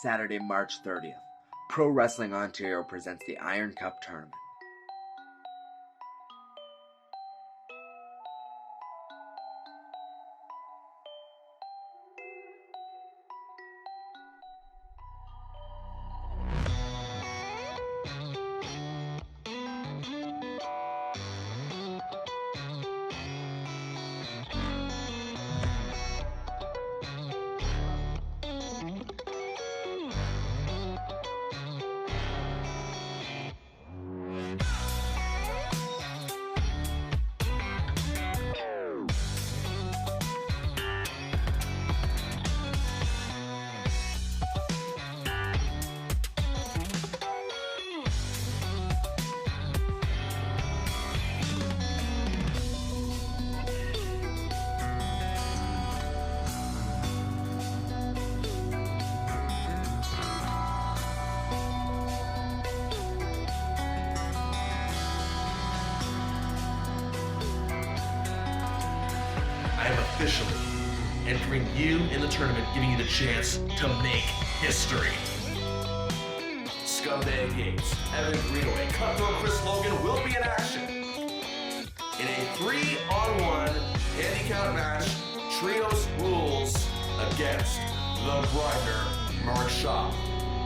Saturday, March 30th. Pro Wrestling Ontario presents the Iron Cup Tournament. Officially entering you in the tournament, giving you the chance to make history. Scumbag Yates, Greenaway, Cutthroat Chris Logan will be in action in a 3-on-1 handicap match, trios rules against the grinder, Mark Shaw.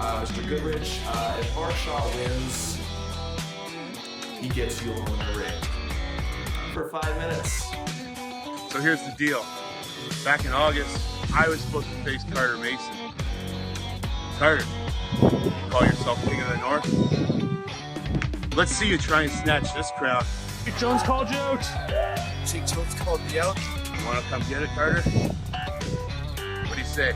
Mr. Goodrich, if Mark Shaw wins, he gets you alone in the ring for 5 minutes. So here's the deal. Back in August, I was supposed to face Carter Mason. Carter, you call yourself King of the North? Let's see you try and snatch this crowd. Jake Jones called you out. Jake Jones called me out. You want to come get it, Carter? What do you say?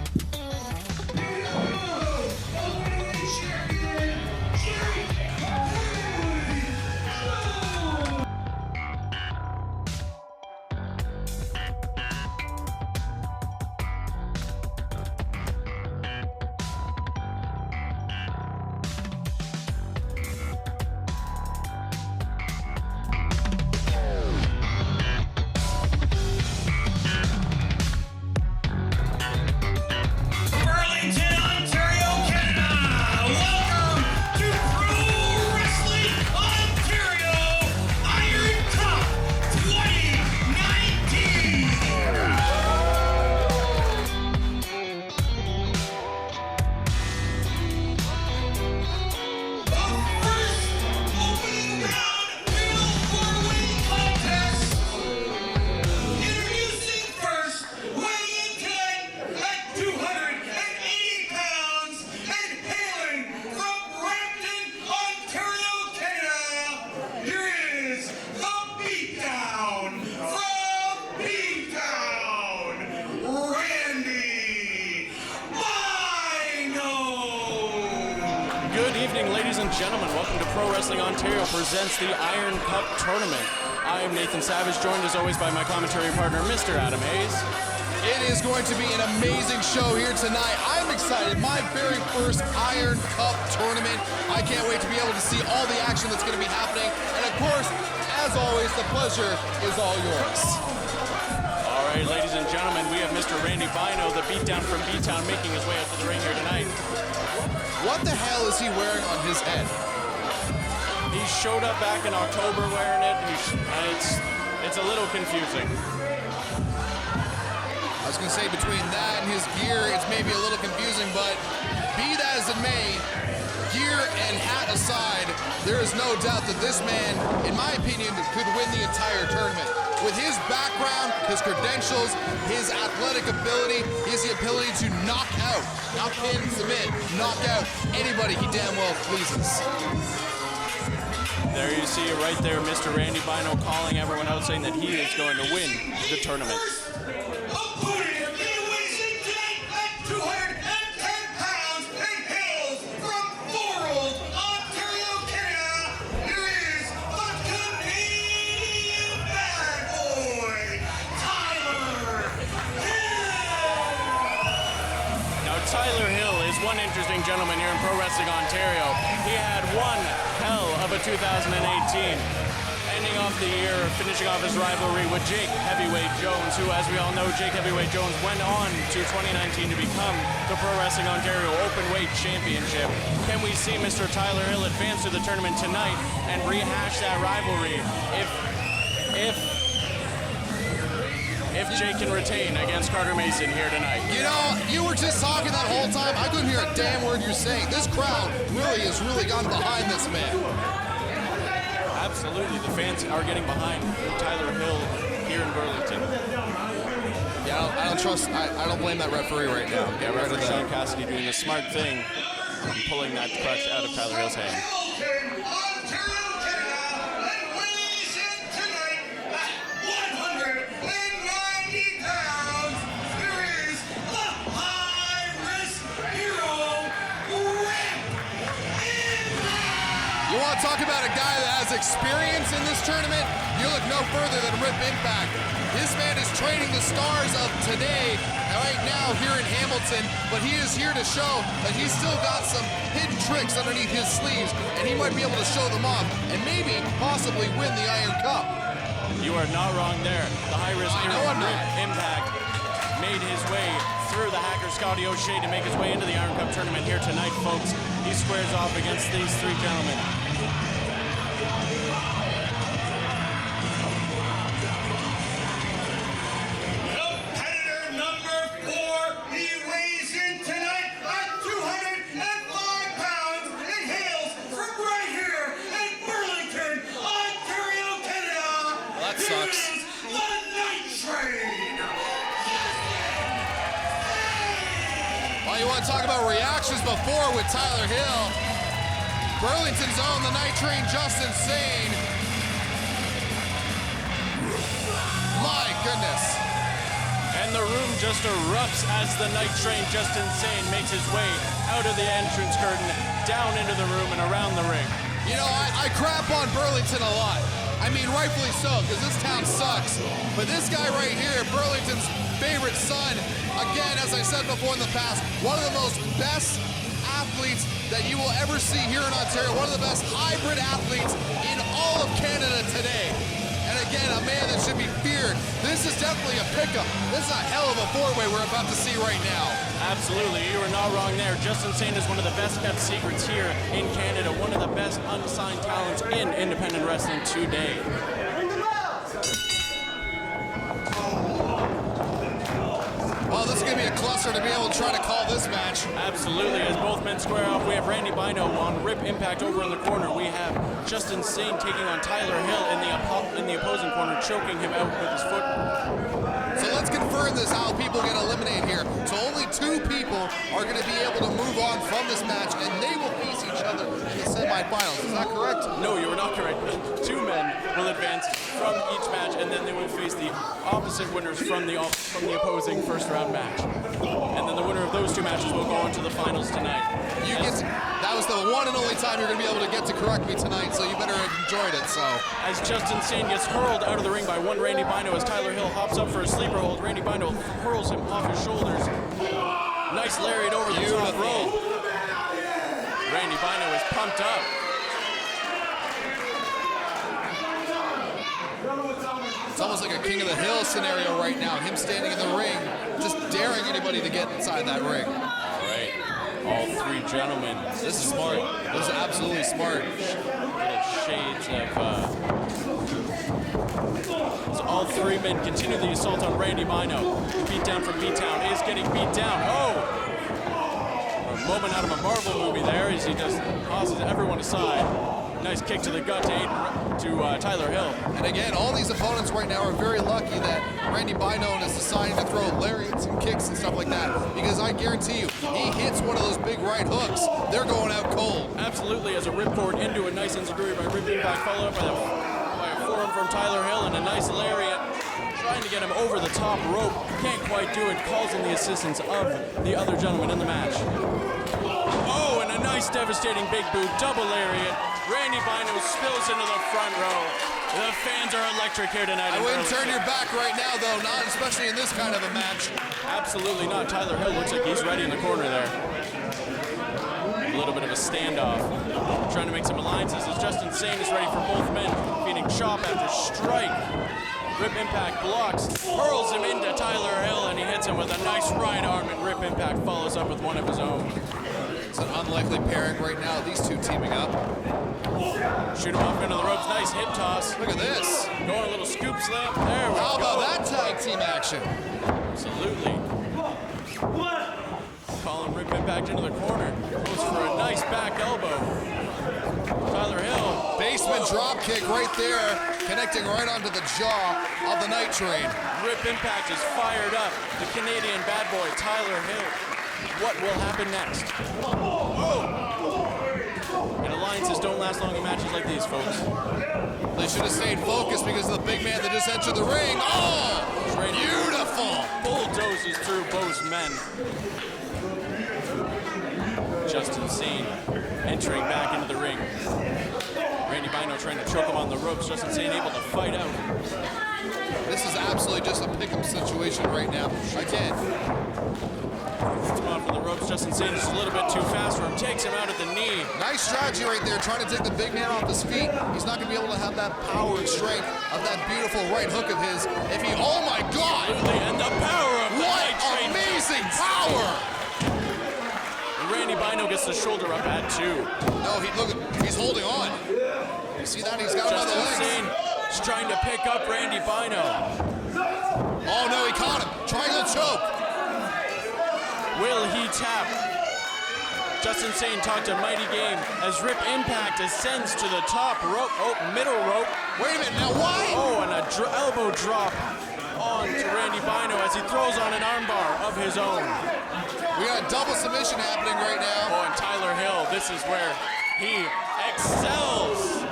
Gentlemen, welcome to Pro Wrestling Ontario presents the Iron Cup Tournament. I am Nathan Savage, joined as always by my commentary partner, Mr. Adam Hayes. It is going to be an amazing show here tonight. I'm excited. My very first Iron Cup Tournament. I can't wait to be able to see all the action that's going to be happening. And of course, as always, the pleasure is all yours. All right, ladies and gentlemen, we have Mr. Randy Bynoe, the beatdown from B-Town, making his way up to the ring here tonight. What the hell is he wearing on his head? He showed up back in October wearing it. It's a little confusing. I was going to say between that and his gear, it's maybe a little confusing, but be that as it may, gear and hat aside, there is no doubt that this man, in my opinion, could win the entire tournament. With his background, his credentials, his athletic ability, he has the ability to knock out, not pin, submit, knock out anybody he damn well pleases. There you see it right there, Mr. Randy Bynoe calling everyone out, saying that he is going to win the tournament. Tyler Hill is one interesting gentleman here in Pro Wrestling Ontario. He had one hell of a 2018. ending off the year, finishing off his rivalry with Jake Heavyweight Jones, who, as we all know, Jake Heavyweight Jones went on to 2019 to become the Pro Wrestling Ontario Openweight Championship. Can we see Mr. Tyler Hill advance to the tournament tonight and rehash that rivalry if Jake can retain against Carter Mason here tonight? You know, you were just talking that whole time. I couldn't hear a damn word you're saying. This crowd really has gotten behind this man. Absolutely, the fans are getting behind Tyler Hill here in Burlington. Yeah, I don't blame that referee right now. Yeah, referee Sean Cassidy doing the smart thing and pulling that clutch out of Tyler Hill's hand. You want to talk about a guy that has experience in this tournament? You look no further than Rip Impact. This man is training the stars of today, right now here in Hamilton, but he is here to show that he's still got some hidden tricks underneath his sleeves, and he might be able to show them off, and maybe, possibly win the Iron Cup. You are not wrong there. The high-risk hero Rip Impact made his way through the hacker Scotty O'Shea to make his way into the Iron Cup tournament here tonight, folks. He squares off against these three gentlemen. Competitor number 4, he weighs in tonight at 205 pounds and hails from right here in Burlington, Ontario, Canada. Well, that sucks. He is the Night Train. Well, you want to talk about reactions before with Tyler Hill. Burlington's own, the Night Train, Justin Sane. My goodness. And the room just erupts as the Night Train, Justin Sane, makes his way out of the entrance curtain, down into the room and around the ring. You know, I crap on Burlington a lot. I mean, rightfully so, because this town sucks. But this guy right here, Burlington's favorite son, again, as I said before in the past, one of the most best athletes that you will ever see here in Ontario, one of the best hybrid athletes in all of Canada today. And again, a man that should be feared. This is definitely a pickup. This is a hell of a four-way we're about to see right now. Absolutely, you are not wrong there. Justin Sane is one of the best kept secrets here in Canada, one of the best unsigned talents in independent wrestling today. Well, this is going to be a cluster to be able to try to call this match. Absolutely, as both men square off, we have Randy Bynoe on Rip Impact over in the corner. We have Justin Sane taking on Tyler Hill in the opposing corner, choking him out with his foot. So let's confirm this, how people get eliminated here. So only 2 people are going to be able to move on from this match, and they will face each other in the semifinals. Is that correct? No, you are not correct. 2 men will advance from each match, and then they will face the opposite winners from the opposing first-round match. And then the winner of those 2 matches will go on to the finals tonight. That was the one and only time you're going to be able to get to correct me tonight, so you better have enjoyed it. So as Justin Sane gets hurled out of the ring by one Randy Bynoe, as Tyler Hill hops up for a sleeper hold, Randy Bynoe hurls him off his shoulders. Nice lariat over the top rope. Randy Bynoe is pumped up. it's almost like a King of the Hill scenario right now. Him standing in the ring, just daring anybody to get inside that ring. All right, all 3 gentlemen. This is smart. This is absolutely smart. Little shades of. So all 3 men continue the assault on Randy Bynoe. Beat down from B-Town is getting beat down. Oh! A moment out of a Marvel movie there as he just tosses everyone aside. Nice kick to the gut to Aiden, to Tyler Hill. And again, all these opponents right now are very lucky that Randy Bynoe is deciding to throw lariats and kicks and stuff like that, because I guarantee you, he hits one of those big right hooks, they're going out cold. Absolutely, as a ripcord into a nice enziguri by Rip Impact, followed up by a forearm from Tyler Hill and a nice lariat, trying to get him over the top rope. Can't quite do it, calls in the assistance of the other gentleman in the match. Oh, and a nice devastating big boot, double lariat. Randy Bynoe spills into the front row. The fans are electric here tonight. I wouldn't turn your back right now, though, not especially in this kind of a match. Absolutely not. Tyler Hill looks like he's ready in the corner there. A little bit of a standoff. Trying to make some alliances as Justin Sane is ready for both men. Feeding chop after strike. Rip Impact blocks, hurls him into Tyler Hill, and he hits him with a nice right arm, and Rip Impact follows up with one of his own. It's an unlikely pairing right now, these two teaming up. Shoot him off into the ropes, nice hip toss. Look at this. Going a little scoop slam, there we go. How about that tag team action? Absolutely. Calling Rip Impact into the corner. Goes for a nice back elbow. Tyler Hill. Basement drop kick right there, connecting right onto the jaw of the Night Train. Rip Impact is fired up. The Canadian bad boy, Tyler Hill. What will happen next? And alliances don't last long in matches like these, folks. They should have stayed focused because of the big man that just entered the ring. Oh, beautiful. Bulldozes through both men. Justin Sane entering back into the ring. Randy Bynoe trying to choke him on the ropes. Justin Sane able to fight out. This is absolutely just a pick'em situation right now. Again. Puts him off of the ropes. Justin Sane is a little bit too fast for him. Takes him out at the knee. Nice strategy right there, trying to take the big man off his feet. He's not going to be able to have that power and strength of that beautiful right hook of his. If he, oh my God! Absolutely, and the power of the what Night Train. amazing power! Randy Bynoe gets the shoulder up at 2. No, he's holding on. You see that? He's got another Justin leg. Sane is trying to pick up Randy Bynoe. Oh no, he caught him. Triangle choke. Will he tap? Justin Sane talked a mighty game as Rip Impact ascends to the top rope. Oh, middle rope. Wait a minute, now why? Oh, and a elbow drop on to Randy Bynoe as he throws on an armbar of his own. We got a double submission happening right now. Oh, and Tyler Hill, this is where he excels.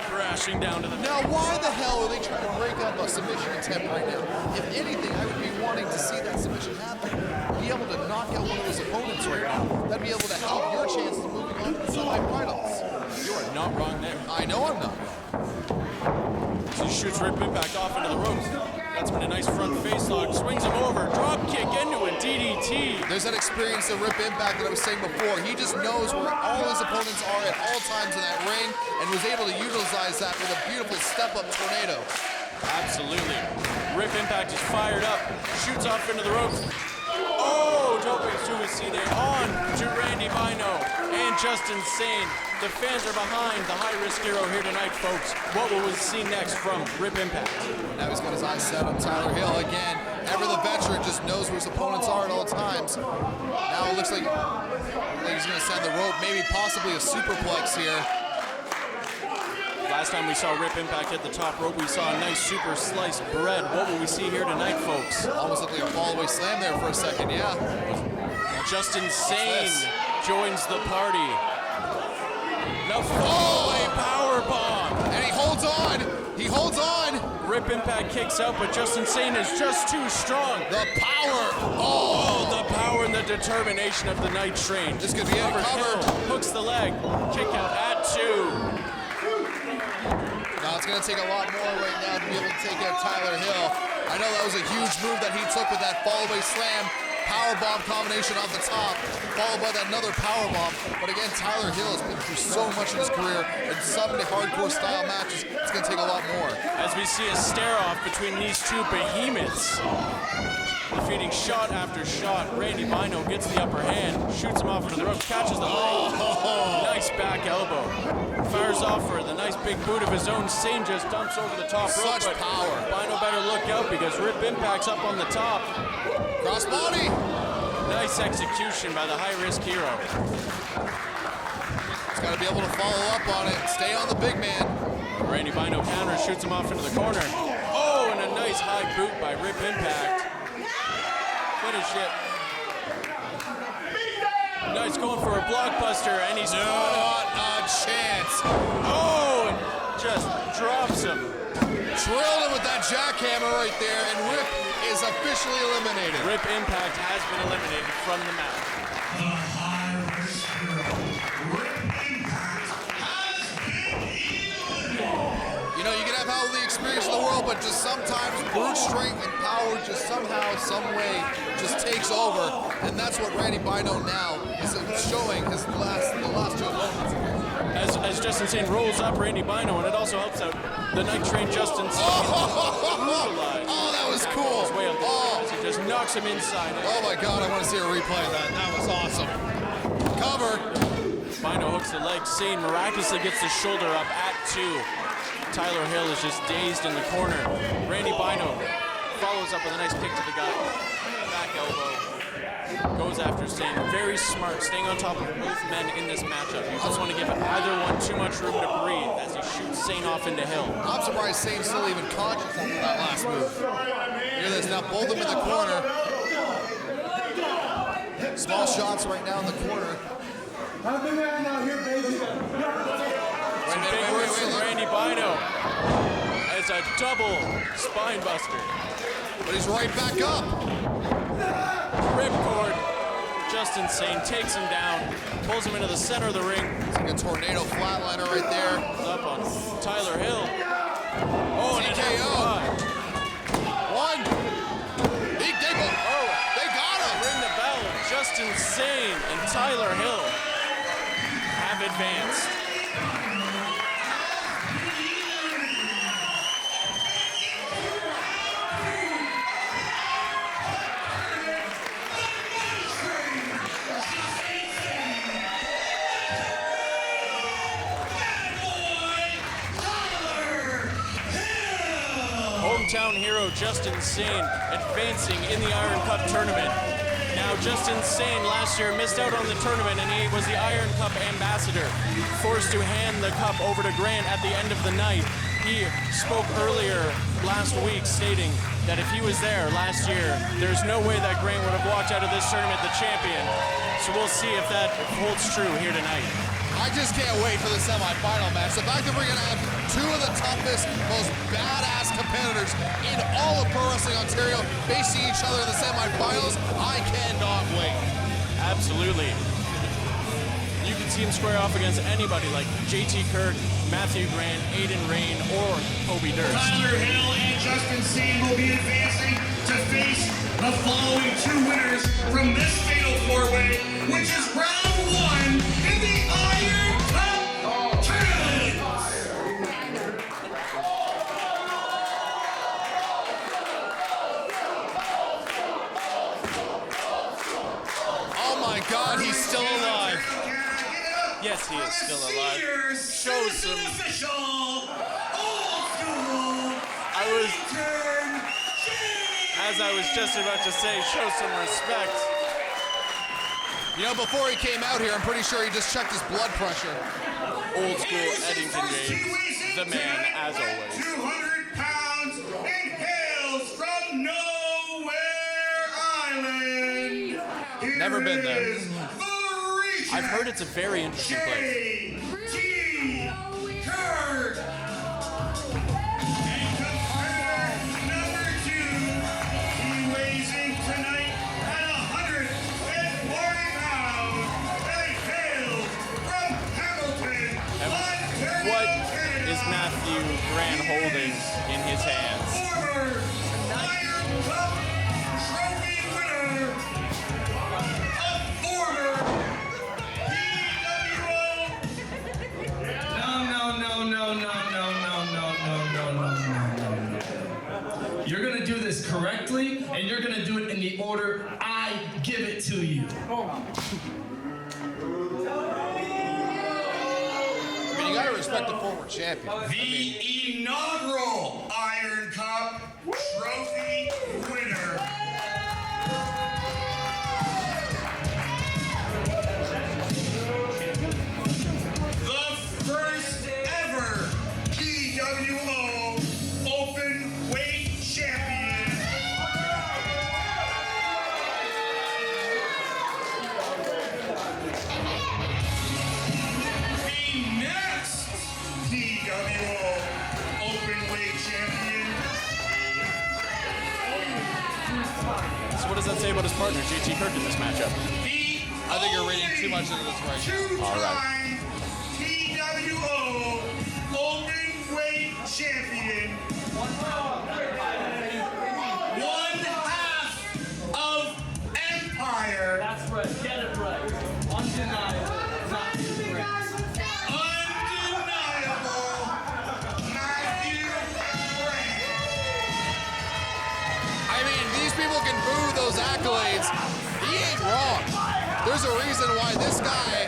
Crashing down to the... Now, why the hell are they trying to break up a submission attempt right now? If anything, I would be wanting to see that submission happen. Be able to knock out one of his opponents right now. That'd be able to help your chances of moving on to the semi-finals. You are not wrong there. I know I'm not. He shoots Rip Impact off into the ropes. That's been a nice front face lock. Swings him over. Drop kick into a DDT. There's that experience of Rip Impact that I was saying before. He just knows where all his opponents are at all times in that ring and was able to utilize that with a beautiful step-up tornado. Absolutely. Rip Impact is fired up. Shoots off into the ropes. Oh, Tope Suicide on to Randy Bynoe and Justin Sane. The fans are behind the high-risk hero here tonight, folks. What will we see next from Rip Impact? Now he's got his eyes set on Tyler Hill again. Ever the veteran just knows where his opponents are at all times. Now it looks like he's going to send the rope, maybe possibly a superplex here. Last time we saw Rip Impact hit the top rope, we saw a nice super sliced bread. What will we see here tonight, folks? Almost looked like a fall-away slam there for a second, yeah. Justin Sane joins the party. The fall-away power bomb. And he holds on. He holds on. Rip Impact kicks out, but Justin Sane is just too strong. The power. Oh, the power and the determination of the Night Train. This could be it. Cover. Hooks the leg. Kick out at 2. Now it's going to take a lot more right now to be able to take out Tyler Hill. I know that was a huge move that he took with that fall-away slam. Powerbomb combination off the top, followed by that another powerbomb. But again, Tyler Hill has been through so much in his career. In some hardcore style matches, it's going to take a lot more. As we see a stare-off between these two behemoths. Defeating shot after shot. Randy Bynoe gets the upper hand, shoots him off into the ropes, catches the leg. Nice back elbow. Fires off for the nice big boot of his own. Sane just dumps over the top rope. Such power. Bynoe better look out because Rip Impact's up on the top. Crossbody. Nice execution by the high-risk hero. He's got to be able to follow up on it. Stay on the big man. Randy Bynoe counters, shoots him off into the corner. Oh, and a nice high boot by Rip Impact. Finish it. Nice going for a blockbuster, and he's not a chance. Oh, and just drops him. Drilled him with that jackhammer right there, and Rip is officially eliminated. Rip Impact has been eliminated from the match. The high-risk hero, Rip Impact, has been eliminated. You know, you can have all the experience in the world, but just sometimes brute strength and power just somehow, some way, just takes over. And that's what Randy Bynoe now is showing the last two opponents. As Justin Sane rolls up Randy Bynoe, and it also helps out the night train Justin Sane. Oh, that was cool. As he just knocks him inside. Oh my God, I want to see a replay of that. That was awesome. Cover. Bynoe hooks the leg. Sane miraculously gets the shoulder up at 2. Tyler Hill is just dazed in the corner. Randy Bynoe follows up with a nice kick to the gut. Back elbow. Goes after Sane. Very smart, staying on top of both men in this matchup. You just want to give either one too much room to breathe as he shoots Sane off into Hill. I'm surprised Sane's still even conscious after that last move. Hear this, now both of them in the corner. Small shots right now in the corner. Wait, Randy Bynoe as a double spine buster. But he's right back up. Ripcord. Justin Sane takes him down, pulls him into the center of the ring. It's like a tornado flatliner right there. Up on Tyler Hill. Oh, and TKO. One. They got him. Ring the bell. Justin Sane and Tyler Hill have advanced. Hometown hero Justin Sane advancing in the Iron Cup tournament. Now Justin Sane last year missed out on the tournament and he was the Iron Cup ambassador, forced to hand the cup over to Grant at the end of the night. He spoke earlier last week stating that if he was there last year, there's no way that Grant would have walked out of this tournament the champion. So we'll see if that holds true here tonight. I just can't wait for the semifinal match. The fact that we're going to have two of the toughest, most badass competitors in all of Pro Wrestling Ontario facing each other in the semifinals, I cannot wait. Absolutely. You can see him square off against anybody like JT Kirk, Matthew Grant, Aiden Rayne, or Kobe Durst. Tyler Hill and Justin Sane will be advancing to face the following two winners from this fatal four-way, which is round 1 in the Iron Cup tournament. Oh my God, he's still alive. Yes, he is still alive. Shows some. Official, old school. As I was just about to say, show some respect. You know, before he came out here, I'm pretty sure he just checked his blood pressure. Old school Eddington James, the man as always. 200 pounds and hails from Nowhere Island. Here Never been there. is the region. I've heard it's a very interesting place. J.T. Kirk. And competitor number 2, he weighs in tonight at 140 pounds and hails from Hamilton, Ontario, What Canada. is Matthew Grant holding in his hands? Former Iron Cup trophy winner, a former No. You're gonna do this correctly, and you're gonna do it in the order I give it to you. I mean, you gotta respect the former champion. The inaugural Iron Cup trophy winner. The first ever PWO OpenWeight champion. The next PWO OpenWeight champion. So what does that say about his partner, JT Kirk, in this matchup? I think you're reading too much into this right now. Two-time PWO OpenWeight champion. One half of Empire. That's right. Get it right. I mean, these people can boo those accolades. He ain't wrong. There's a reason why this guy,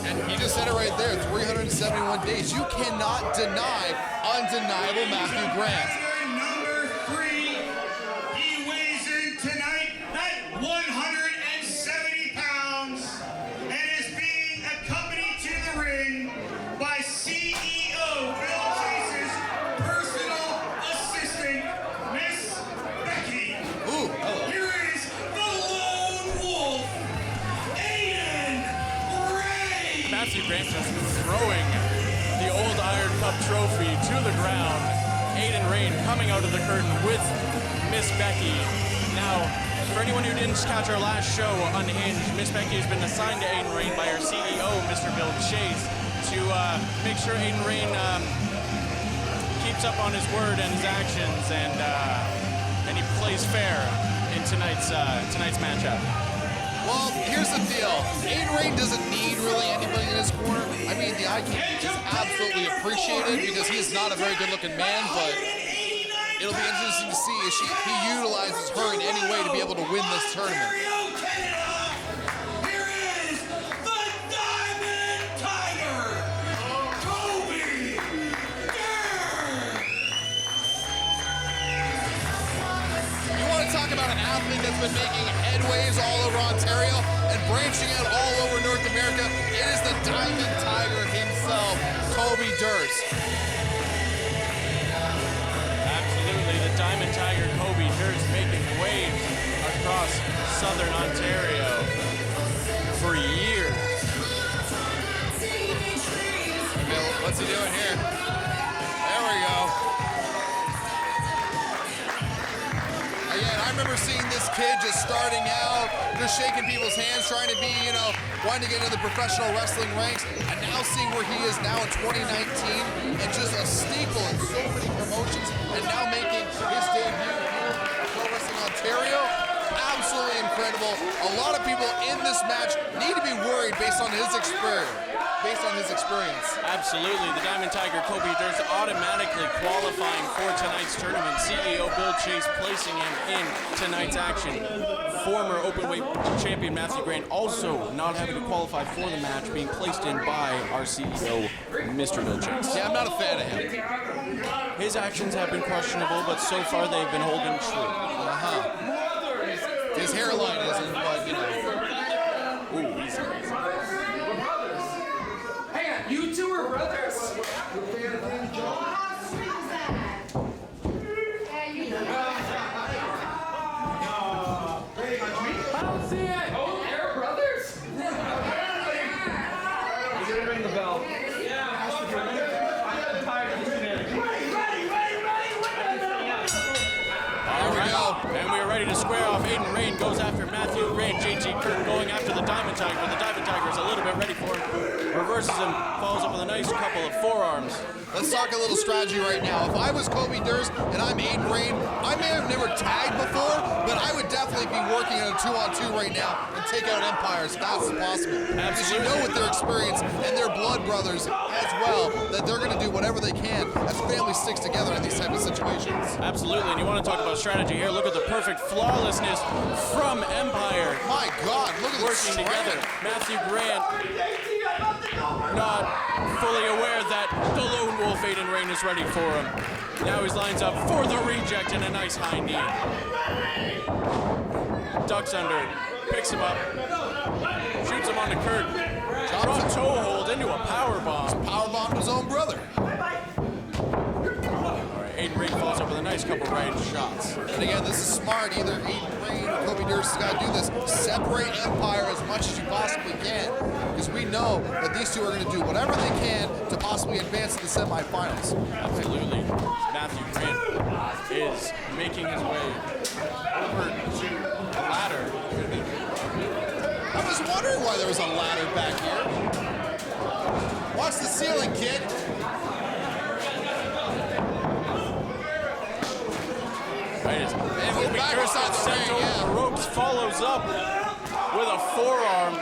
and he just said it right there, 371 days. You cannot deny undeniable Matthew Grant. Number 3, he weighs in tonight at 170 pounds and is being accompanied to the ring by CEO Bill Chase's personal assistant, Miss Becky. Ooh. Here is the Lone Wolf, Aiden Rayne. Matthew Grant just throwing the old Iron Cup trophy to the ground. Aiden Rayne coming out of the curtain with Miss Becky. Now, for anyone who didn't catch our last show, Unhinged, Miss Becky has been assigned to Aiden Rayne by our CEO, Mr. Bill Chase, to make sure Aiden Rayne keeps up on his word and his actions, and he plays fair in tonight's matchup. Well, here's the deal. Aiden Rayne doesn't need really anybody in his corner. I mean, the IQ is absolutely appreciated because he is not a very good-looking man, but it'll be interesting to see if he utilizes her in any way to be able to win this tournament. Here is the Diamond Tiger, Kobe Durst. You want to talk about an athlete that's been making headways all over Ontario and branching out all over North America? It is the Diamond Tiger himself, Kobe Durst. Absolutely, the Diamond Tiger Kobe Durst making waves across southern Ontario for years. Bill, what's he doing here? There we go. Again, I remember seeing this kid just starting out, just shaking people's hands, trying to be, wanting to get into the professional wrestling ranks, and now seeing where he is now in 2019, and just a staple in so many promotions, and now making his debut here at Pro Wrestling Ontario. Absolutely incredible. A lot of people in this match need to be worried based on his experience. Absolutely, the Diamond Tiger Kobe Durst automatically qualifying for tonight's tournament. CEO Bill Chase placing him in tonight's action. Former openweight champion Matthew Grant also not having to qualify for the match, being placed in by our CEO, Mr. Bill Chase. Yeah, I'm not a fan of him. His actions have been questionable, but so far they've been holding true. His hairline isn't, but Ooh, easy. You two are brothers? I don't see it. Oh, they're brothers? He's gonna ring the bell. Yeah. I'm tired of this shenanigans. All right, and we are ready to square off. Aiden Rayne goes after Matthew Grant. JT Kirk going after the Diamond Tiger, but the Diamond Tiger is a little bit ready for him. Reverses him, follows up with a nice couple of forearms. let's talk a little strategy right now. If I was Kobe Durst and I'm Aiden Rayne, I may have never tagged before, but I would definitely be working on a 2-on-2 right now and take out Empires as fast as possible. Because you know with their experience and their blood brothers as well, that they're going to do whatever they can as family sticks together in these type of situations. Absolutely, and you want to talk about strategy here. Look at the perfect flawlessness from Empire. My God, look at this working together. Matthew Grant not fully aware that the lone wolf Aiden Rayne is ready for him. Now he lines up for the reject and a nice high knee. Ducks under, picks him up, shoots him on the Kirk. Front toe hold into a power bomb. Power bombed his own brother. Aiden Rayne follows up with a nice couple range shots. And again, this is smart. Either Aiden Rayne or Kobe Durst has got to do this. Separate Empire as much as you possibly can. Because we know that these two are going to do whatever they can to possibly advance to the semifinals. Absolutely. Matthew Grant is making his way over to the ladder. I was wondering why there was a ladder back here. Watch the ceiling, kid. And with Kobe back Durst inside the sent ring, over yeah. the ropes, follows up with a forearm.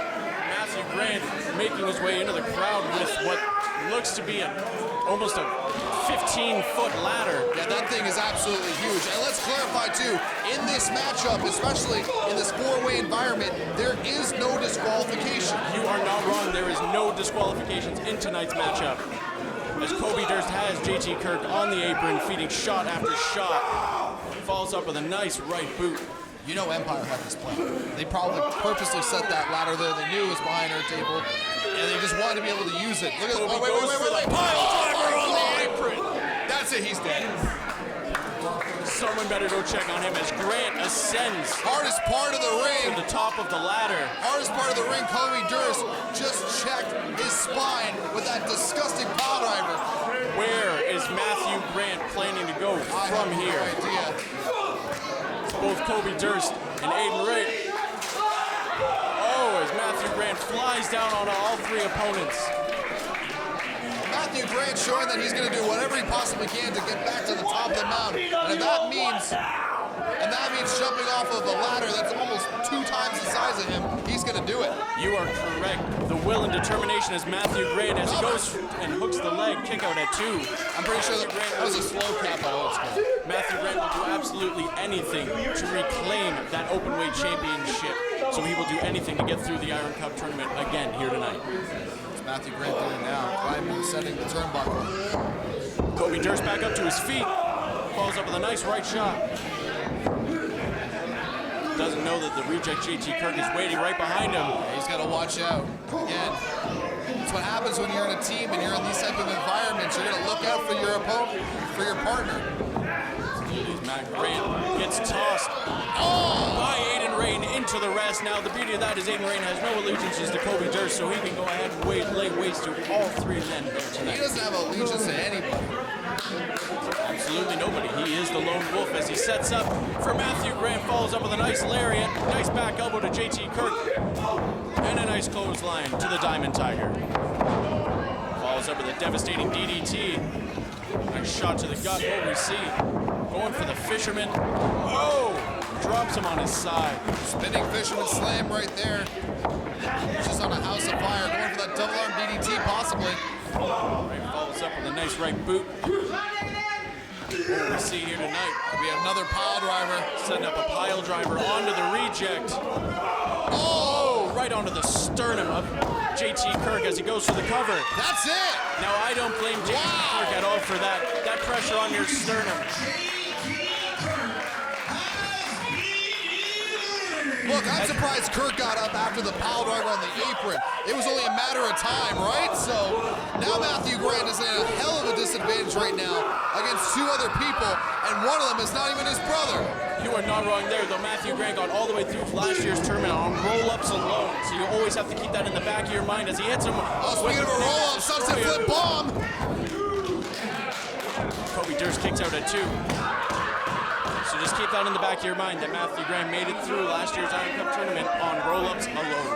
Matthew Grant making his way into the crowd with what looks to be almost a 15-foot ladder. Yeah, that thing is absolutely huge. And let's clarify too, in this matchup, especially in this four-way environment, there is no disqualification. You are not wrong. There is no disqualifications in tonight's matchup. As Kobe Durst has JT Kirk on the apron, feeding shot after shot. Follows up with a nice right boot. You know Empire had this plan. They probably purposely set that ladder there. They knew it was behind our table, and they just wanted to be able to use it. Look at this. Kobe goes for the pile driver on the apron. That's it, he's dead. Someone better go check on him as Grant ascends Hardest part of the to ring. the top of the ladder. Hardest part of the ring, Kobe Durst just checked his spine with that disgusting pile driver. Where is Matthew Grant planning to go I from have here? no idea. Both Kobe Durst and Aiden Rayne. Oh, as Matthew Grant flies down on all three opponents. Matthew Grant showing that he's going to do whatever he possibly can to get back to the top of the mountain. And if that means jumping off of a ladder that's almost 2 times the size of him, he's going to do it. You are correct. The will and determination is Matthew Grant as he goes and hooks the leg, kick out at 2. I'm pretty sure that was a slow cap by old school. Matthew Grant will do absolutely anything to reclaim that OpenWeight championship. So he will do anything to get through the Iron Cup tournament again here tonight. Matthew Grant doing it now, climbing and setting the turnbuckle. Kobe Durst back up to his feet. Follows up with a nice right shot. Doesn't know that the reject JT Kirk is waiting right behind him. He's got to watch out. Again, it's what happens when you're in a team and you're in these type of environments. You're going to look out for your opponent, for your partner. Mack Grant gets tossed by Aiden Rayne into the rest. Now, the beauty of that is Aiden Rayne has no allegiances to Kobe Durst, so he can go ahead and lay waste to all 3 men there He tonight. doesn't have allegiance to anybody. Absolutely nobody. He is the lone wolf as he sets up for Matthew Grant. Follows up with a nice lariat, nice back elbow to JT Kirk, and a nice clothesline to the Diamond Tiger. Follows up with a devastating DDT. Nice shot to the gut. What we see. Going for the fisherman. Oh! Drops him on his side. Spinning fisherman slam right there. Just on a house of fire. Going for that double arm DDT possibly. Right, follows up with a nice right boot. What we see here tonight. We have another pile driver. Setting up a pile driver onto the reject. Oh! Right onto the sternum of JT Kirk as he goes for the cover. That's it! Now, I don't blame JT Kirk at all for that pressure on your sternum. Look, I'm surprised Kirk got up after the pile driver on the apron. It was only a matter of time, right? So now Matthew Grant is in a hell of a disadvantage right now against 2 other people, and one of them is not even his brother. You are not wrong there, though. Matthew Grant got all the way through last year's tournament on roll-ups alone, so you always have to keep that in the back of your mind as he hits him. Oh, speaking of a roll-up, sunset flip bomb. Kobe Durst kicks out at 2. So just keep that in the back of your mind that Matthew Grant made it through last year's Iron Cup tournament on roll-ups alone.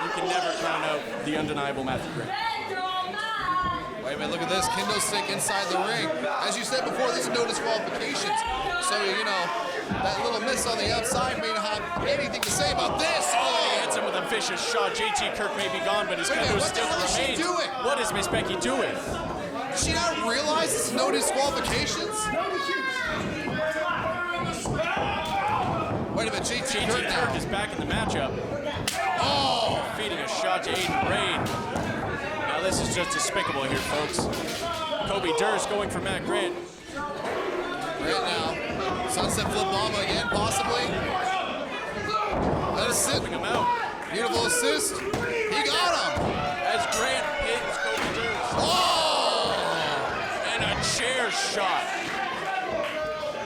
You can never count out the undeniable Matthew Grant. Wait a minute, look at this. Kendo stick inside the ring. As you said before, there's no disqualifications. So, you know, that little miss on the outside may not have anything to say about this. Oh, he hits him with a vicious shot. JT Kirk may be gone, but his kendo still remains. What is Miss Becky doing? Did she not realize there's no disqualifications? Wait a minute, JT Kirk is back in the matchup. Oh, feeding a shot to Aiden Rayne. Now this is just despicable here, folks. Kobe Durst going for Mack Grant. Grant now. Sunset flip bomb again, possibly. Let us sit. Him out. Beautiful assist. He got him. As Grant hits Kobe Durst. Oh! And a chair shot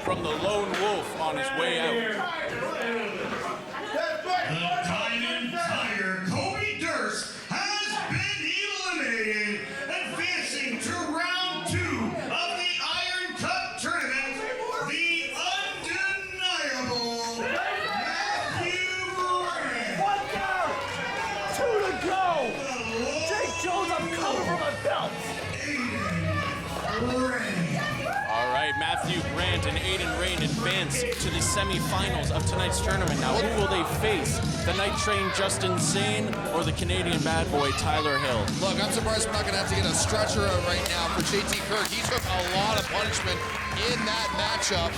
from the lone wolf on his way out. The Diamond Tiger, Kobe Durst, has been eliminated, advancing to round 2 of the Iron Cup tournament. The undeniable Matthew Rayne. 1 down, 2 to go. Jake Jones, I'm coming for my belt. Rayne. All right, Matthew Grant Grant and Rayne advance to the semifinals of tonight's tournament. Now, who will they face? The night train Justin Sane or the Canadian bad boy Tyler Hill? Look, I'm surprised we're not going to have to get a stretcher right now for JT Kirk. He took a lot of punishment in that matchup.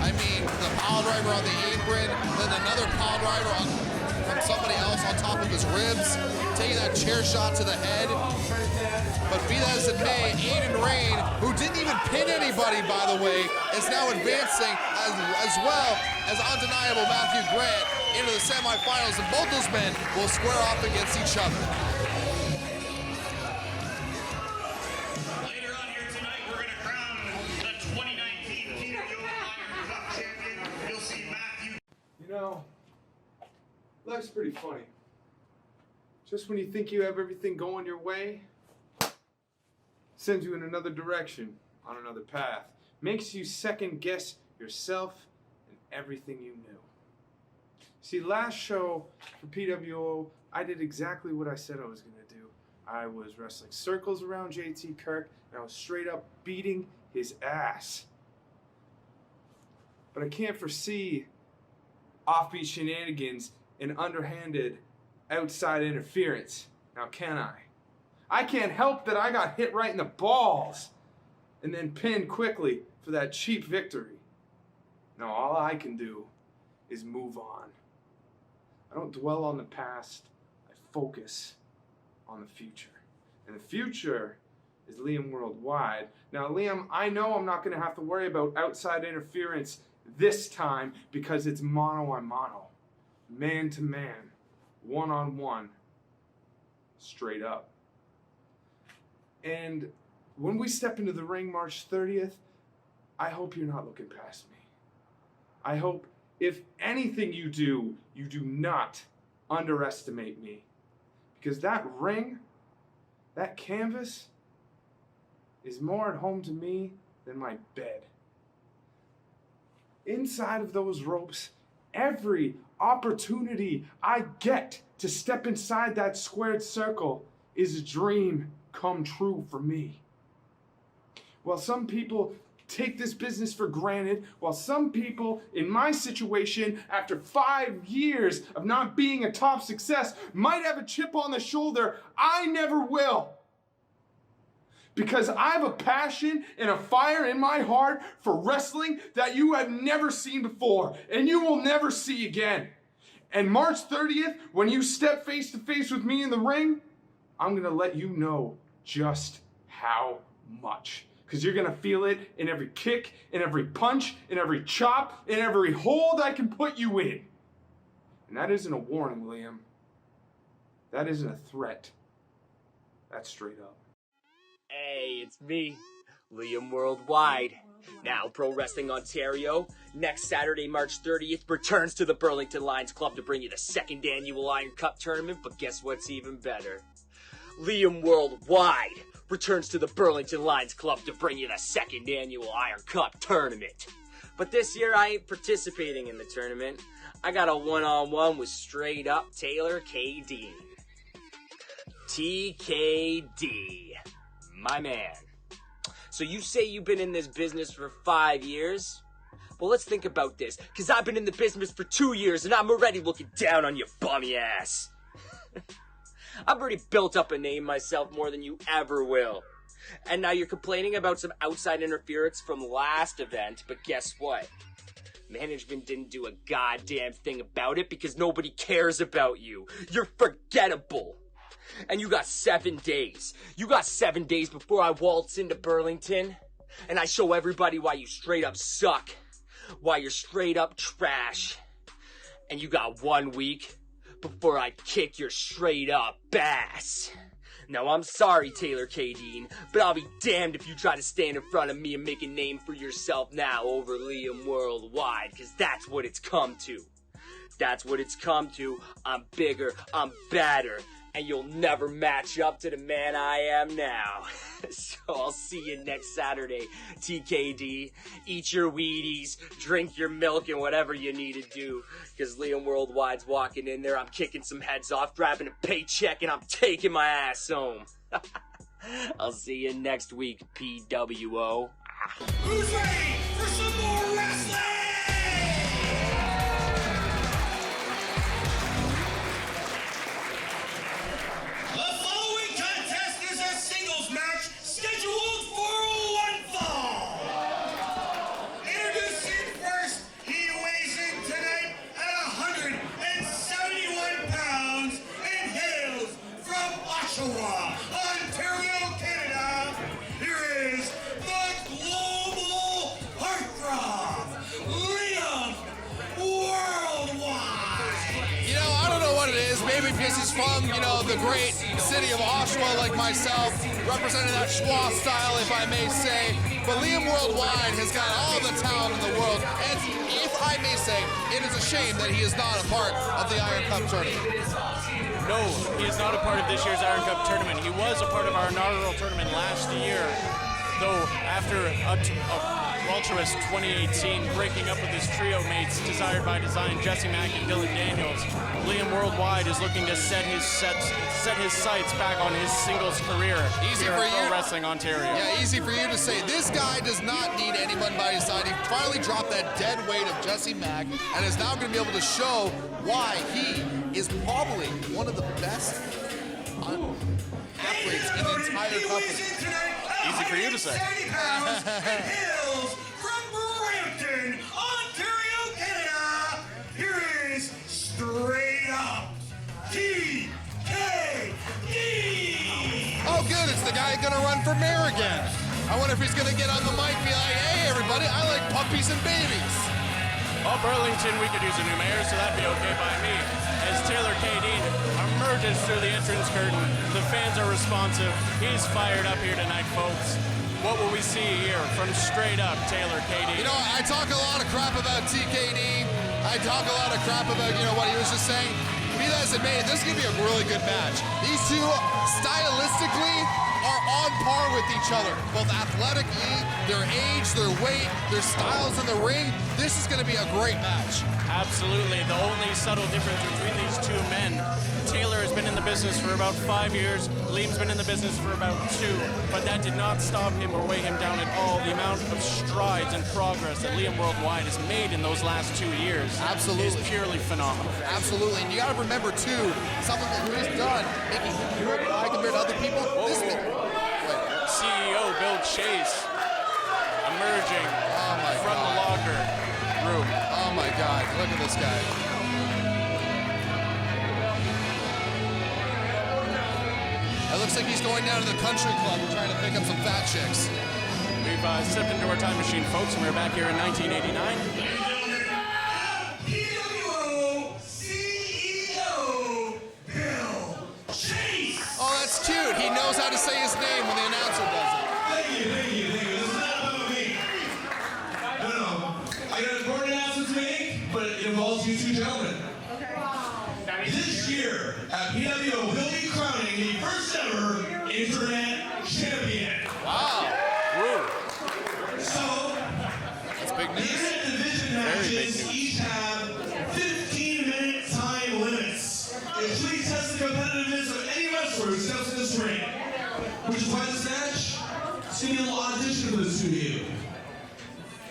I mean, the pile driver on the apron, then another pile driver from somebody else on top of his ribs, taking that chair shot to the head. But be that as it may, Aiden Rayne, who didn't even pin anybody, by the way, is now advancing as well as undeniable Matthew Grant into the semifinals, and both those men will square off against each other. Later on here tonight, we're going to crown the 2019 PWO Iron Cup champion. You'll see Matthew. You know, life's pretty funny. Just when you think you have everything going your way, sends you in another direction, on another path. Makes you second guess yourself and everything you knew. See, last show for PWO, I did exactly what I said I was going to do. I was wrestling circles around JT Kirk, and I was straight up beating his ass. But I can't foresee offbeat shenanigans and underhanded outside interference. Now, can I? I can't help that I got hit right in the balls and then pinned quickly for that cheap victory. Now, all I can do is move on. I don't dwell on the past. I focus on the future. And the future is Liam Worldwide. Now, Liam, I know I'm not going to have to worry about outside interference this time because it's mono on mono, man to man, one on one, straight up. And when we step into the ring March 30th, I hope you're not looking past me. I hope if anything you do not underestimate me. Because that ring, that canvas, is more at home to me than my bed. Inside of those ropes, every opportunity I get to step inside that squared circle is a dream come true for me. While some people take this business for granted, while some people in my situation, after 5 years of not being a top success, might have a chip on the shoulder, I never will. Because I have a passion and a fire in my heart for wrestling that you have never seen before, and you will never see again. And March 30th, when you step face to face with me in the ring, I'm gonna let you know just how much. Because you're gonna feel it in every kick, in every punch, in every chop, in every hold I can put you in. And that isn't a warning, Liam. That isn't a threat. That's straight up. Hey, it's me, Liam Worldwide. Now, Pro Wrestling Ontario, next Saturday, March 30th, returns to the Burlington Lions Club to bring you the second annual Iron Cup tournament, but guess what's even better? Liam Worldwide returns to the Burlington Lions Club to bring you the second annual Iron Cup tournament. But this year, I ain't participating in the tournament. I got a one-on-one with straight up Taylor Kay-Deen. TKD. My man. So you say you've been in this business for 5 years? Well, let's think about this, because I've been in the business for 2 years, and I'm already looking down on your bummy ass. I've already built up a name myself more than you ever will. And now you're complaining about some outside interference from last event, but guess what? Management didn't do a goddamn thing about it because nobody cares about you. You're forgettable. And you got 7 days. You got 7 days before I waltz into Burlington, and I show everybody why you straight up suck. Why you're straight up trash. And you got 1 week before I kick your straight up ass. Now, I'm sorry, Taylor Kay-Deen, but I'll be damned if you try to stand in front of me and make a name for yourself now over Liam Worldwide, because that's what it's come to. That's what it's come to. I'm bigger, I'm badder, and you'll never match up to the man I am now. So I'll see you next Saturday, TKD. Eat your Wheaties, drink your milk, and whatever you need to do. Because Liam Worldwide's walking in there, I'm kicking some heads off, grabbing a paycheck, and I'm taking my ass home. I'll see you next week, PWO. Who's ready for some more maybe because he's from, you know, the great city of Oshawa like myself, representing that schwa style, if I may say. But Liam Worldwide has got all the talent in the world, and if I may say, it is a shame that he is not a part of the Iron Cup tournament. No, he is not a part of this year's Iron Cup tournament. He was a part of our inaugural tournament last year, though after a tumultuous 2018, breaking up with his trio mates, Desired by Design, Jessie, Mack, and Dylan Daniels, Liam Worldwide is looking to set his sights back on his singles career here at Pro Wrestling Ontario. Yeah, easy for you to say. This guy does not need anyone by his side. He finally dropped that dead weight of Jessie Mack and is now going to be able to show why he is probably one of the best athletes in the entire company. Easy for you to say. Hills from Brampton, Ontario, Canada. Here is Straight Up Kay-Deen. Oh, good. It's the guy going to run for mayor again. I wonder if he's going to get on the mic and be like, hey, everybody, I like puppies and babies. Well, Burlington, we could use a new mayor, so that'd be okay by me. As Taylor Kay-Deen emerges through the entrance curtain, the fans are responsive. He's fired up here tonight, folks. What will we see here from Straight Up Taylor Kay-Deen? You know, I talk a lot of crap about TKD. I talk a lot of crap about, you know, what he was just saying. Be that as it may, this is going to be a really good match. These two, stylistically, are on par with each other. Both athletically, their age, their weight, their styles in the ring. This is going to be a great match. Absolutely. The only subtle difference between these two men, Taylor has been in the business for about 5 years. Liam's been in the business for about 2, but that did not stop him or weigh him down at all. The amount of strides and progress that Liam Worldwide has made in those last 2 years is purely phenomenal. Absolutely. And you got to remember, too, something that he's done, making him look high compared to other people. This CEO Bill Chase emerging from the locker room. Oh my God, look at this guy. It looks like he's going down to the country club and trying to pick up some fat chicks. We've stepped into our time machine, folks, and we're back here in 1989. PWO CEO Bill Chase. Oh, that's cute. He knows how to say his name when the announcer does it. Thank you. This is not about me. No. I got an important announcement to make, but it involves you two gentlemen. This year at PWO, we'll be crowning the first ever Internet Champion. Wow. So, that's big the news. Internet Division matches each have 15-minute time limits. It truly tests the competitiveness of any wrestler who steps in this ring. Which is why this match, it's going to be a little audition for the two of you.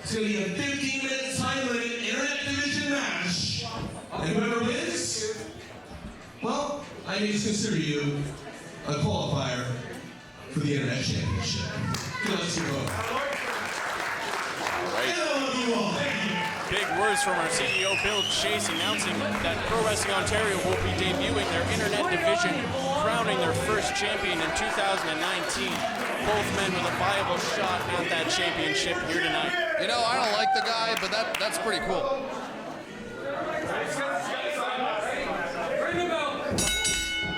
It's going to be a 15-minute time limit Internet Division match. And whoever wins, well, I may just consider you a qualifier for the Internet Championship. Good luck to you both. And I love you all. Thank you. Big words from our CEO, Bill Chase, announcing that Pro Wrestling Ontario will be debuting their Internet Division, crowning their first champion in 2019. Both men with a viable shot at that championship here tonight. You know, I don't like the guy, but that's pretty cool.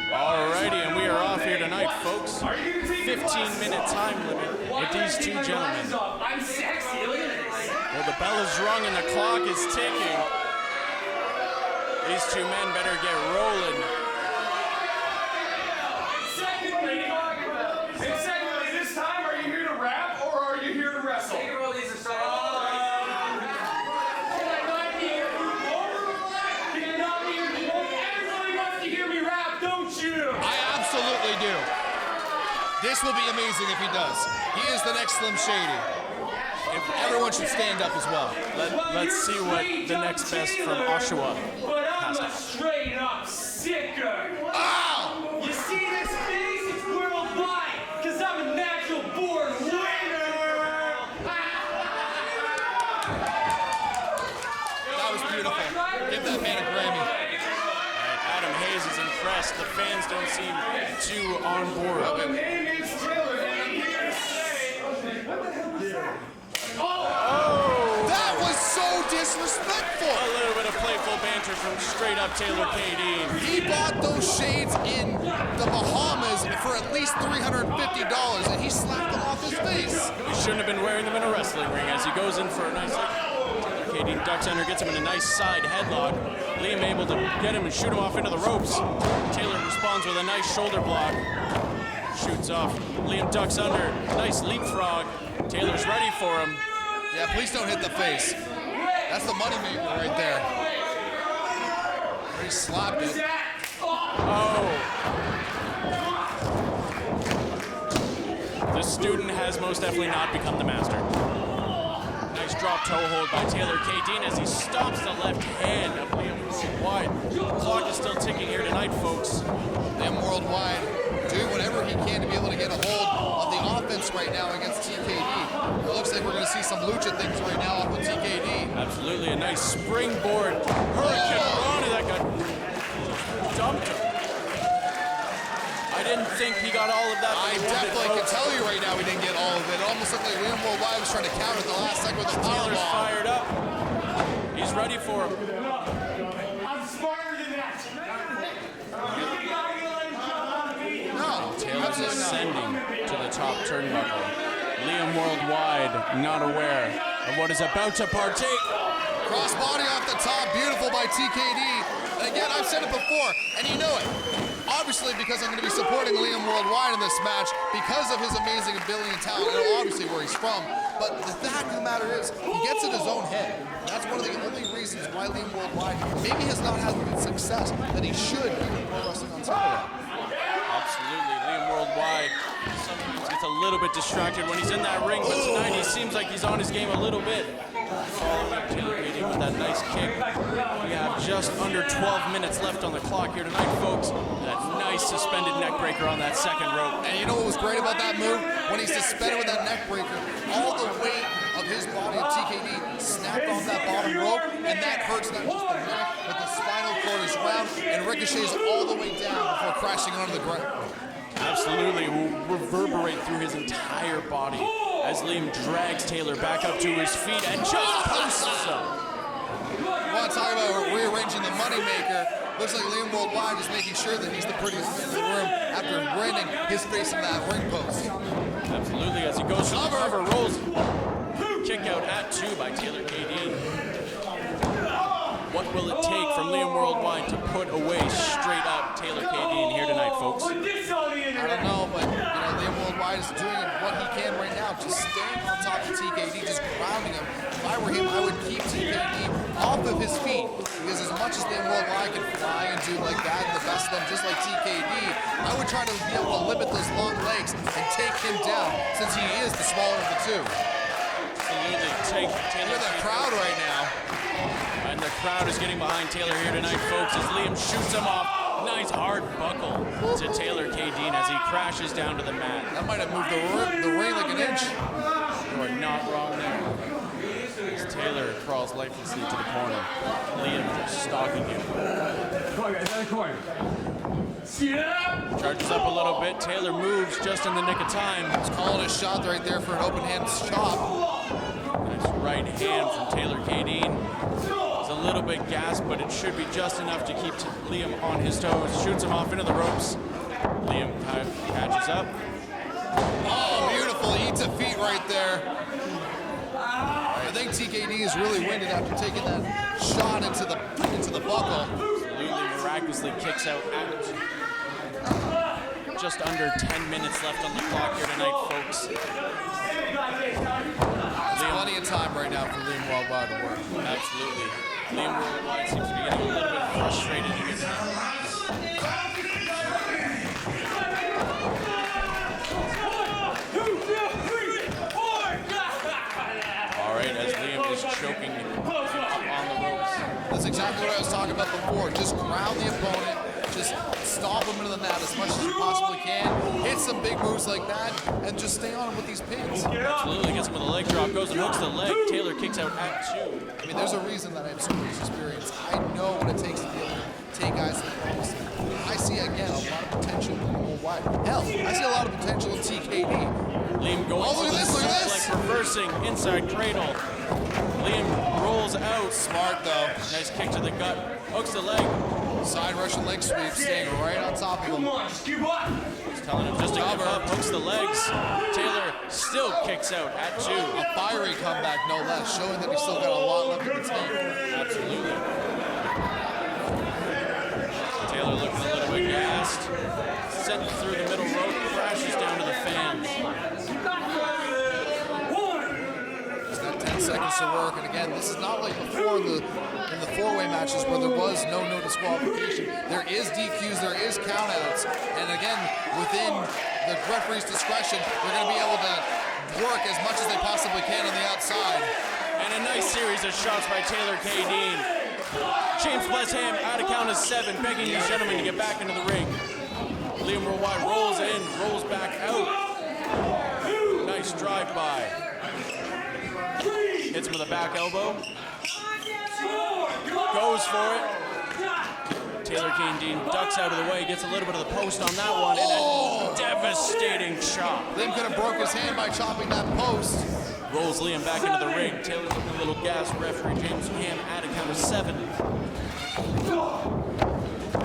Alrighty, and we are off here tonight, folks. 15-minute time limit with these two gentlemen. I'm sexy, look at this. Well, the bell is rung and the clock is ticking. These two men better get rolling. Secondly, this time, are you here to rap or are you here to wrestle? Do. This will be amazing if he does. He is the next Slim Shady. If everyone should stand up as well. Let's see what the next best from Oshawa has to I'm a straight up sicker. Ow! You see this face? It's worldwide, because I'm a natural born winner. That was beautiful. Give that man a Grammy. Adam Hayes is impressed. The fans don't seem too on board. My name is Taylor, and I'm here to say... Oh! That was so disrespectful. A little bit of playful banter from straight up Taylor Kay-Deen. He bought those shades in the Bahamas for at least $350, and he slapped them off his face. He shouldn't have been wearing them in a wrestling ring as he goes in for a nice Kay-Deen ducks under, gets him in a nice side headlock. Liam able to get him and shoot him off into the ropes. Taylor responds with a nice shoulder block. Shoots off. Liam ducks under. Nice leapfrog. Taylor's ready for him. Yeah, please don't hit the face. That's the moneymaker right there. He slapped it. Oh. The student has most definitely not become the master. Nice drop toe hold by Taylor Kay-Deen as he stomps the left hand of Liam Worldwide. The clock is still ticking here tonight, folks. Liam Worldwide doing whatever he can to be able to get a hold of the offense right now against TKD. It looks like we're going to see some lucha things right now off with TKD. Absolutely, a nice springboard hurricane Rana that got dumped. I didn't think he got all of that. I definitely can tell you right now he didn't get all of it. It almost looked like Liam Worldwide was trying to counter the last second with a power Taylor's bomb. fired up. He's ready for him. I'm smarter than that. Taylor's ascending to the top turnbuckle. Liam Worldwide not aware of what is about to partake. Crossbody off the top, beautiful by TKD. And again, I've said it before, and you know it. Obviously, because I'm going to be supporting Liam Worldwide in this match because of his amazing ability and talent, and obviously where he's from. But the fact of the matter is, he gets in his own head. That's one of the only reasons why Liam Worldwide maybe has not had the success that he should in Pro Wrestling Ontario. Absolutely, Liam Worldwide sometimes gets a little bit distracted when he's in that ring, but tonight he seems like he's on his game a little bit. Following up Taylor Kay-Deen with that nice kick. We have just under 12 minutes left on the clock here tonight, folks. That nice suspended neck breaker on that second rope. And you know what was great about that move? When he's suspended with that neck breaker, all the weight of his body of TKD snapped off that bottom rope, and that hurts not just the neck, but the spinal cord is round and ricochets all the way down before crashing onto the ground. Absolutely, it will reverberate through his entire body as Liam drags Taylor back up to his feet and just posts him. You want to talk about rearranging the moneymaker? Looks like Liam Worldwide is making sure that he's the prettiest man in the room after renting his face in that ring post. Absolutely, as he goes for the cover, rolls. Kick out at 2 by Taylor Kay-Deen. What will it take from Liam Worldwide to put away straight up Taylor Kay-Deen here tonight, folks? I don't know, but Liam Worldwide is doing what he can right now, just staying on top of TKD, just grounding him. If I were him, I would keep TKD off of his feet, because as much as Liam Worldwide can fly and do like that, and the best of them just like TKD, I would try to be able to limit those long legs and take him down, since he is the smaller of the two. Absolutely, take Taylor. Look at the crowd right now. And the crowd is getting behind Taylor here tonight, folks, as Liam shoots him off. Nice hard buckle to Taylor Kay-Deen as he crashes down to the mat. That might have moved the ring like an inch. You are not wrong there. As Taylor crawls lifelessly to the corner. Liam just stalking him. Charges up a little bit. Taylor moves just in the nick of time. He's calling a shot right there for an open hand chop. Nice right hand from Taylor Kay-Deen. It's a little bit gassed, but it should be just enough to keep Liam on his toes. Shoots him off into the ropes. Liam catches up. Oh, beautiful. He eats a feet right there. I think TKD is really winded after taking that shot into the buckle. Absolutely miraculously kicks out at just under 10 minutes left on the clock here tonight, folks. There's plenty of time right now for Liam Worldwide to work. Absolutely. Liam Worldwide seems to be getting a little bit frustrated here. All right, as Liam is choking up on the ropes. That's exactly what I was talking about before. Just ground the opponent. Just stomp him into the mat as much as you possibly can. Hit some big moves like that, and just stay on him with these pins. Absolutely, gets him with a leg drop, goes and hooks the leg. Taylor kicks out at 2. I mean, there's a reason that I have so much experience. I know what it takes to be able to take guys to the promised land. I see, again, a lot of potential in Worldwide. Hell, I see a lot of potential in TKD. Liam going look at this, look at this. like reversing inside cradle. Liam rolls out. Smart though. Nice kick to the gut. Hooks the leg. Side Russian leg sweep, staying right on top of him. He's telling him just to give up. Hooks the legs. Taylor still kicks out at 2. A fiery comeback, no less, showing that he's still got a lot left in the tank. Absolutely. Taylor looking a little bit gassed. Sent through the middle rope, crashes down to the fans. He's got 10 seconds to work, and again, this is not like before in the four-way matches where there was no disqualification. There is DQs, there is countouts, and again, within the referee's discretion, they're going to be able to work as much as they possibly can on the outside. And a nice series of shots by Taylor Kay-Deen. James Blesham out of count of 7, begging these gentlemen to get back into the ring. Liam Worldwide rolls in, rolls back out. Nice drive-by. Hits him with a back elbow. Goes for it. Taylor Kay-Deen ducks out of the way, gets a little bit of the post on that one, and a devastating chop. Liam could have broke his hand by chopping that post. Rolls Liam back into the ring. Taylor's looking a little gas. Referee James Ham at a count of 7.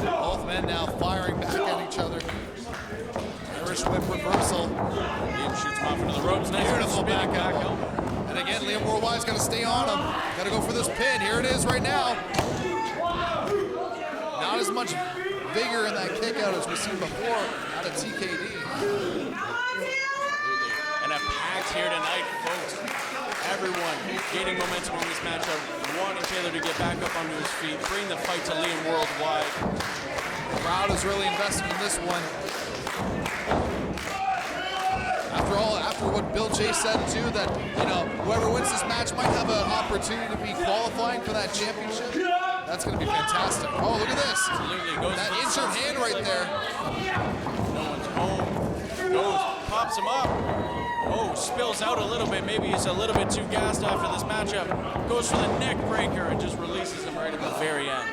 Both men now firing back at each other. Irish whip reversal. Liam shoots him off into the ropes. Nice Beautiful back elbow. elbow. And again, Liam Worldwide's got to stay on him. Got to go for this pin. Here it is right now. Not as much vigor in that kick out as we've seen before out of TKD. And a packed here tonight, folks. Everyone gaining momentum in this matchup, wanting Taylor to get back up onto his feet, bring the fight to Liam Worldwide. The crowd is really invested in this one. After all, after what Bill J said too, that whoever wins this match might have an opportunity to be qualifying for that championship. That's going to be fantastic. Oh, look at this! Absolutely, goes that injured hand right there. No one's home. Goes, pops him up. Oh, spills out a little bit. Maybe he's a little bit too gassed after this matchup. Goes for the neck breaker and just releases him right at the very end.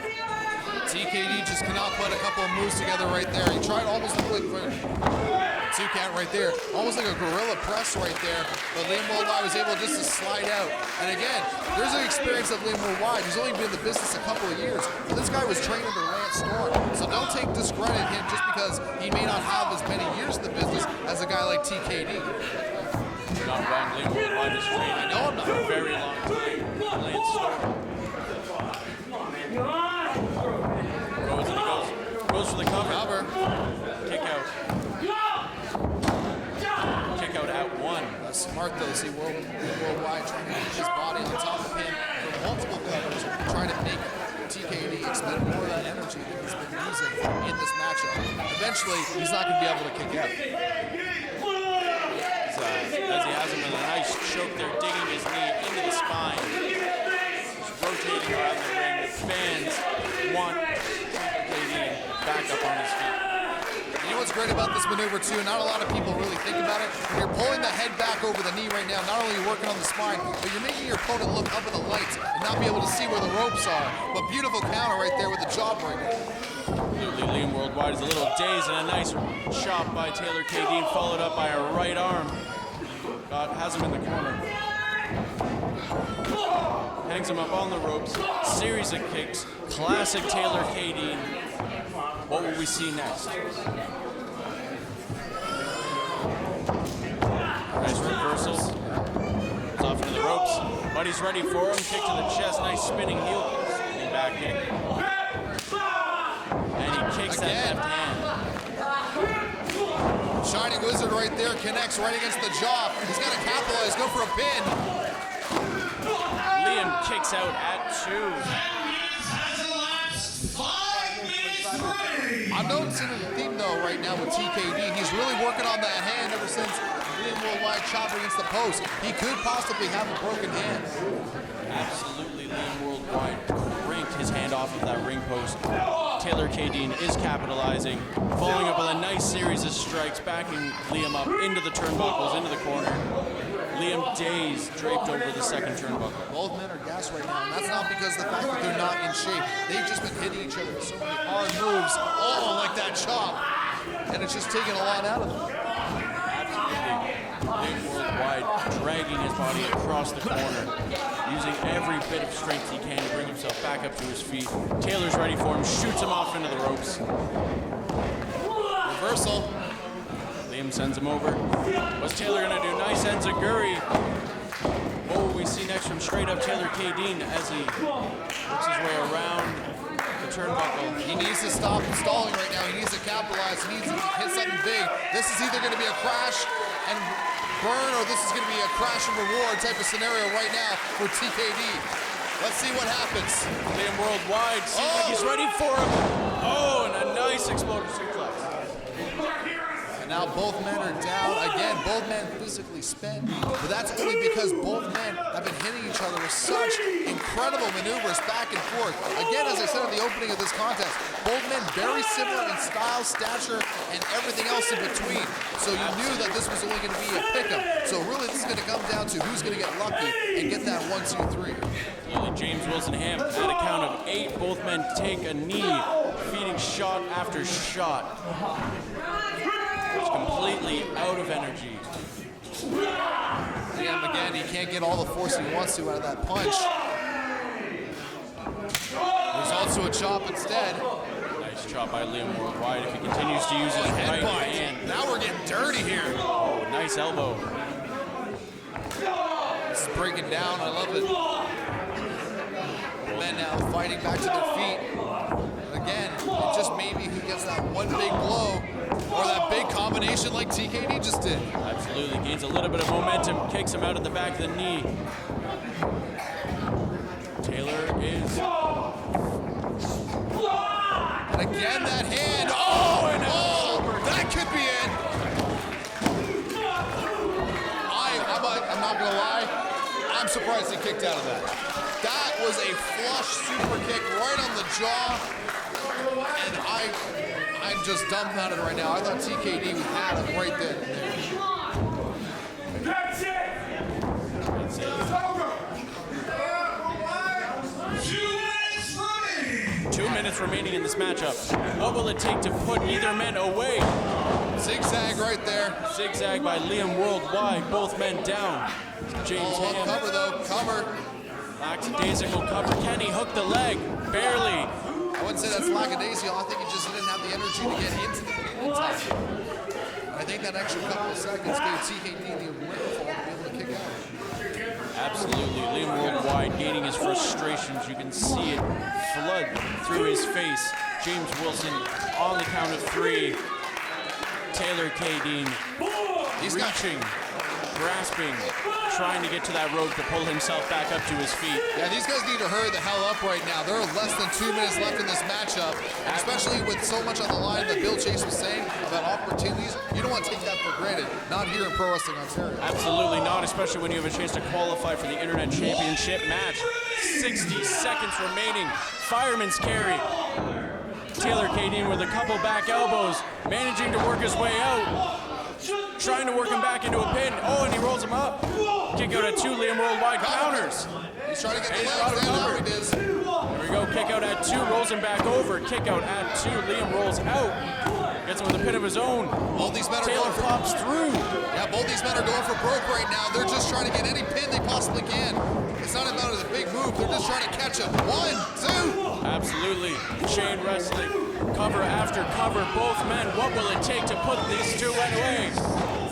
TKD just cannot put a couple of moves together right there. He tried almost to put two count right there, almost like a gorilla press right there. But Liam Worldwide was able just to slide out. And again, there's an experience of Liam Worldwide. He's only been in the business a couple of years. But this guy was trained under Lance Storm. So don't take discredit him just because he may not have as many years in the business as a guy like TKD. Not wrong, Liam Worldwide is trained. I know I'm not for a very long time. Lance Storm. Goes for the cover. Kick out. Kick out at 1. That's smart though. See Worldwide trying to keep his body on top of him for multiple covers, trying to make TKD expend more of that energy that he's been using in this matchup. Eventually, he's not going to be able to kick out. As he has him in a nice choke there, digging his knee into the spine. Just rotating around the ring. The fans want Kay-Deen back up on his feet. You know what's great about this maneuver too? Not a lot of people really think about it. When you're pulling the head back over the knee right now, not only are you working on the spine, but you're making your opponent look up at the lights and not be able to see where the ropes are. But beautiful counter right there with the jawbreaker. Absolutely, Liam Worldwide is a little dazed, and a nice chop by Taylor Kay-Deen, followed up by a right arm. Has him in the corner. Hangs him up on the ropes. Series of kicks. Classic Taylor Kay-Deen. What will we see next? Nice reversals. He's off into the ropes. Buddy's ready for him. Kick to the chest. Nice spinning heel. Spinning back kick. And he kicks that left hand. Shining Wizard right there connects right against the jaw. He's got to capitalize, go for a pin. Liam kicks out at 2. I'm noticing a theme though right now with TKD. He's really working on that hand ever since Liam Worldwide chop against the post. He could possibly have a broken hand. Absolutely, Liam Worldwide cranked his hand off of that ring post. Taylor Kay-Deen is capitalizing, following up with a nice series of strikes, backing Liam up into the turnbuckles, into the corner. Liam dazed, draped over the second turnbuckle. Both men are gassed right now, and that's not because of the fact that they're not in shape. They've just been hitting each other with so many hard moves, like that chop, and it's just taking a lot out of them. Absolutely. Liam Worldwide dragging his body across the corner. using every bit of strength he can to bring himself back up to his feet. Taylor's ready for him, shoots him off into the ropes. Reversal. Liam sends him over. What's Taylor gonna do? Nice enziguri. What will we see next from straight up Taylor Kay-Deen as he works his way around the turnbuckle? He needs to stop stalling right now. He needs to capitalize. He needs to hit something big. This is either going to be a crash and burn, or this is going to be a crash and reward type of scenario right now for TKD. Let's see what happens. Liam Worldwide seems like he's ready for him. Oh, and a nice exploder suplex. Now both men are down. Again, both men physically spent, but that's only because both men have been hitting each other with such incredible maneuvers back and forth. Again, as I said at the opening of this contest, both men very similar in style, stature, and everything else in between. So you knew that this was only going to be a pick-up. So really this is going to come down to who's going to get lucky and get that 1, 2, 3. James Wilson Ham at a count of 8. Both men take a knee, feeding shot after shot. Completely out of energy. And again, he can't get all the force he wants to out of that punch. There's also a chop instead. Nice chop by Liam Worldwide if he continues to use his right hand. Now we're getting dirty here. Oh, nice elbow. This is breaking down. I love it. Men now fighting back to their feet. And again, it just maybe who gets that one big blow or that big combination like TKD just did. Absolutely, gains a little bit of momentum, kicks him out at the back of the knee. Taylor is... And again, that hand. Oh, and that could be it. I'm not gonna lie, I'm surprised he kicked out of that. That was a flush super kick right on the jaw. And I'm just dumbfounded right now. I thought TKD had him right there. That's it! That's it. It's over! 2 minutes remaining in this matchup. What will it take to put either man away? Zigzag right there. Zigzag by Liam Worldwide. Both men down. James Ham. Cover though, cover. Lackadaisical cover. Can he hook the leg? Barely. I wouldn't say that's lackadaisical. I think he just didn't have the energy to get into the pin in time. I think that extra couple of seconds gave TKD the wherewithal to be able to kick out. Absolutely. Liam Worldwide gaining his frustrations. You can see it flood through his face. James Wilson on the count of 3. Taylor Kay-Deen reaching, grasping, trying to get to that rope to pull himself back up to his feet. Yeah, these guys need to hurry the hell up right now. There are less than 2 minutes left in this matchup, and especially with so much on the line that Bill Chase was saying about opportunities, you don't want to take that for granted. Not here in Pro Wrestling Ontario. Absolutely not, especially when you have a chance to qualify for the Internet Championship match. 60 seconds remaining. Fireman's carry. Taylor Kay-Deen with a couple back elbows, managing to work his way out. Trying to work him back into a pin. Oh, and he rolls him up. Kick out at 2, Liam Worldwide counters. He's trying to get the legs down. Now he is. There we go, kick out at 2, rolls him back over. Kick out at 2, Liam rolls out. Gets him with a pin of his own. Both these men are Taylor going for, pops through. Yeah, both these men are going for broke right now. They're just trying to get any pin they possibly can. It's not about a big move. They're just trying to catch him. 1, 2. Absolutely. Chain wrestling. Cover after cover. Both men. What will it take to put these two away?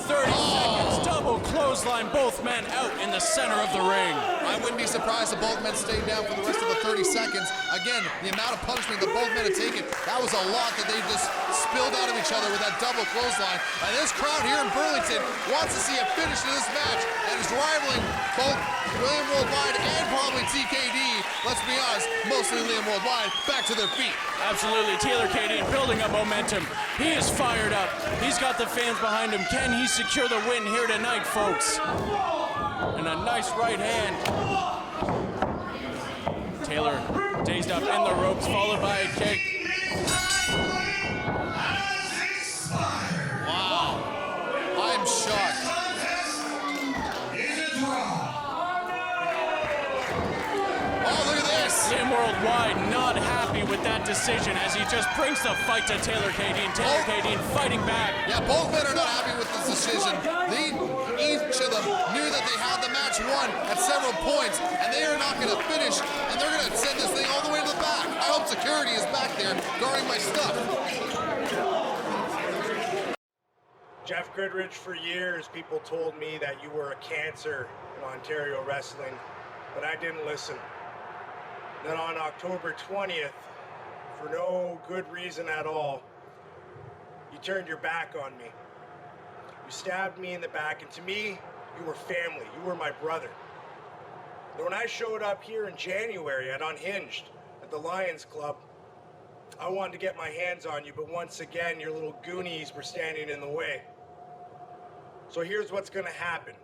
30 seconds. Double clothesline. Both men out in the center of the ring. I wouldn't be surprised if both men stayed down for the rest of the 30 seconds. Again, the amount of punishment that both men have taken, that was a lot that they just spilled out of each other with that double clothesline. And this crowd here in Burlington wants to see a finish to this match and is rivaling both Liam Worldwide and probably TKD. Let's be honest, mostly Liam Worldwide, back to their feet. Absolutely. Taylor Kay-Deen building up momentum. He is fired up. He's got the fans behind him. Can he secure the win here tonight, folks? And a nice right hand. Taylor dazed up in the ropes, followed by a kick. Wow. I'm shocked. Oh, look at this. Liam Worldwide not happy with that decision as he just brings the fight to Taylor Kay-Deen. Taylor Kay-Deen fighting back. Yeah, both men are not happy with this decision. Each of them knew that they had the match each one at several points, and they are not going to finish, and they're going to send this thing all the way to the back. I hope security is back there guarding my stuff. Jeff Goodrich, for years, people told me that you were a cancer in Ontario wrestling, but I didn't listen. Then on October 20th, for no good reason at all, you turned your back on me. You stabbed me in the back, and to me, you were family. You were my brother. And when I showed up here in January at Unhinged at the Lions Club, I wanted to get my hands on you, but once again, your little goonies were standing in the way. So here's what's gonna happen.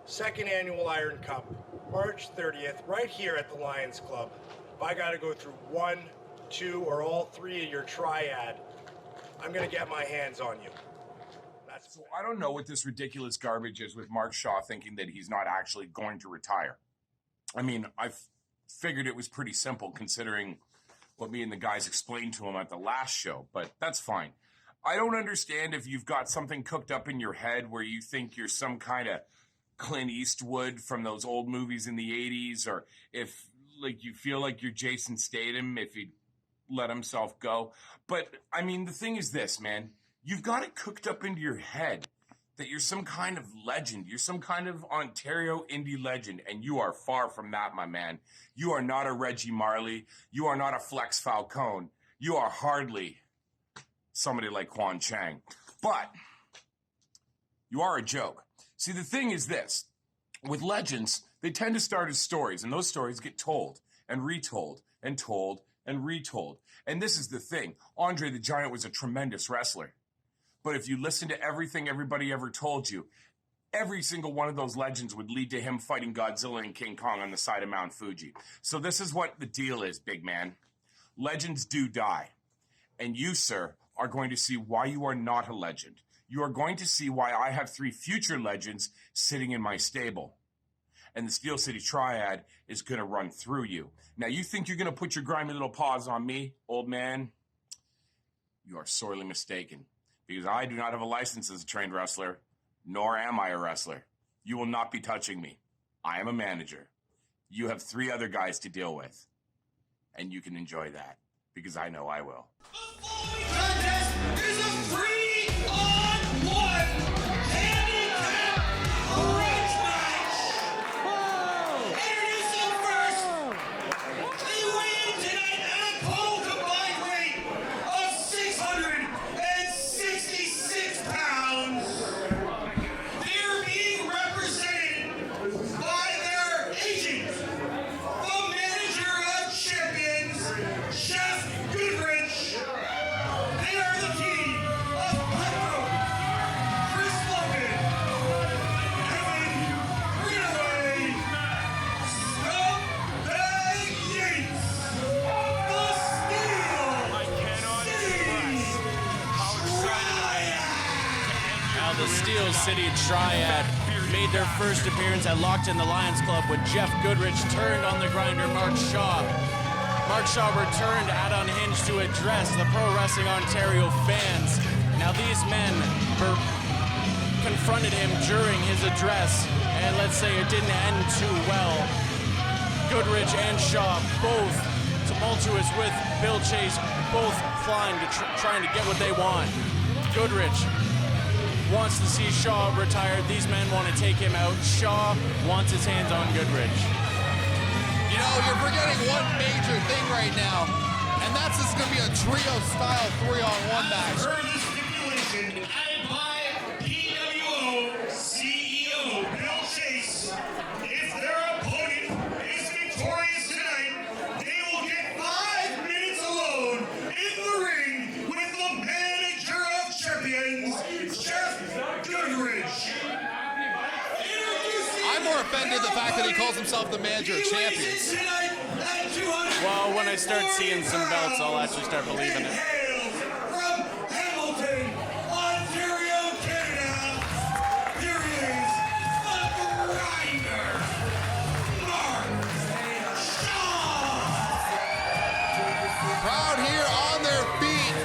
Second annual Iron Cup, March 30th, right here at the Lions Club. If I gotta go through 1, 2, or all 3 of your Triad, I'm gonna get my hands on you. So I don't know what this ridiculous garbage is with Mark Shaw thinking that he's not actually going to retire. I mean, I figured it was pretty simple considering what me and the guys explained to him at the last show, but that's fine. I don't understand if you've got something cooked up in your head where you think you're some kind of Clint Eastwood from those old movies in the 80s, or if like you feel like you're Jason Statham if he let himself go. But I mean, the thing is this, man. You've got it cooked up into your head that you're some kind of legend. You're some kind of Ontario indie legend, and you are far from that, my man. You are not a Reggie Marley. You are not a Flex Falcone. You are hardly somebody like Quan Chang. But you are a joke. See, the thing is this. With legends, they tend to start as stories, and those stories get told and retold and told and retold. And this is the thing. Andre the Giant was a tremendous wrestler. But if you listen to everything everybody ever told you, every single one of those legends would lead to him fighting Godzilla and King Kong on the side of Mount Fuji. So this is what the deal is, big man. Legends do die. And you, sir, are going to see why you are not a legend. You are going to see why I have 3 future legends sitting in my stable. And the Steel City Triad is going to run through you. Now, you think you're going to put your grimy little paws on me, old man? You are sorely mistaken. Because I do not have a license as a trained wrestler, nor am I a wrestler. You will not be touching me. I am a manager. You have 3 other guys to deal with. And you can enjoy that, because I know I will. The following contest is a 3-on-1 handicap grudge match. Introducing first, they weigh in tonight at a total combined weight of 666 pounds. They're being represented by their agent, the manager of champions, Jeff Goodrich. They are the team of Chris Logan, Aiden, Greenaway, Scumbag Yates, the Steel Now the Steel City Triad made their first appearance at Locked in the Lions Club when Jeff Goodrich turned on the grinder Mark Shaw. Mark Shaw returned at Unhinged to address the Pro Wrestling Ontario fans. Now these men confronted him during his address, and let's say it didn't end too well. Goodrich and Shaw both tumultuous with Bill Chase, both flying to trying to get what they want. Goodrich wants to see Shaw retired. These men want to take him out. Shaw wants his hands on Goodrich. You know, you're forgetting one major thing right now, and that's this is going to be a trio-style 3-on-1 match. Per the stipulation added by PWO CEO Bill Chase, if their opponent is victorious tonight, they will get 5 minutes alone in the ring with the manager of champions, Jeff Goodrich. I'm more offended at the fact that he calls himself the manager of champions. Well, when I start seeing some belts, I'll actually start believing it. From Hamilton, Ontario, Canada, here is the grinder, Mark Shaw. Crowd here on their feet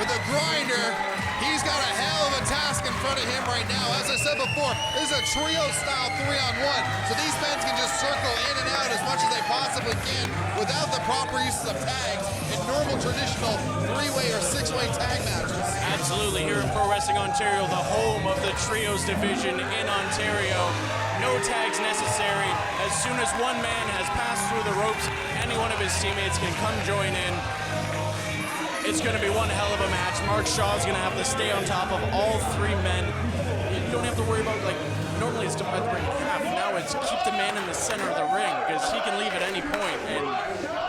for the grinder. He's got a hell of a task in front of him right now. As I said before, this is a trio-style 3-on-1, so these men can just circle in and out as much as they possibly can without the proper uses of tags in normal traditional 3-way or 6-way tag matches. Absolutely, here in Pro Wrestling Ontario, the home of the trios division in Ontario. No tags necessary. As soon as one man has passed through the ropes, any one of his teammates can come join in. It's going to be one hell of a match. Mark Shaw's going to have to stay on top of all three men. You don't have to worry about, like, normally it's divide the ring in half. Now it's keep the man in the center of the ring because he can leave at any point and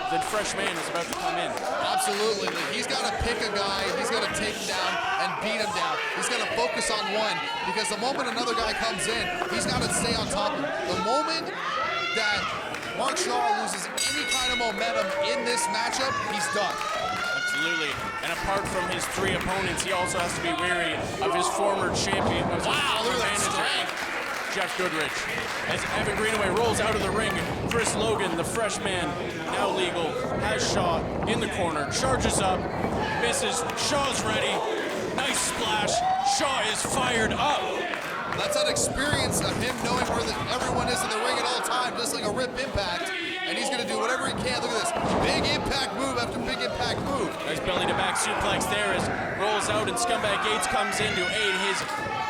the fresh man is about to come in. Absolutely. He's got to pick a guy, he's got to take him down and beat him down. He's got to focus on one because the moment another guy comes in, he's got to stay on top of him. The moment that Mark Shaw loses any kind of momentum in this matchup, he's done. Absolutely. And apart from his three opponents, he also has to be wary of his former champion. Wow, look at that strength. Jeff Goodrich. As Evan Greenaway rolls out of the ring, Chris Logan, the fresh man, now legal, has Shaw in the corner, charges up, misses, Shaw's ready, nice splash, Shaw is fired up. That's that experience of him knowing where everyone is in the ring at all times, just like a Rip Impact, and he's going to do whatever he can. Look at this, big impact move after big impact move. Nice belly to back suplex there as rolls out and Scumbag Yates comes in to aid his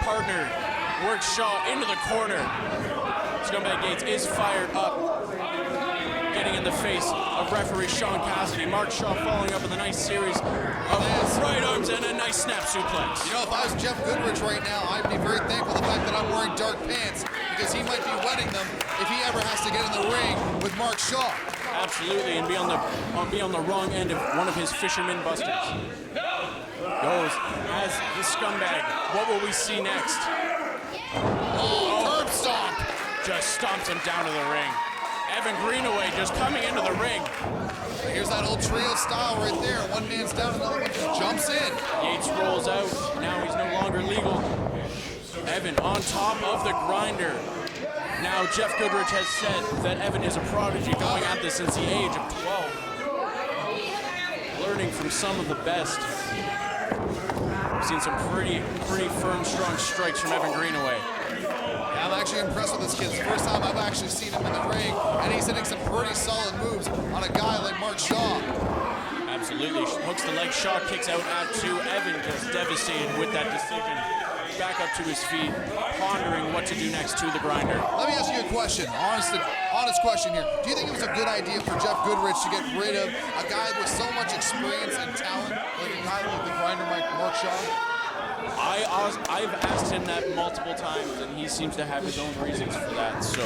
partner. Works Shaw into the corner. Scumbag Yates is fired up. Getting in the face of referee Sean Cassidy. Mark Shaw following up with a nice series of right arms and a nice snap suplex. You know, if I was Jeff Goodrich right now, I'd be very thankful for the fact that I'm wearing dark pants because he might be wetting them if he ever has to get in the ring with Mark Shaw. Absolutely, and be on the wrong end of one of his fisherman busters. Goes as the Scumbag. What will we see next? Oh, curb stomp. Just stomps him down to the ring. Evan Greenaway just coming into the ring. Here's that old trio style right there. One man's down, another one just jumps in. Yates rolls out. Now he's no longer legal. Evan on top of the grinder. Now Jeff Goodrich has said that Evan is a prodigy going at this since the age of 12. Learning from some of the best. We've seen some pretty firm, strong strikes from Evan Greenaway. Yeah, I'm actually impressed with this kid. It's the first time I've actually seen him in the ring, and he's hitting some pretty solid moves on a guy like Mark Shaw. Absolutely. Hooks the leg, Shaw kicks out at two. Evan just devastated with that decision. Back up to his feet, pondering what to do next to the grinder. Let me ask you a question, honest question here. Do you think it was a good idea for Jeff Goodrich to get rid of a guy with so much experience and talent, like a guy like the grinder Mark Shaw? I've asked him that multiple times, and he seems to have his own reasons for that, so...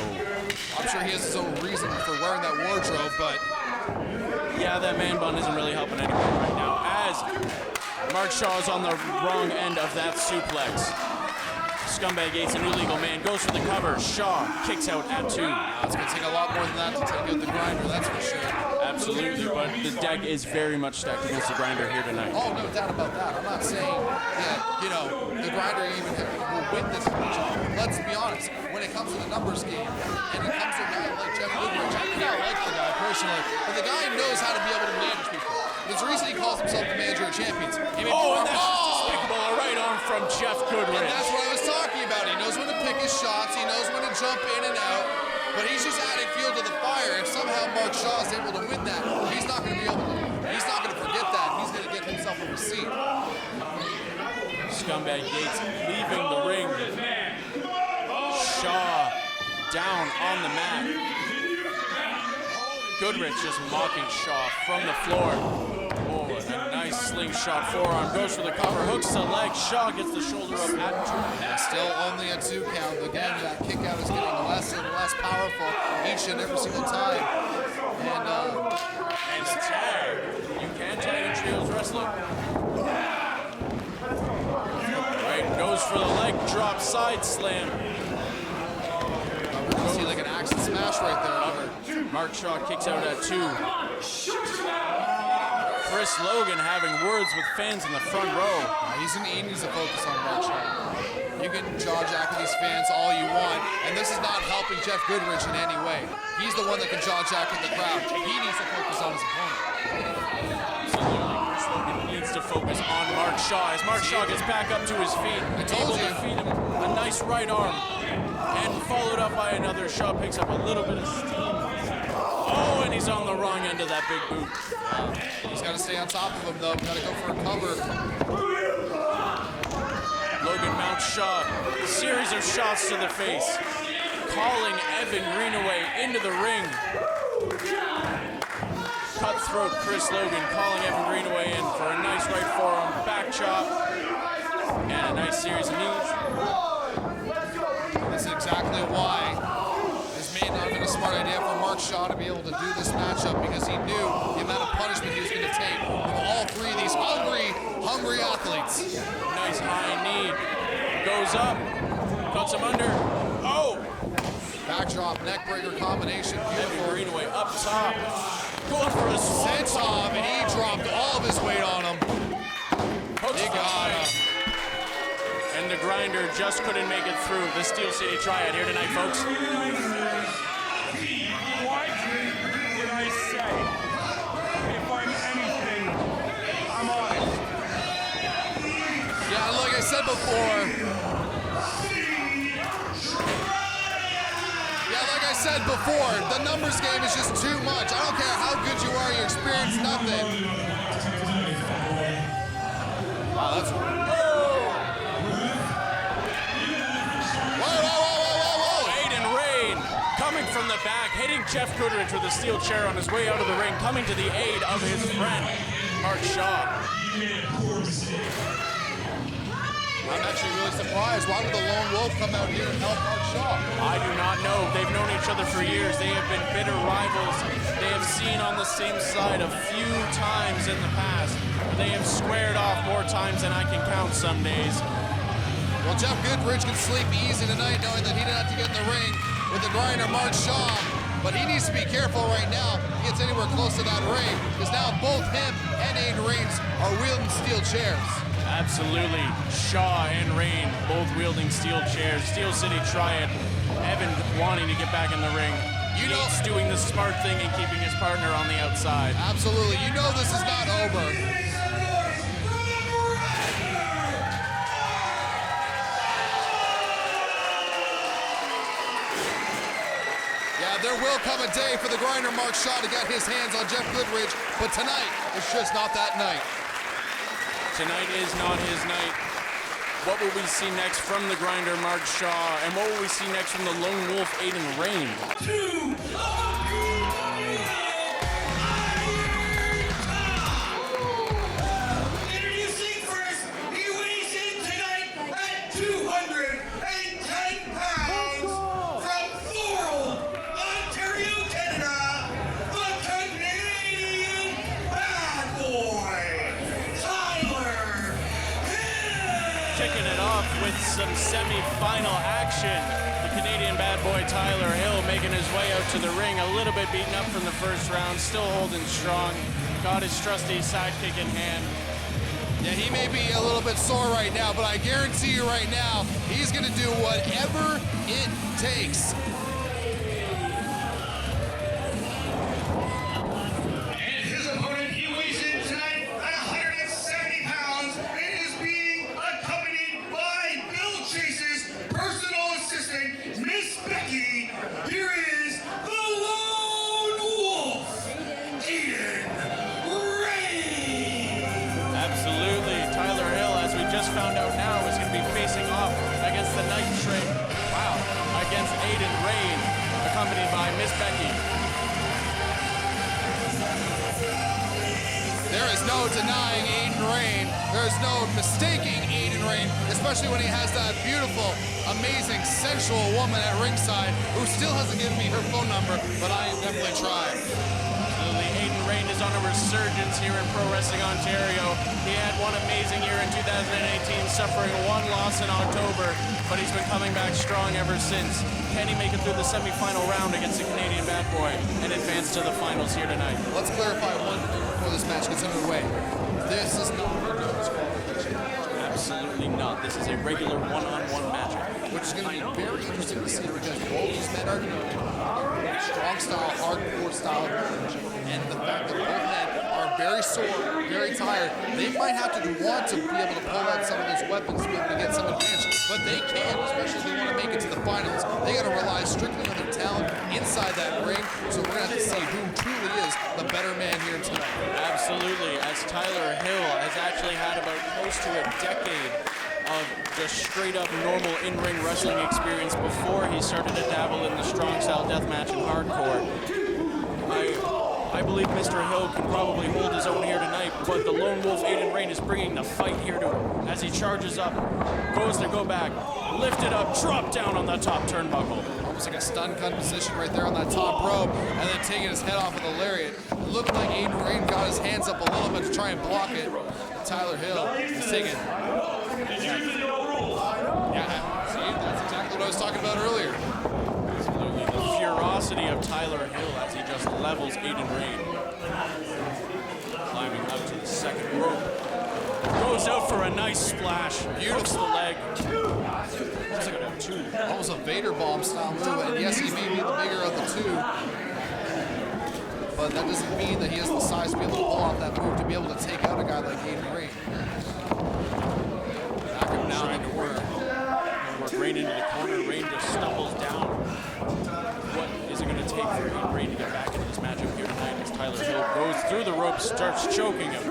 I'm sure he has his own reason for wearing that wardrobe, but... Yeah, that man bun isn't really helping anyone right now, as Mark Shaw is on the wrong end of that suplex. Scumbag Yates, a new legal man, goes for the cover. Shaw kicks out at two. It's going to take a lot more than that to take out the grinder, that's for sure. Absolutely, but the deck is very much stacked against the grinder here tonight. Oh, no doubt about that. I'm not saying that, you know, the grinder even will win this match. Let's be honest, when it comes to the numbers game, and it comes to a guy like Jeff Goodrich, I think I like the guy personally, but the guy knows how to be able to manage people. There's a reason he calls himself the manager of champions. And that's despicable. A right arm from Jeff Goodrich. And that's what I was talking about. He knows when to pick his shots. He knows when to jump in and out. But he's just adding fuel to the fire. If somehow Mark Shaw is able to win that, he's not going to be able to. He's not going to forget that. He's going to get himself a receipt. Scumbag Yates leaving the ring. Shaw down on the mat. Goodrich just mocking Shaw from the floor. Oh, a nice slingshot forearm. Goes for the cover, hooks the leg. Shaw gets the shoulder up at two. Yeah, still only a 2 count. Again, that kick out is getting less and less powerful each and every single time. And the tag. You can tag in trios wrestling. Right, goes for the leg drop, side slam. We're going to see like an axe and smash right there. Mark Shaw kicks out at two. Chris Logan having words with fans in the front row. He needs to focus on Mark Shaw. You can jaw jack with these fans all you want, and this is not helping Jeff Goodrich in any way. He's the one that can jaw jack with the crowd. He needs to focus on his opponent. Absolutely. Chris Logan needs to focus on Mark Shaw as Mark Shaw gets back up to his feet, able to feed him a nice right arm, and followed up by another shot, picks up a little bit of steam. Oh, and he's on the wrong end of that big boot. He's got to stay on top of him, though. Got to go for a cover. Logan mounts Shaw, a series of shots to the face, calling Evan Greenaway into the ring. Cutthroat Chris Logan calling Evan Greenaway in for a nice right forearm back chop and a nice series of knees. That's exactly why this may not have been a smart idea for Mark Shaw to be able to do this matchup, because he knew the amount of punishment he was going to take from all three of these hungry athletes. Nice high knee. Goes up. Cuts him under. Oh! Backdrop, neck breaker combination. Evan Greenaway up top. Going for a senton, and he dropped all of his weight on him. He got him. And the grinder just couldn't make it through the Steel City Triad here tonight, folks. What did I say? If I'm anything, I'm honest. Yeah, like I said before. The numbers game is just too much. I don't care how good you are, you experience nothing. Wow, that's... Whoa. Aiden Rayne coming from the back, hitting Jeff Goodrich with a steel chair on his way out of the ring, coming to the aid of his friend, Mark Shaw. I'm actually really surprised. Why would the Lone Wolf come out here and help Mark Shaw? I do not know. They've known each other for years. They have been bitter rivals. They have seen on the same side a few times in the past. They have squared off more times than I can count some days. Well, Jeff Goodrich can sleep easy tonight knowing that he didn't have to get in the ring with the grinder Mark Shaw. But he needs to be careful right now. He gets anywhere close to that ring, because now both him and Aiden Rayne are wielding steel chairs. Absolutely. Shaw and Rayne both wielding steel chairs. Steel City Triad. Evan wanting to get back in the ring. Yates doing the smart thing and keeping his partner on the outside. Absolutely. You know this is not over. Yeah, there will come a day for the grinder Mark Shaw to get his hands on Jeff Goodrich, but tonight it's just not that night. Tonight is not his night. What will we see next from the grinder Mark Shaw, and what will we see next from the Lone Wolf Aiden Rayne? Introducing first, he weighs in tonight at 210 pounds from Thorold, Ontario, Canada, the Canadian Bad Boy. Kicking it off with some semi-final action. The Canadian bad boy Tyler Hill making his way out to the ring, a little bit beaten up from the first round, still holding strong. Got his trusty sidekick in hand. Yeah, he may be a little bit sore right now, but I guarantee you right now, he's going to do whatever it takes. And his opponent, he weighs in tonight at 170 pounds and is being accompanied by Bill Chase's personal assistant, Miss Becky. Here is the Lone Wolf, Aiden Rayne. Absolutely. Tyler Hill, as we just found out now, is going to be facing off against the Night Train. Wow. Against Aiden Rayne, accompanied by Miss Becky. There is no denying Aiden Rayne. There is no mistaking Aiden Rayne, especially when he has that beautiful, amazing, sensual woman at ringside who still hasn't given me her phone number, but I am definitely trying. Absolutely. Aiden Rayne is on a resurgence here in Pro Wrestling Ontario. He had one amazing year in 2018, suffering one loss in October, but he's been coming back strong ever since. Can he make it through the semi-final round against the Canadian Bad Boy and advance to the finals here tonight? Let's clarify one thing before this match gets underway. This is not a no disqualification. Absolutely not. This is a regular one-on-one matchup. Which is going to be very interesting to see, because both these men are strong style, hardcore style, and the fact that both men are very sore, very tired. They might have to want to be able to pull out some of those weapons to be able to get some advantage. But they can, especially if they want to make it to the finals. They got to rely strictly on their talent inside that ring. So we're going to have to see who truly is the better man here tonight. Absolutely, as Tyler Hill has actually had about close to a decade of just straight up normal in-ring wrestling experience before he started to dabble in the strong style deathmatch and hardcore. I believe Mr. Hill can probably hold his own here tonight, but the Lone Wolf Aiden Rayne is bringing the fight here to him as he charges up, goes to go back, lifted up, drop down on the top turnbuckle. Almost like a stun gun position right there on that top rope, and then taking his head off with a lariat. It looked like Aiden Rayne got his hands up a little bit to try and block it. Tyler Hill is taking. Yeah, see, that's exactly what I was talking about earlier. Absolutely, the ferocity of Tyler Hill as he just levels Aiden Rayne. Climbing up to the second rope. Goes out for a nice splash. Hooks the leg. Almost a Vader bomb style move, and yes, he may be the bigger of the two, but that doesn't mean that he has the size to be able to pull off that move to be able to take out a guy like Aiden Rayne. Back him down in the corner. Work Rayne into the corner. Rayne just stumbles down. What is it going to take for Aiden Rayne to get back into this matchup here tonight as Tyler Hill goes through the ropes, starts choking him.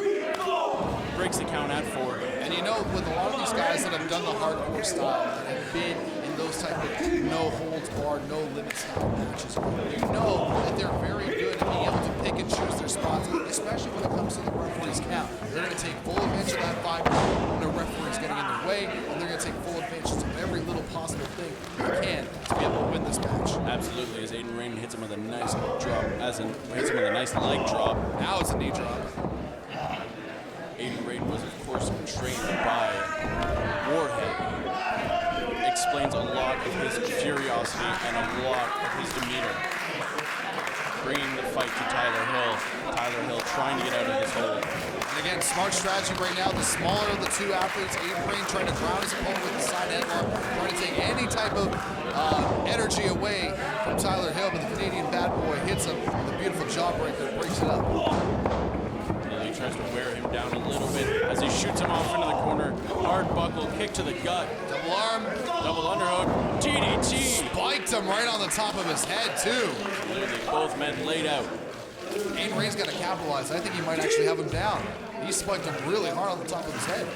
Breaks the count at 4. And you know, with a lot of these guys that have done the hardcore style, that have been in those type of no holds barred, no limit style matches, you know that they're very good at being able to pick and choose their spots, especially when it comes to the referee's count. They're going to take full advantage of that 5 when the referee's getting in their way, and they're going to take full advantage of every little possible thing they can to be able to win this match. Absolutely, as Aiden Rayne hits him with a nice drop, hits him with a nice leg drop. Now it's a knee drop. Aiden Rayne was, of course, trained by Warhead. Explains a lot of his curiosity and a lot of his demeanor. Bringing the fight to Tyler Hill. Tyler Hill trying to get out of his hold. And again, smart strategy right now. The smaller of the two athletes, Aiden Rayne trying to ground his opponent with the side headlock, trying to take any type of energy away from Tyler Hill, but the Canadian bad boy hits him with a beautiful jaw breaker, breaks it up. He tries to wear him down a little bit as he shoots him off into the corner. Hard buckle, kick to the gut. Double arm. Double underhook. DDT. Spiked him right on the top of his head, too. Literally both men laid out. Aiden Rayne's got to capitalize. I think he might actually have him down. He spiked him really hard on the top of his head.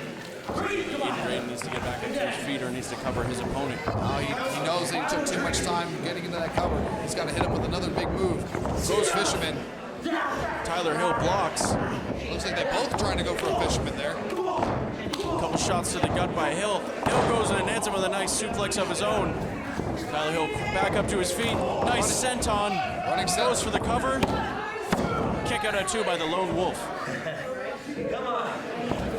Aiden Rayne needs to get back up to his feet or needs to cover his opponent. He knows that he took too much time getting into that cover. He's got to hit him with another big move. Goes Fisherman. Tyler Hill blocks. Looks like they both trying to go for a Fisherman there. A couple shots to the gut by Hill. Hill goes and hits him with a nice suplex of his own. Tyler Hill back up to his feet. Nice senton. Goes for the cover. Kick out at 2 by the Lone Wolf.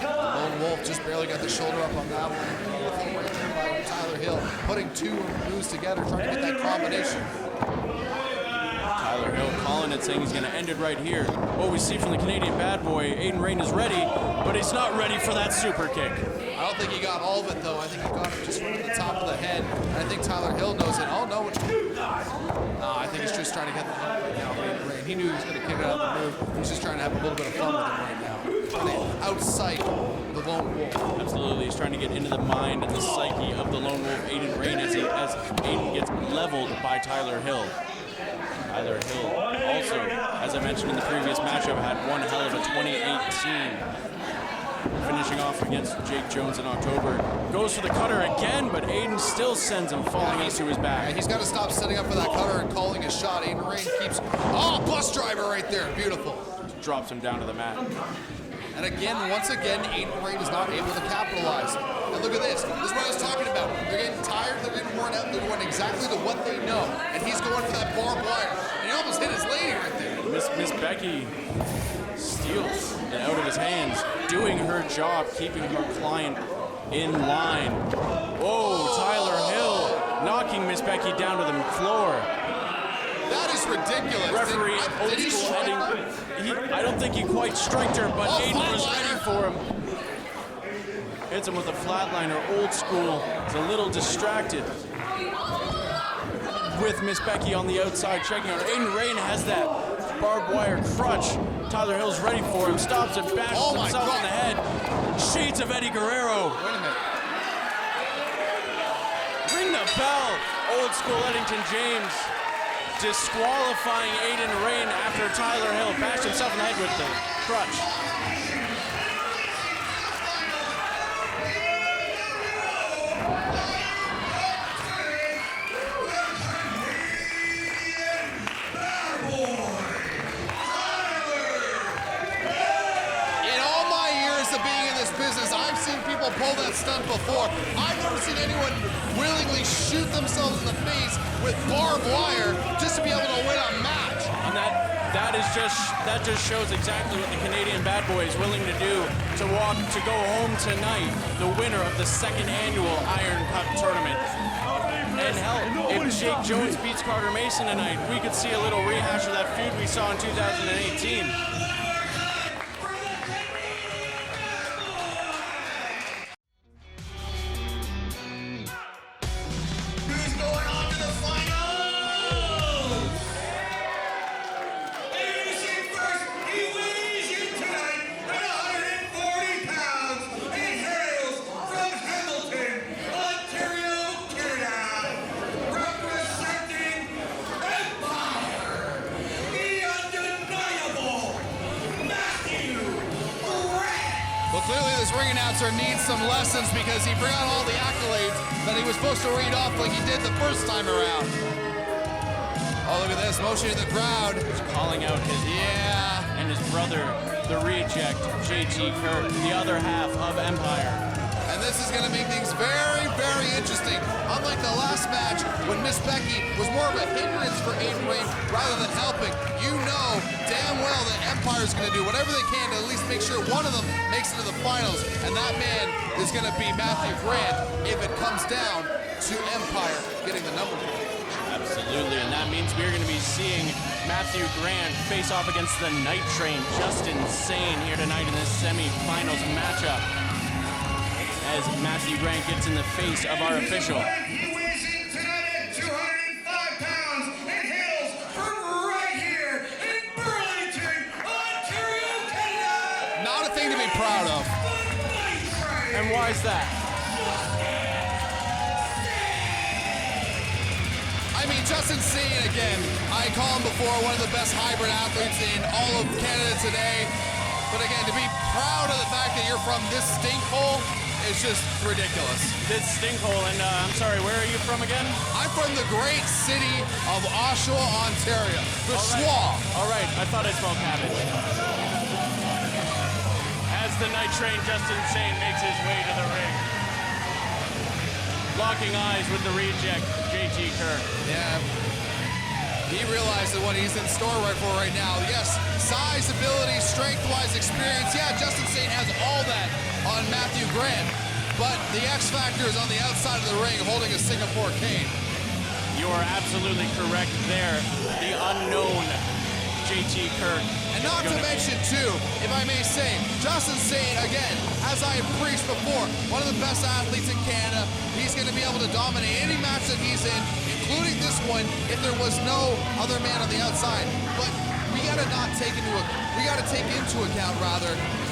Lone Wolf just barely got the shoulder up on that one. Beautiful right there by Tyler Hill. Putting two moves together, trying to get that combination. Tyler Hill calling it, saying he's going to end it right here. What we see from the Canadian bad boy, Aiden Rayne is ready, but he's not ready for that super kick. I don't think he got all of it, though. I think he got it just right at the top of the head. And I think Tyler Hill knows it. Oh, no. I think he's just trying to get the right now. Aiden Rayne. He knew he was going to kick it out of the move. He's just trying to have a little bit of fun with him right now. Trying to outsight the Lone Wolf. Absolutely. He's trying to get into the mind and the psyche of the Lone Wolf, Aiden Rayne, as Aiden gets leveled by Tyler Hill. Tyler Hill also, as I mentioned in the previous matchup, had one hell of a 2018. Finishing off against Jake Jones in October. Goes for the cutter again, but Aiden still sends him falling into his back. Yeah, he's got to stop setting up for that cutter and calling his shot. Aiden Rayne keeps... Oh, bus driver right there. Beautiful. Drops him down to the mat. And again, once again, Aiden Rayne is not able to capitalize. And look at this. This is what I was talking about. They're getting tired. They're getting worn out. They're going exactly to what they know. And he's going for that barbed wire. And he almost hit his lady right there. Miss Becky steals it out of his hands, doing her job, keeping her client in line. Whoa, Tyler Hill knocking Miss Becky down to the floor. That is ridiculous. Referee, old school heading. I don't think he quite striked her, but Aiden was ready for him. Hits him with a flatliner, old school. He's a little distracted. With Miss Becky on the outside checking out. Aiden Rayne has that barbed wire crutch, Tyler Hill's ready for him, stops and bashes himself in the head. Shades of Eddie Guerrero. Wait a minute. Ring the bell. Old school Eddington James disqualifying Aiden and Rayne after Tyler Hill bashed himself in the head with the crutch. I've seen people pull that stunt before. I've never seen anyone willingly shoot themselves in the face with barbed wire just to be able to win a match. And that just shows exactly what the Canadian Bad Boy is willing to do to go home tonight, the winner of the second annual Iron Cup tournament. And hell, if Jake Jones beats Carter Mason tonight, we could see a little rehash of that feud we saw in 2018. Clearly this ring announcer needs some lessons because he forgot all the accolades that he was supposed to read off like he did the first time around. Oh, look at this, motion to the crowd. He's calling out his and his brother, the reject, JT Kirk, the other half of Empire. And this is going to make things very, very interesting. Unlike the last match, when Miss Becky was more of a hindrance for Aiden Rayne rather than helping, you know damn well that Empire's going to do whatever they can to at least make sure one of them makes it to the finals. And that man is going to be Matthew Grant if it comes down to Empire getting the number 4. Absolutely, and that means we're going to be seeing Matthew Grant face off against the Night Train, Justin Sane, here tonight in this semi-finals matchup. As Matthew Grant gets in the face of our official. He weighs in tonight at 205 pounds and hails from right here in Burlington, Ontario, Canada. Not a thing to be proud of. And why is that? I mean, Justin Sane, again, I call him before one of the best hybrid athletes in all of Canada today. But again, to be proud of the fact that you're from this stinkhole, it's just ridiculous. This stinkhole, and I'm sorry, where are you from again? I'm from the great city of Oshawa, Ontario. The Schwa. All right, I thought I smelled cabbage. As the Night Train, Justin Sane makes his way to the ring. Locking eyes with the reject, JT Kirk. Yeah. He realizes what he's in store right now. Yes, size, ability, strength-wise, experience. Yeah, Justin Sane has all that on Matthew Grant, but the X factor is on the outside of the ring holding a Singapore cane. You are absolutely correct there. The unknown JT Kirk. And not to mention, too, if I may say, Justin Sane, again, as I have preached before, one of the best athletes in Canada. He's going to be able to dominate any match that he's in, including this one, if there was no other man on the outside. But we got to take into account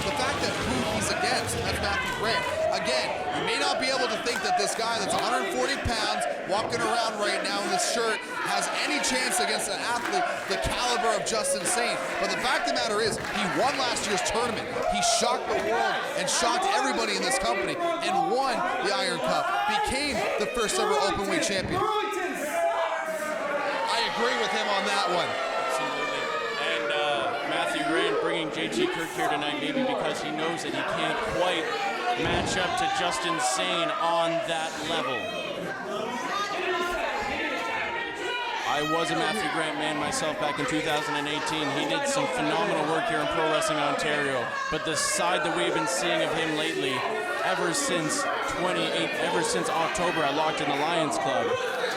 the fact that who he's against, and that's Matthew Grant. Again, you may not be able to think that this guy that's 140 pounds walking around right now in this shirt has any chance against an athlete the caliber of Justin Sane. But the fact of the matter is, he won last year's tournament. He shocked the world and shocked everybody in this company and won the Iron Cup, became the first ever OpenWeight champion. I agree with him on that one. Absolutely. And Matthew Grant bringing JT Kirk here tonight, maybe because he knows that he can't quite match up to Justin Sane on that level. I was a Matthew Grant man myself back in 2018. He did some phenomenal work here in Pro Wrestling Ontario, but the side that we've been seeing of him lately, ever since October at Locked in the Lions Club,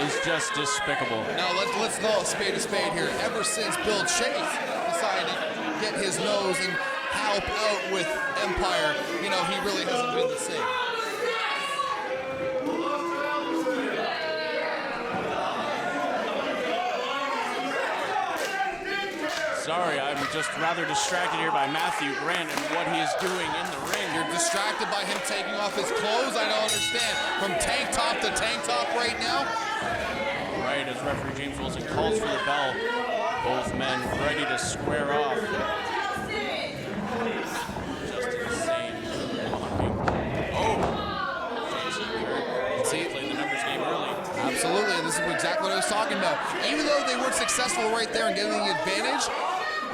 is just despicable. Now let's call a spade here. Ever since Bill Chase decided to get his nose and help out with Empire, he really hasn't been the same. So Sorry, I'm just rather distracted here by Matthew Grant and what he is doing in the ring. You're distracted by him taking off his clothes? I don't understand. From tank top to tank top right now? Right, as referee James Wilson calls for the bell. Both men ready to square off. Just Sane blocking. Oh! See, played the numbers game early. Absolutely, and this is exactly what I was talking about. Even though they weren't successful right there in getting the advantage,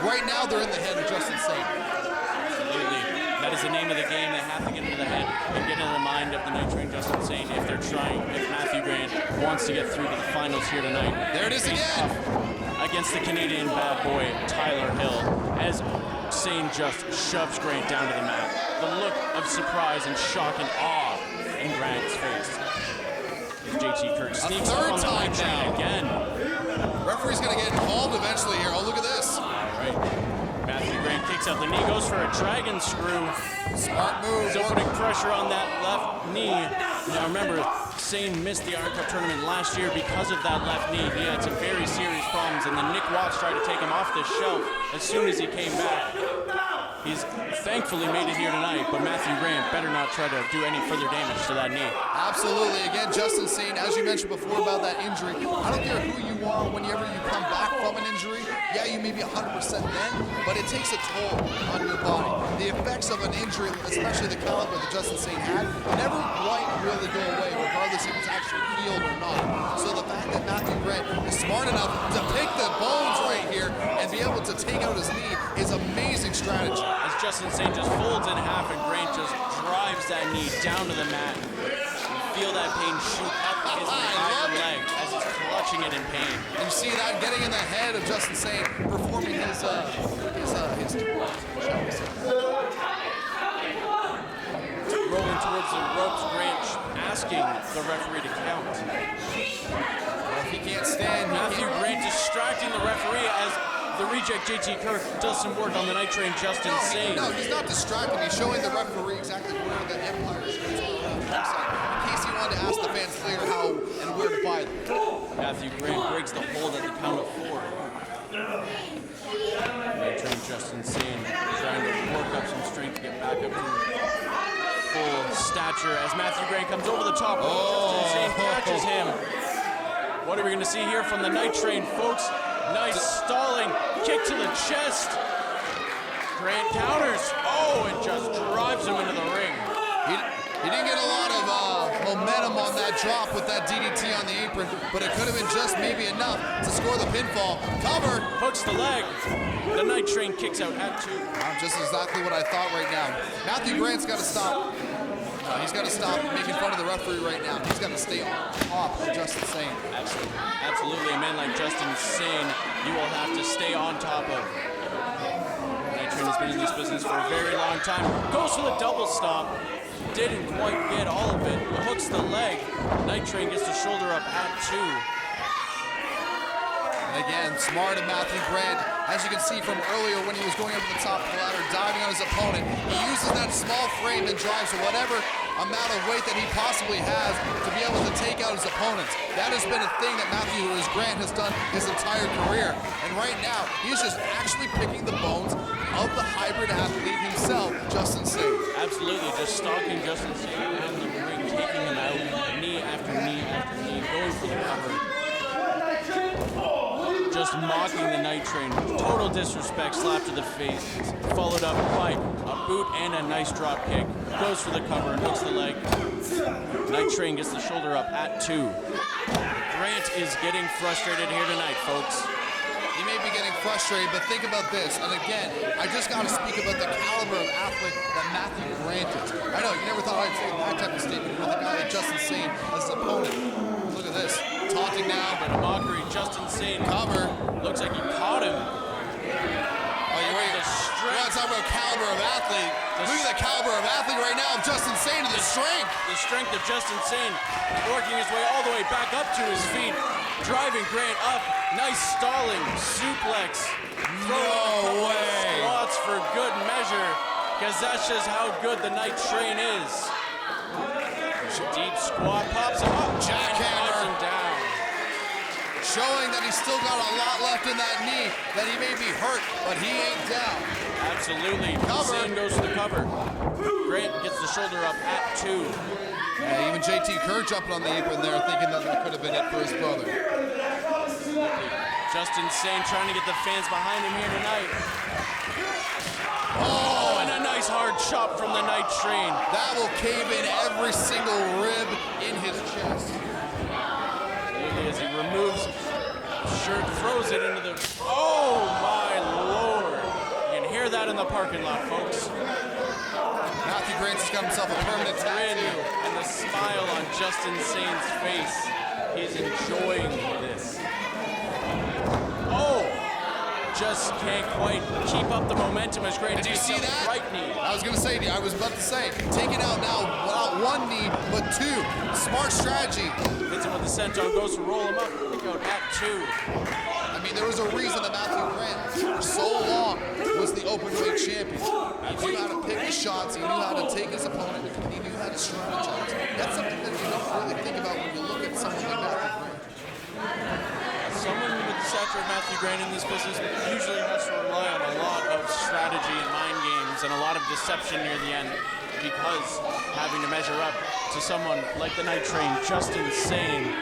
right now they're in the head of Justin Sane. Absolutely. That is the name of the game. They have to get into the head and get into the mind of the Night Train Justin Sane if they're trying, if Matthew Grant wants to get through to the finals here tonight. There it is again! Against the Canadian bad boy, Tyler Hill, as Sane just shoves Grant down to the mat. The look of surprise and shock and awe in Grant's face. JT Kirk sneaks up on the Night Train again. Referee's gonna get involved eventually here. Oh, look at this. All right. Matthew Grant kicks out the knee, goes for a dragon screw. Smart move. Still putting pressure on that left knee. Now remember, Sane missed the Iron Cup tournament last year because of that left knee. He had some very serious problems, and then Nick Watts tried to take him off the shelf as soon as he came back. He's thankfully made it here tonight, but Matthew Grant better not try to do any further damage to that knee. Absolutely. Again, Justin Sane, as you mentioned before about that injury, I don't care who you are whenever you come back from an injury. Yeah, you may be 100% then, but it takes a toll on your body. The effects of an injury, especially the caliber that Justin Sane had, never quite really go away, regardless if it's actually healed or not. So the fact that Matthew Grant is smart enough to pick the bones right here and be able to take out his knee is amazing strategy. As Justin Sane just folds in half and Grant just drives that knee down to the mat. You feel that pain shoot up his entire leg as he's clutching it in pain. And you see that getting in the head of Justin Sane, performing his rolling towards the ropes, Grant asking the referee to count. Well, if he can't stand, Matthew Grant distracting the referee as the reject JT Kirk does some work on the Night Train Justin Sane. No, he's not distracting. He's showing the referee exactly where the Empire shirts are around the outside. In case he wanted to ask the fans later how and where to buy them. Matthew Grant breaks the hold at the count of 4. Night Train Justin Sane trying to work up some strength to get back up to full stature as Matthew Grant comes over the top. Justin Sane catches him. What are we going to see here from the Night Train, folks? Nice stalling kick to the chest. Grant counters. Oh, and just drives him into the ring. He didn't get a lot of momentum on that drop with that DDT on the apron, but it could have been just maybe enough to score the pinfall. Cover. Hooks the leg. The Night Train kicks out at 2. Just exactly what I thought right now. Matthew Grant's got to stop. He's got to stop making fun of the referee right now. He's got to stay on top of Justin Sane. Absolutely. Absolutely. A man like Justin Sane, you will have to stay on top of. Night Train has been in this business for a very long time. Goes for the double stomp. Didn't quite get all of it. Hooks the leg. Night Train gets the shoulder up at 2. And again, smart of Matthew Grant. As you can see from earlier when he was going up to the top of the ladder, diving on his opponent, he uses that small frame and drives whatever amount of weight that he possibly has to be able to take out his opponents. That has been a thing that Matthew Grant has done his entire career. And right now, he's just actually picking the bones of the hybrid athlete himself, Justin Sane. Absolutely, just stalking Justin Sane out of the ring, taking him out, knee after knee after knee, going for the cover. Just mocking the Night Train. Total disrespect, slap to the face. Followed up by a boot and a nice drop kick. Goes for the cover and hooks the leg. Night Train gets the shoulder up at 2. Grant is getting frustrated here tonight, folks. He may be getting frustrated, but think about this. And again, I just got to speak about the caliber of athlete that Matthew Grant is. I know, you never thought I'd say that type of statement with a guy like Justin Sane as his opponent. Look at this. Taunting now. But a mockery. Justin Sane. Cover. Looks like he caught him. Oh, you're right. You want to talk about caliber of athlete. Look at the caliber of athlete right now of Justin Sane to the strength. The strength of Justin Sane working his way all the way back up to his feet. Driving Grant up. Nice stalling. Suplex. No way. Squats for good measure. Because that's just how good the Night Train is. Deep squat. Pops him up. Jackhammer. Him down. showing that he's still got a lot left in that knee, that he may be hurt, but he ain't down. Absolutely. Sane goes to the cover. Grant gets the shoulder up at 2. And even JT Kirk jumping on the apron there, thinking that could have been it for his brother. Justin Sane trying to get the fans behind him here tonight. Oh, and a nice hard chop from the Night Train. That will cave in every single rib in his chest. As he removes shirt, throws it into the... Oh, my Lord. You can hear that in the parking lot, folks. Matthew Grant's has got himself a permanent tattoo. And the smile on Justin Sane's face. He's enjoying this. Oh! Just can't quite keep up the momentum as Grant Did you see that? Right knee. I was about to say, taking out now not one knee, but 2. Smart strategy. Hits him with the senton, goes to roll him up, kick out at 2. I mean, there was a reason that Matthew Grant, for so long, was the OpenWeight champion. He knew how to pick his shots, he knew how to take his opponent, and he knew how to strategize. That's something that you don't really think about when you look at someone like Matthew Grant. Someone with the stature of Matthew Grant in this business usually has to rely on a lot of strategy and mind games and a lot of deception near the end, because having to measure up to someone like the Night Train, Justin Sane.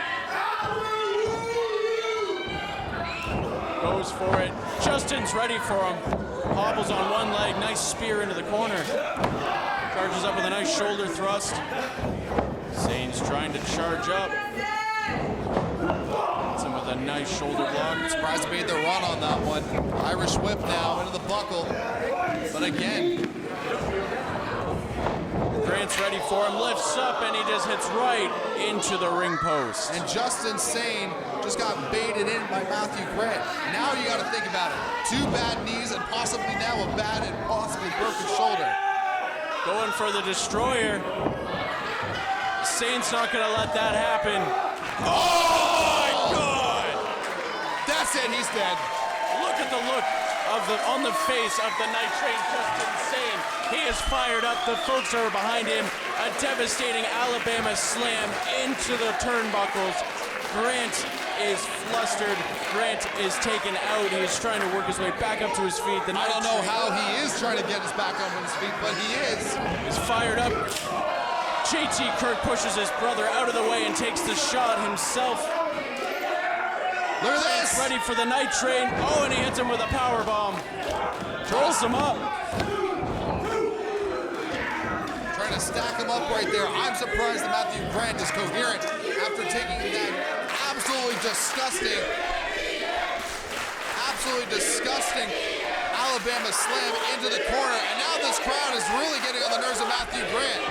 Goes for it. Justin's ready for him. Hobbles on one leg. Nice spear into the corner. Charges up with a nice shoulder thrust. Sane's trying to charge up. Hits him with a nice shoulder block. I'm surprised he made the run on that one. Irish whip now into the buckle. But again, Grant's ready for him. Lifts up and he just hits right into the ring post. And Justin Sane just got baited in by Matthew Grant. Now you got to think about it. 2 bad knees and possibly now a bad and possibly broken shoulder. Going for the destroyer. Sane's not going to let that happen. Oh my God! That's it. He's dead. Look at the look on the face of the Night Train, Justin Sane. He is fired up. The folks are behind him. A devastating Alabama slam into the turnbuckles. Grant is flustered. Grant is taken out. He is trying to work his way back up to his feet. I don't know how he is trying to get us back up on his feet, but he is. He's fired up. JT Kirk pushes his brother out of the way and takes the shot himself. Look at this. Ready for the Night Train. Oh, and he hits him with a power bomb. Rolls him up. Trying to stack him up right there. I'm surprised that Matthew Grant is coherent after taking that absolutely disgusting Alabama slam into the corner. And now this crowd is really getting on the nerves of Matthew Grant.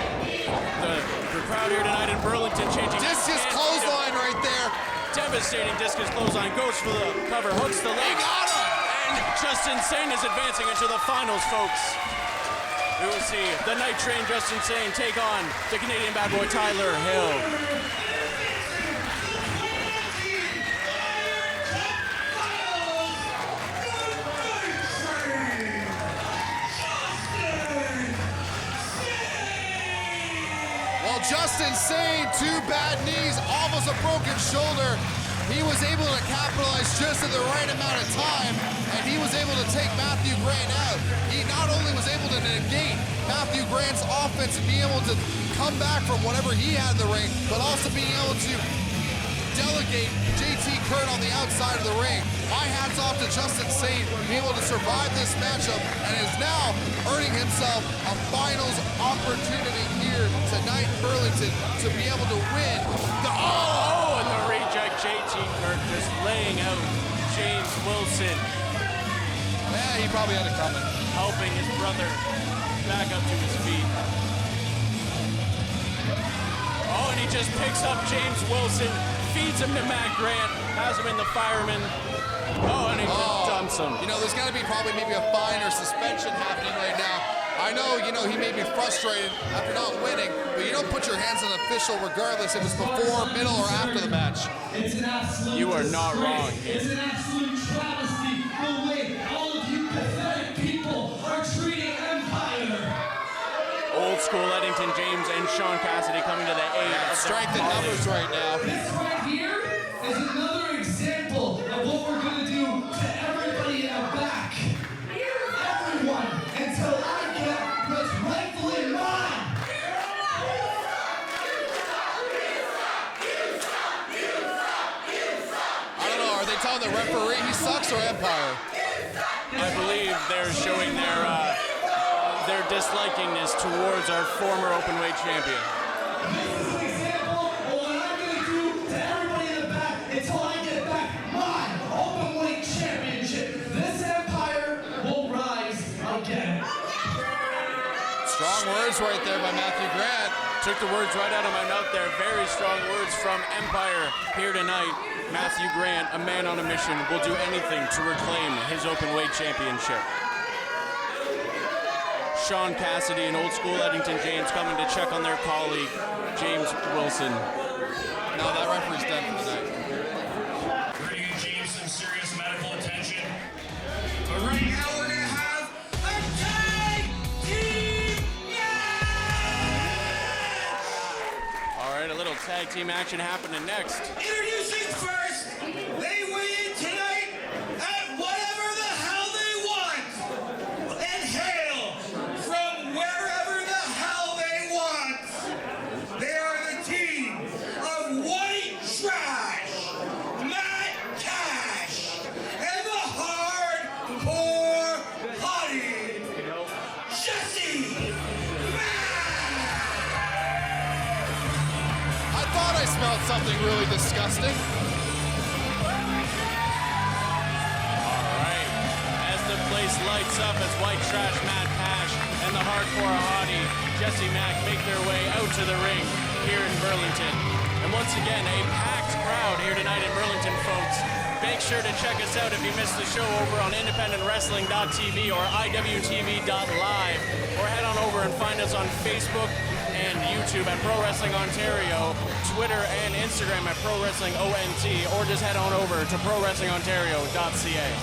The crowd here tonight in Burlington changing. Discus clothesline right there. Devastating discus clothesline. Goes for the cover. Hooks the leg. He got him. And Justin Sane is advancing into the finals, folks. We will see the Night Train, Justin Sane, take on the Canadian bad boy, Tyler Hill. Well, Justin Sane, 2 bad knees, almost a broken shoulder. He was able to capitalize just at the right amount of time, and he was able to take Matthew Grant out. He not only was able to negate Matthew Grant's offense and be able to come back from whatever he had in the ring, but also being able to delegate JT Kirk on the outside of the ring. My hat's off to Justin Sane being able to survive this matchup and is now earning himself a finals opportunity here tonight in Burlington to be able to win the... Oh, and the reject JT Kirk just laying out James Wilson. Man, he probably had it coming. Helping his brother back up to his feet. Oh, and he just picks up James Wilson, feeds him to Mack Grant, has him in the fireman. Oh, and he dumps him. You know, there's got to be probably maybe a fine or suspension happening right now. I know, he may be frustrated after not winning, but you don't put your hands on an official regardless if it's before, middle, or after the match. You are not wrong. It's an absolute travesty the way all of you pathetic people are treating Empire. Old school Eddington James and Sean Cassidy coming to the aid of strength in numbers right now. This right here is another example what we're gonna do to everybody in the back. Everyone, until I get what's rightfully mine. I don't know, are they telling the referee he sucks or Empire? I believe they're showing their dislikingness towards our former openweight champion. This is an example of what I'm gonna do to everybody in the back until I get back my openweight championship. This empire will rise again. Strong words right there by Matthew Grant. Took the words right out of my mouth there. Very strong words from Empire here tonight. Matthew Grant, a man on a mission, will do anything to reclaim his openweight championship. Sean Cassidy and Old School Eddington James coming to check on their colleague, James Wilson. No, that referee's done for the night. We're gonna give James some serious medical attention. But right now we're gonna have a tag team match! All right, a little tag team action happening next. Introducing first, they weigh in tonight at whatever the hell they want and hail from wherever the hell they want. They are the team of White Trash, Matt Cash, and the hardcore hottie, Jessie, I thought I smelled something really disgusting. The place lights up as White Trash, Matt Cash, and the hardcore hottie, Jessie Mack, make their way out to the ring here in Burlington. And once again, a packed crowd here tonight in Burlington, folks. Make sure to check us out if you missed the show over on independentwrestling.tv or iwtv.live, or head on over and find us on Facebook and YouTube at Pro Wrestling Ontario, Twitter and Instagram at Pro Wrestling ONT, or just head on over to prowrestlingontario.ca.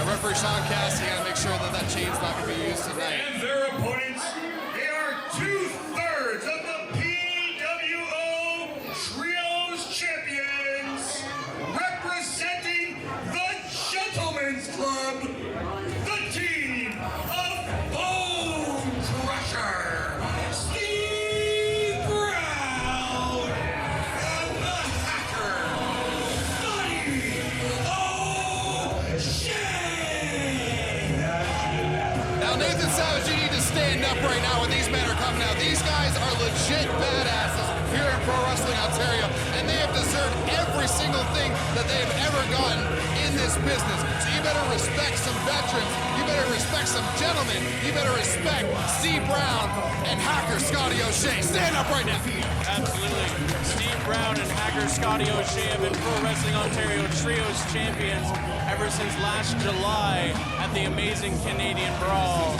Referee Sean Cassidy, gotta make sure that chain's not gonna be used tonight. and their opponents, they are 2/3 of the PWO Trios champions, representing the Gentlemen's Club, the team of Bone Crusher, Steve Brown, and the Hacker, Scotty. Now, Nathan Savage, you need to stand up right now when these men are coming out. These guys are legit badasses here in Pro Wrestling Ontario, and they have deserved every single thing that they have ever gotten in this business. So you better respect some veterans, you better respect some gentlemen, you better respect Steve Brown and Hacker Scotty O'Shea. Stand up right now. Absolutely. Steve Brown and Hacker Scotty O'Shea have been Pro Wrestling Ontario Trios champions ever since last July at the amazing Canadian Brawl,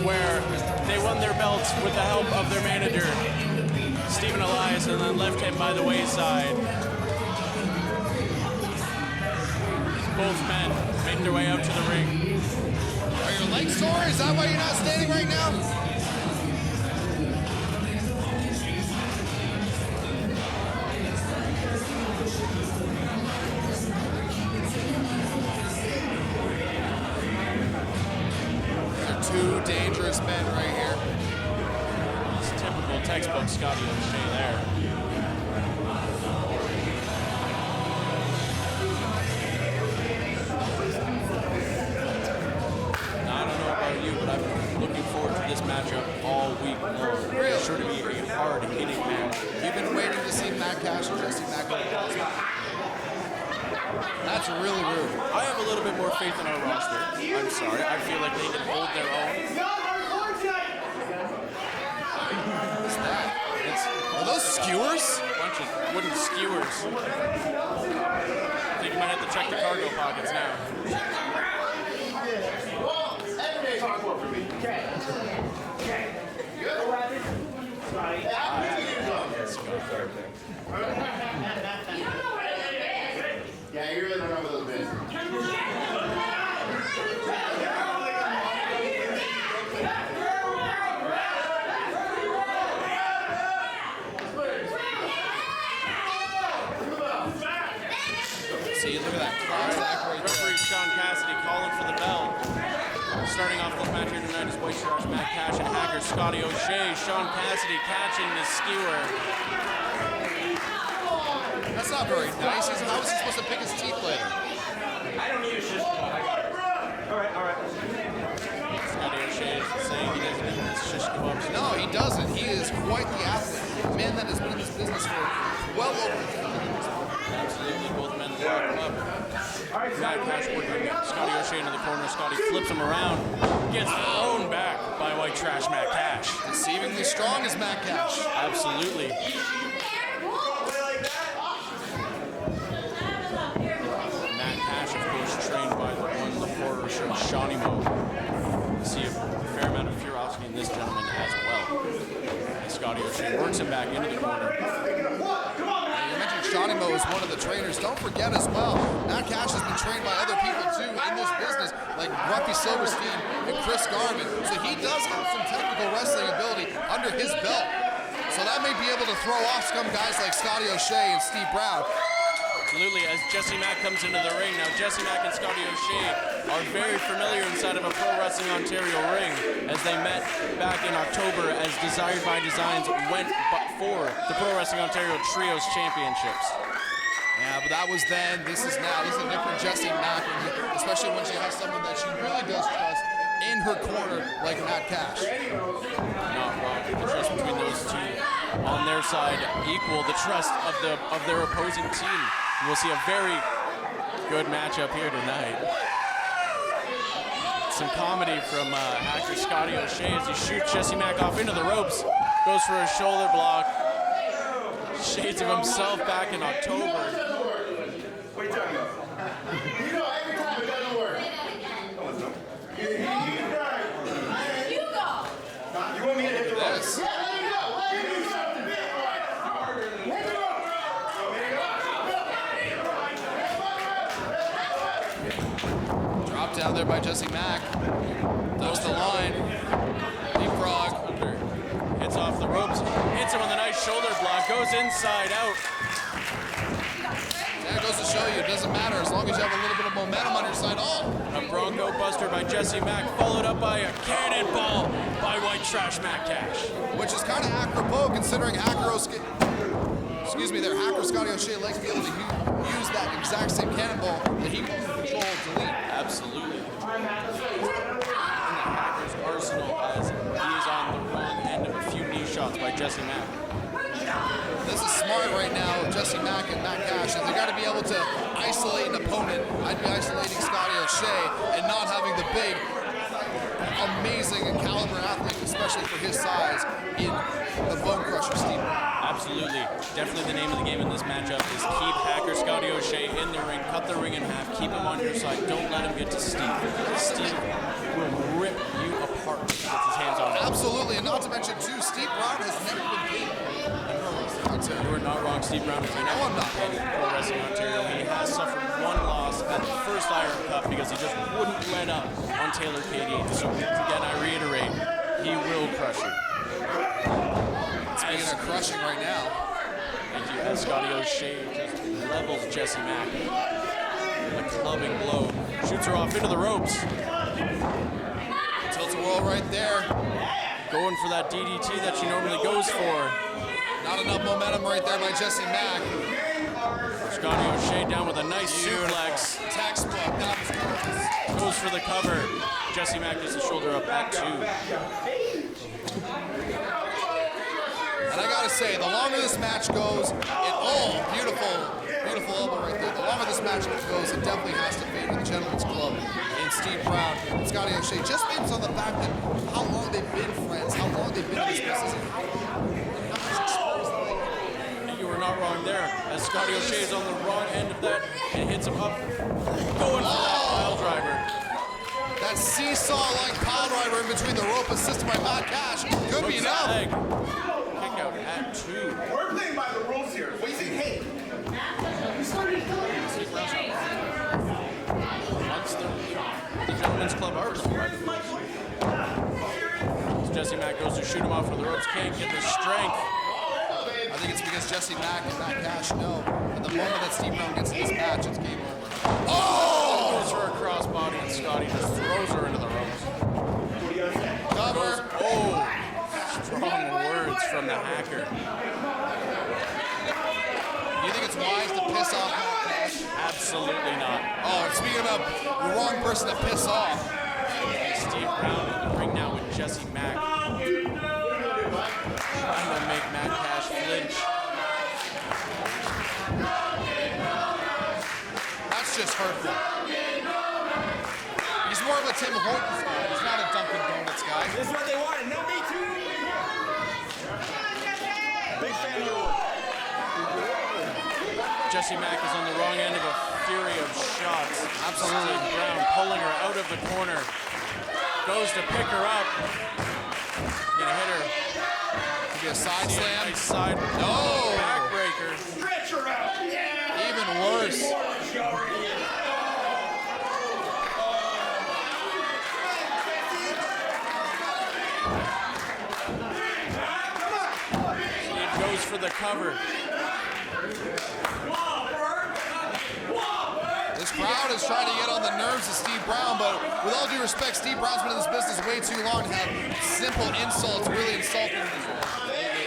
where they won their belts with the help of their manager, Stephen Elias, and then left him by the wayside. Both men made their way out to the ring. Are your legs sore? Is that why you're not standing right now? Two dangerous men right here. It's typical textbook Scotty O'Shea there. Now, I don't know about you, but I've been looking forward to this matchup all week long. Really? It's sure to be a hard-hitting match. You've been waiting to see Matt Cash and Jessie Mack. That's really rude. I have a little bit more faith in our roster. I'm sorry. I feel like they can hold their own. What's that? Are those skewers? A bunch of wooden skewers. I think you might have to check the cargo pockets now. Yeah, you really don't know what those bins. Sean Cassidy calling for the bell. Starting off this match here tonight is White Trash, Mack Cash, and Hacker Scotty O'Shea. Sean Cassidy catching the skewer. That's not very nice. How is he supposed to pick his teeth later? I don't need a shish kebab. All right. Scotty O'Shea is saying he doesn't need this shish kebabs. No, he doesn't. He is quite the athlete. A man that has been in this business for well over a decade. Absolutely, both men lock up. Mack Cash working Scotty O'Shea into the corner. Scotty flips him around. Gets thrown back by White Trash Mack Cash. Deceivingly strong is Mack Cash. Absolutely. Mack Cash, of course, trained by the horror show Shawnee Mo. You see a fair amount of ferocity in this gentleman as well. And Scotty O'Shea works him back into the corner. You mentioned Shawnee Mo is one of the trainers. Don't forget as well, Mack Cash has been trained by other people too in this business, like Ruffy Silverstein and Chris Garvin. So he does have some technical wrestling ability under his belt. So that may be able to throw off some guys like Scotty O'Shea and Steve Brown. Absolutely, as Jesse Mack comes into the ring. Now, Jesse Mack and Scotty O'Shea are very familiar inside of a Pro Wrestling Ontario ring, as they met back in October as Desired by Designs went for the Pro Wrestling Ontario Trios Championships. Yeah, but that was then, this is now. This is a different Jesse Mack, especially when she has someone that she really does trust in her corner like Mack Cash. Not wrong. The trust between those two on their side equal the trust of their opposing team. We'll see a very good matchup here tonight. Some comedy from actor Scotty O'Shea as he shoots Jesse Mack off into the ropes. Goes for a shoulder block. Shades of himself back in October. Wait, tell you. You know, every time it doesn't work. You go. You want me to hit the ropes? Yeah, let me go. Let me do something. Let me go. Drop down there by Jesse Mack. Does the line. Deep frog. Hits off the ropes. Hits him with a nice shoulder block. Goes inside out. That goes to show you, it doesn't matter as long as you have a little bit of momentum on your side. Oh! A Bronco Buster by Jesse Mack, followed up by a cannonball by White Trash Mack Cash. Which is kind of apropos considering Hacker Scotty O'Shea likes to be able to use that exact same cannonball that he can control and delete. Absolutely. In the Hacker's arsenal as he is on the wrong end of a few knee shots by Jesse Mack. This is smart right now, Jesse Mack and Mack Cash. If they're going to be able to isolate an opponent, I'd be isolating Scotty O'Shea and not having the big, amazing and caliber athlete, especially for his size, in the Bone Crusher Steve. Absolutely. Definitely the name of the game in this matchup is keep Hacker Scotty O'Shea in the ring, cut the ring in half, keep him on your side, don't let him get to Steve. Steve will rip you apart if he gets his hands on him. Absolutely, and not to mention too, Steve Brown has never been beat. You are not wrong. Steve Brown has been I'm not. Pro Wrestling Ontario. He has suffered one loss at the first Iron Cup because he just wouldn't let up on Taylor Kay-Deen. So again, I reiterate, he will crush you. Speaking of crushing right now. Thank you. As Scotty O'Shea just levels Jesse Mack. A clubbing blow. Shoots her off into the ropes. Tilt-a-whirl right there. Going for that DDT that she normally goes for. Not enough momentum right there by Jesse Mack. Scotty O'Shea down with a nice suplex. Tax block. Goes for the cover. Jesse Mack gets the shoulder up at 2. And I gotta say, the longer this match goes, beautiful elbow right there. The longer this match goes, it definitely has to favor the Gentleman's Club and Steve Brown and Scotty O'Shea. Just based on the fact that how long they've been friends, how long they've been in this business, and how much exposed they are. You were not wrong there, as Scotty O'Shea is on the wrong end of that and hits him up. Going for that pile driver. That seesaw-like pile driver in between the rope assisted by Mack Cash could be enough. Kick out at 2. We're playing by the rules here. What do you think? Hey. Once the Gentleman's Club are playing by the rules. Jesse Mack goes to shoot him off with the ropes, can't get the strength. I think it's because Jesse Mack and Mack Cash know at the moment that Steve Brown gets in this match, it's game over. Oh! hits her a crossbody, and Scotty just throws her into the ropes. Cover. Oh, strong words from the hacker. Do you think it's wise to piss off Mack Cash? Absolutely not. Oh, and speaking about the wrong person to piss off. Steve Brown in the ring now with Jessie Mack. Trying to make Mack Cash flinch. That's just hurtful. He's more of a Tim Hortons guy. He's not a Dunkin' Donuts guy. This is what they wanted. No, me too. Big fan of your work. Jessie Mack is on the wrong end of a fury of shots. Absolutely. Steve Brown pulling her out of the corner. Goes to pick her up. Gonna hit her. Could be a side slam. Nice side. No. Backbreaker. Stretch her out. Yeah. Even worse. Steve goes for the cover. This crowd is trying to get on the nerves of Steve Brown, but with all due respect, Steve Brown's been in this business way too long to have simple insults really insulting him.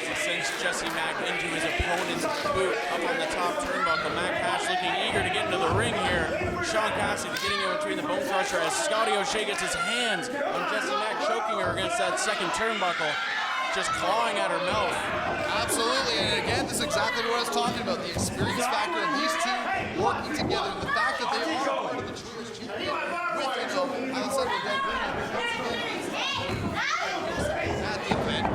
He sends Jessie Mack into his opponent's boot up on the top turnbuckle. Mack Cash looking eager to get into the ring here. Sean Cassidy getting in between the bone crusher as Scotty O'Shea gets his hands on Jessie Mack, choking her against that second turnbuckle. Just clawing at her mouth. Absolutely, and again, this is exactly what I was talking about. The experience factor of these two working together. The fact that they are part of the Trios champion with, outside of at the event,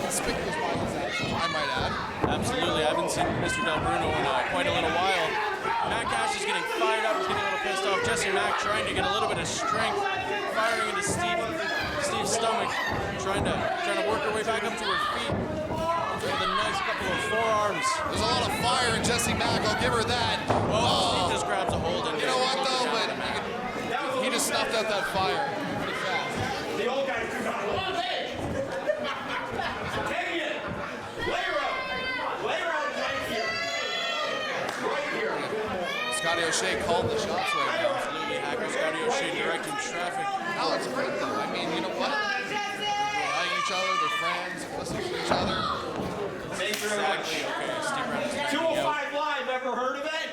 conspicuous by his actions, I might add. Absolutely, I haven't seen Mr. Del Bruno in quite a little while. Mack Cash is getting fired up, he's getting a little pissed off. Jessie Mack trying to get a little bit of strength, firing into Steve's stomach, trying to work her way back up to her feet with a nice couple of forearms. There's a lot of fire in Jessie Mack, I'll give her that. Oh, Steve just grabs a hold and you know what though, but he just snuffed out that fire pretty fast. The old guy too hot. Take it. Lay her out. Lay her out right here. Right here. Scotty O'Shea called the shots right now. Absolutely, hacker Scotty O'Shea directing traffic. No, it's great though. I mean, you know what? They like each other, they're friends, listen to each other. Exactly, okay, Steve Brown is backing 205 out. Live, ever heard of it?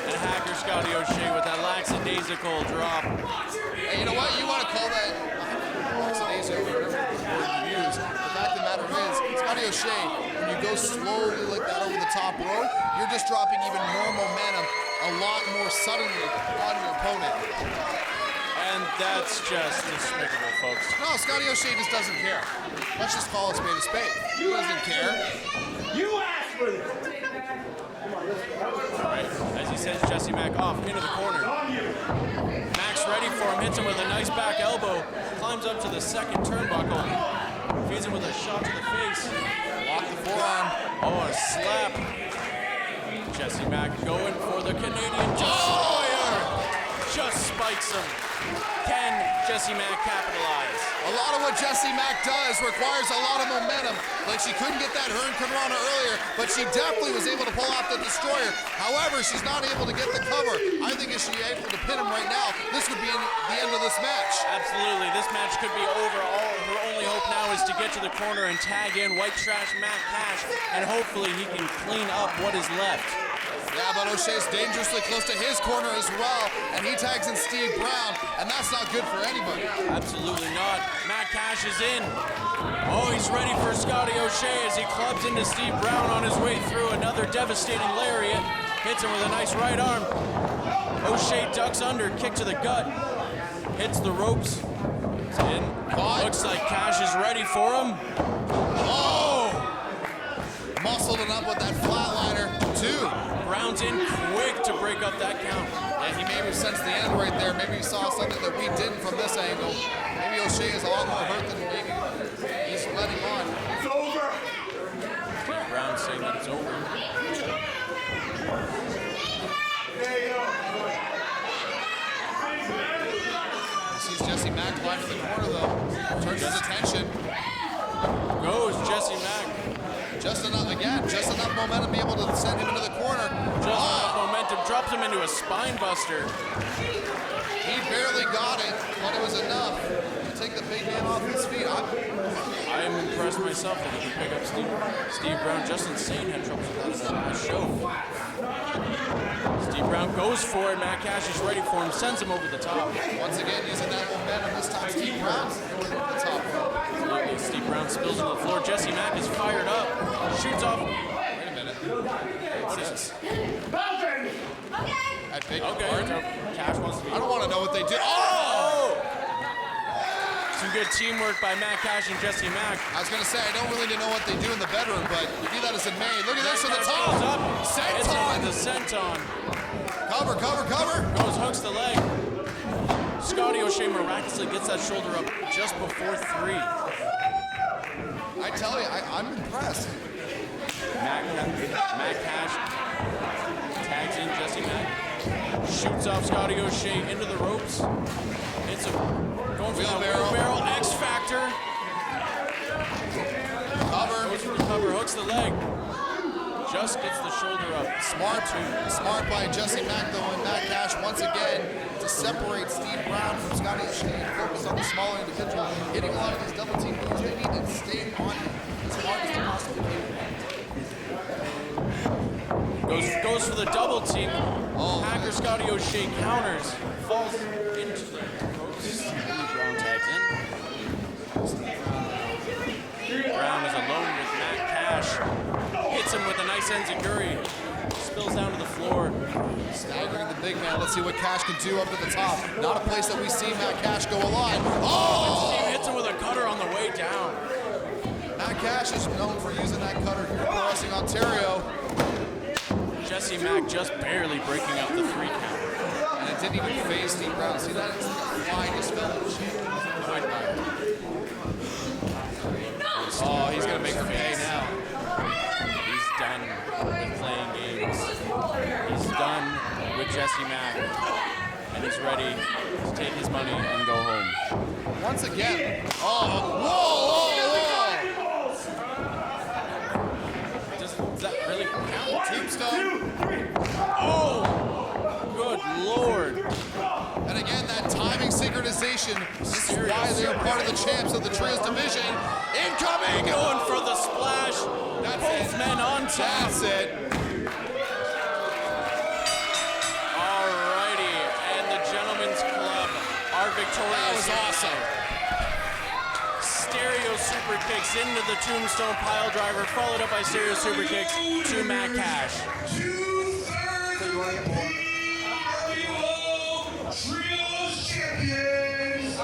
And hacker Scotty O'Shea with that lackadaisical drop. Hey, you know what? You want to call that lackadaisical, whatever word you use. The fact of the matter is, Scotty O'Shea, when you go slowly like that over the top rope, you're just dropping even more momentum a lot more suddenly on your opponent. And that's just despicable, folks. No, Scotty O'Shea just doesn't care. Let's just call a spade a spade. He doesn't care. You asked for this. Alright, as he sends Jessie Mack off into the corner. Mack's ready for him, hits him with a nice back elbow, climbs up to the second turnbuckle, feeds him with a shot to the face. Lock the forearm. Oh, a slap. Jessie Mack going for the Canadian Destroyer. Just spikes him. Can Jessie Mack capitalize? A lot of what Jessie Mack does requires a lot of momentum. Like she couldn't get that Hurricanrana earlier, but she definitely was able to pull off the Destroyer. However, she's not able to get the cover. I think if she's able to pin him right now, this would be the end of this match. Absolutely, this match could be over. Her only hope now is to get to the corner and tag in white trash Mack Cash, and hopefully he can clean up what is left. Yeah, but O'Shea's dangerously close to his corner as well, and he tags in Steve Brown, and that's not good for anybody. Absolutely not. Mack Cash is in. Oh, he's ready for Scotty O'Shea as he clubs into Steve Brown on his way through. Another devastating lariat. Hits him with a nice right arm. O'Shea ducks under, kick to the gut. Hits the ropes. It's in. Looks like Cash is ready for him. Oh! Muscled it up with that flatliner, too. Brown's in quick to break up that count. Yeah, he maybe sensed the end right there. Maybe he saw something that we didn't from this angle. Maybe O'Shea is a lot more hurt than maybe he's letting on. It's over. Brown saying that it's over. He sees Jessie Mack climb to the corner, though. Turns his attention. Goes Jessie Mack. Just enough momentum to be able to send him into the corner. Just enough momentum, drops him into a spine buster. He barely got it, but it was enough to take the big man off his feet. I am impressed myself that he can pick up Steve Brown. Justin Sane had trouble with that last show. Steve Brown goes for it. Matt Cash is ready for him, sends him over the top. Once again, using that momentum. This time, Steve Brown's over the top. Absolutely. Steve Brown spills on the floor. Jesse Mack is fired up. Shoots off. Wait a minute. What is this? I beg your Okay. pardon? Cash wants to be. I don't want to know what they did. Oh! Some good teamwork by Matt Cash and Jesse Mack. I was going to say, I don't really know what they do in the bedroom, but be that as it may. Look at this on the top. Senton. The senton. Cover. Goes, hooks the leg. Scotty O'Shea miraculously gets that shoulder up just before 3. I tell you, I'm impressed. Matt Cash tags in Jesse Mack. Shoots off Scotty O'Shea into the ropes. It's a going for the wheelbarrow. X Factor. Cover. Goes for the cover. Hooks the leg. Just gets the shoulder up. Smart by Jesse Mack though, and Matt Cash once again to separate Steve Brown from Scotty O'Shea and focus on the smaller individual. Hitting a lot of these double team moves, they need to stay on him as hard as they possibly can. Goes for the double team. Hacker Scotty O'Shea counters. Falls into the ropes. Brown tags in. Brown is alone with Matt Cash. Hits him with a nice enziguri. Spills down to the floor. Staggering the big man. Let's see what Cash can do up at the top. Not a place that we see Matt Cash go a lot. Oh! Steve hits him with a cutter on the way down. Matt Cash is known for using that cutter here in Wrestling Ontario. Jesse Mack just barely breaking up the 3 count. And it didn't even phase Steve Brown. See that? It's flying his feathers. Oh, he's going to make her pay now. He's done with playing games. He's done with Jesse Mack. And he's ready to take his money and go home. Once again. Whoa! Does that really count? Tombstone. Oh! Good Lord. And again, that timing synchronization. This is why they're part of the champs of the Trios division. Incoming! Going for the splash. Both men on top. That's it. Alrighty, and the Gentlemen's Club are victorious. That was awesome. Stereo super kicks into the Tombstone pile driver, followed up by stereo super kicks to Matt Cash. Trios champions.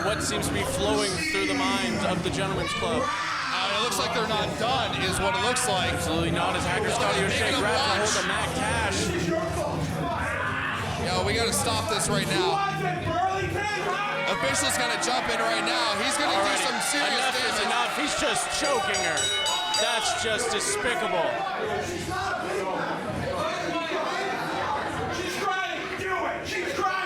What seems to be flowing through the minds of the Gentlemen's Club? It looks like they're not done, is what it looks like. Absolutely not, as Hacker Scotty O'Shea grabs a hold of Matt Cash. Yo, we gotta stop this right now. Official's gonna jump in right now. He's gonna do some serious enough damage. is enough. He's just choking her. That's just despicable. She's trying to do it. She's trying.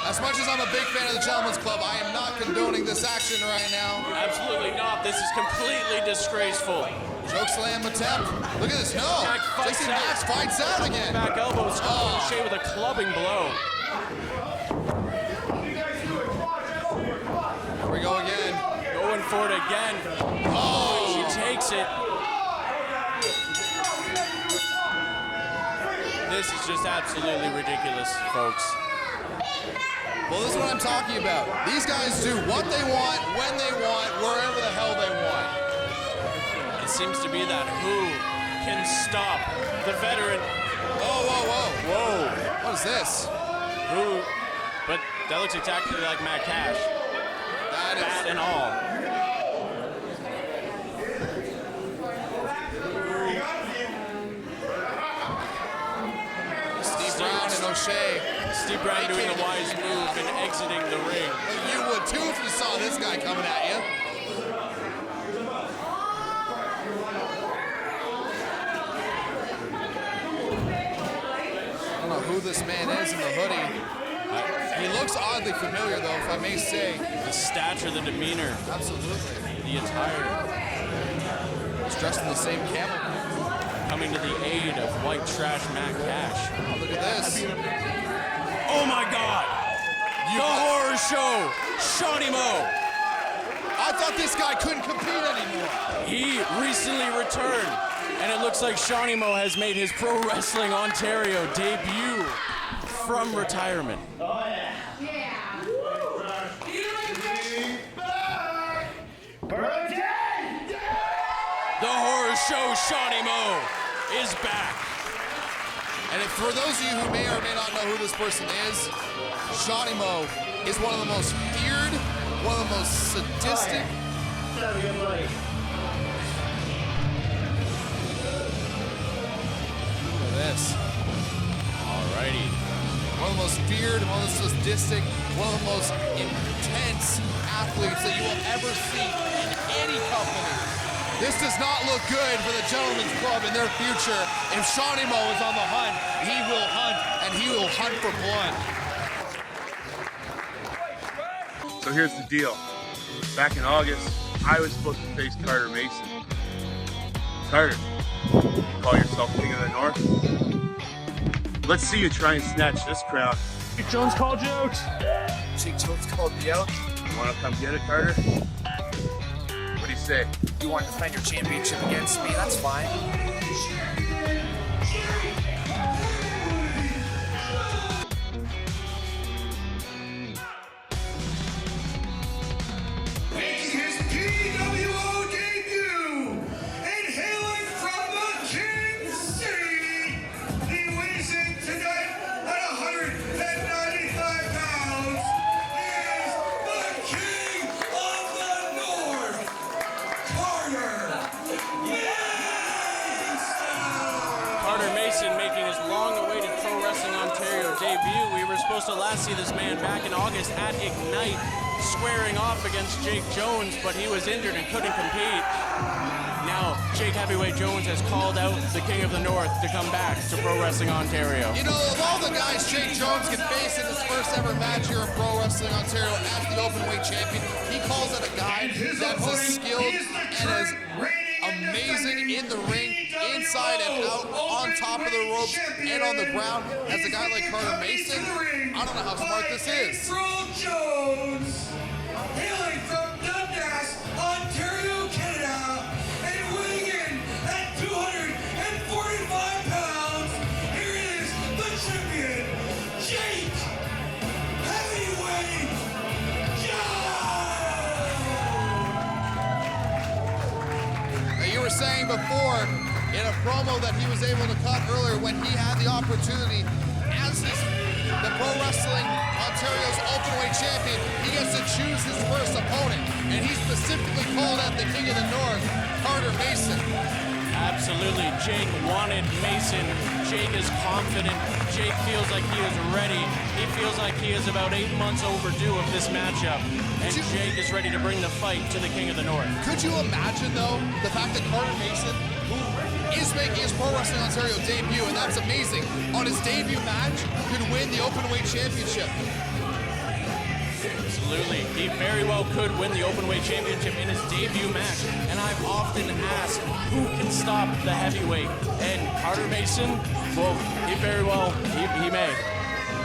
As much as I'm a big fan of the Gentlemen's Club, I am not condoning this action right now. Absolutely not. This is completely disgraceful. Choke slam attempt. Look at this. No. Jesse Max fights out again. Back elbow. Scotty O'Shea with a clubbing blow. Here we go again. Going for it again. Oh. She takes it. This is just absolutely ridiculous, folks. Well, this is what I'm talking about. These guys do what they want, when they want, wherever the hell they want. It seems to be that who can stop the veteran. Whoa. What is this? Who? But that looks exactly like Matt Cash. That and all. Steve Brown and O'Shea. Steve Brown doing a wise move and exiting the ring. You would too if you saw this guy coming at you. who this man is in the hoodie. He looks oddly familiar, though, if I may say. The stature, the demeanor. Absolutely. The attire. He's dressed in the same camel. Coming to the aid of white trash Mack Cash. Oh, look at this. Oh my God! The horror show, Shawnee Mo. I thought this guy couldn't compete anymore. He recently returned, and it looks like Shawnee Mo has made his Pro Wrestling Ontario debut from retirement. Oh yeah. The horror show, Shawnee Mo, is back. And for those of you who may or may not know who this person is, Shawnee Mo is one of the most feared, one of the most sadistic. Look at this. Alrighty. One of the most feared, one of the most sadistic, one of the most intense athletes that you will ever see in any company. This does not look good for the Gentlemen's Club in their future. If Shawnee Mo is on the hunt, he will hunt, and he will hunt for blood. So here's the deal. Back in August, I was supposed to face Carter Mason. Carter, you call yourself King of the North? Let's see you try and snatch this crown. Jake Jones called you out. Jake Jones called me out. You want to come get it, Carter? What do you say? You want to defend your championship against me? That's fine. Making his PWO debut and hailing from the King City, he weighs in tonight at 195 pounds. He is the King of the North, Carter Mason. Carter Mason making his long-awaited Pro Wrestling Ontario debut. We were supposed to last see this man back in August at Ignite, squaring off against Jake Jones, but he was injured and couldn't compete. Now, Jake Heavyweight Jones has called out the King of the North to come back to Pro Wrestling Ontario. You know, of all the guys Jake Jones can face in his first ever match here in Pro Wrestling Ontario as the OpenWeight champion, he calls out a guy that's as skilled and as amazing in the ring, inside and out, on top of the ropes and on the ground as a guy like Carter Mason. I don't know how smart this is. Jones, hailing from Dundas, Ontario, Canada, and weighing in at 245 pounds, here is the champion, Jake Heavyweight Jones. Now, you were saying before in a promo that he was able to cut earlier when he had the opportunity as the Pro Wrestling Ontario's Openweight champion, he gets to choose his first opponent, and he specifically called out the King of the North, Carter Mason. Absolutely, Jake wanted Mason. Jake is confident. Jake feels like he is ready. He feels like he is about 8 months overdue of this matchup, and Jake is ready to bring the fight to the King of the North. Could you imagine, though, the fact that Carter Mason, who is making his Pro Wrestling Ontario debut, and that's amazing, on his debut match, could win the Openweight Championship? Absolutely. He very well could win the Openweight Championship in his debut match. And I've often asked who can stop the heavyweight. And Carter Mason, well, he very well, he may.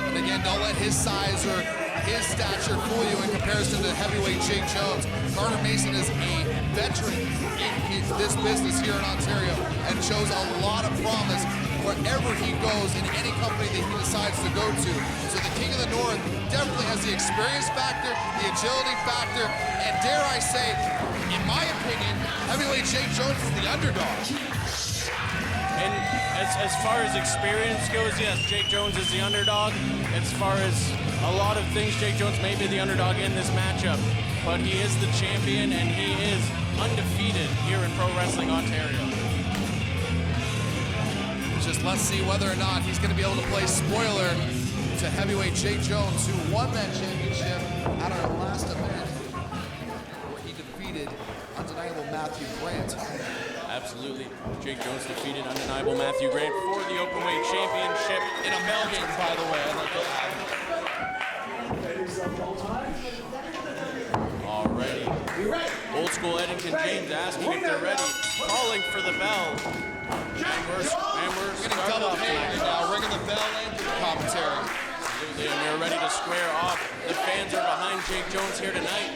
And again, don't let his size or his stature fool you in comparison to heavyweight Jake Jones. Carter Mason is a veteran in this business here in Ontario and shows a lot of promise wherever he goes in any company that he decides to go to. So the King of the North definitely has the experience factor, the agility factor, and dare I say, in my opinion, heavyweight Jake Jones is the underdog. And as far as experience goes, yes, Jake Jones is the underdog. As far as a lot of things, Jake Jones may be the underdog in this matchup, but he is the champion and he is undefeated here in Pro Wrestling Ontario. Just let's see whether or not he's going to be able to play spoiler to heavyweight Jake Jones, who won that championship at our last event, where he defeated undeniable Matthew Grant. Absolutely. Jake Jones defeated undeniable Matthew Grant for the OpenWeight Championship in a bell game, by the way. I'd like to add. Alrighty. Old school Eddington James asking if they're ready. Calling for the bell. And we're getting double paid now, ringing the bell into the commentary. Absolutely, and we're ready to square off. The fans are behind Jake Jones here tonight.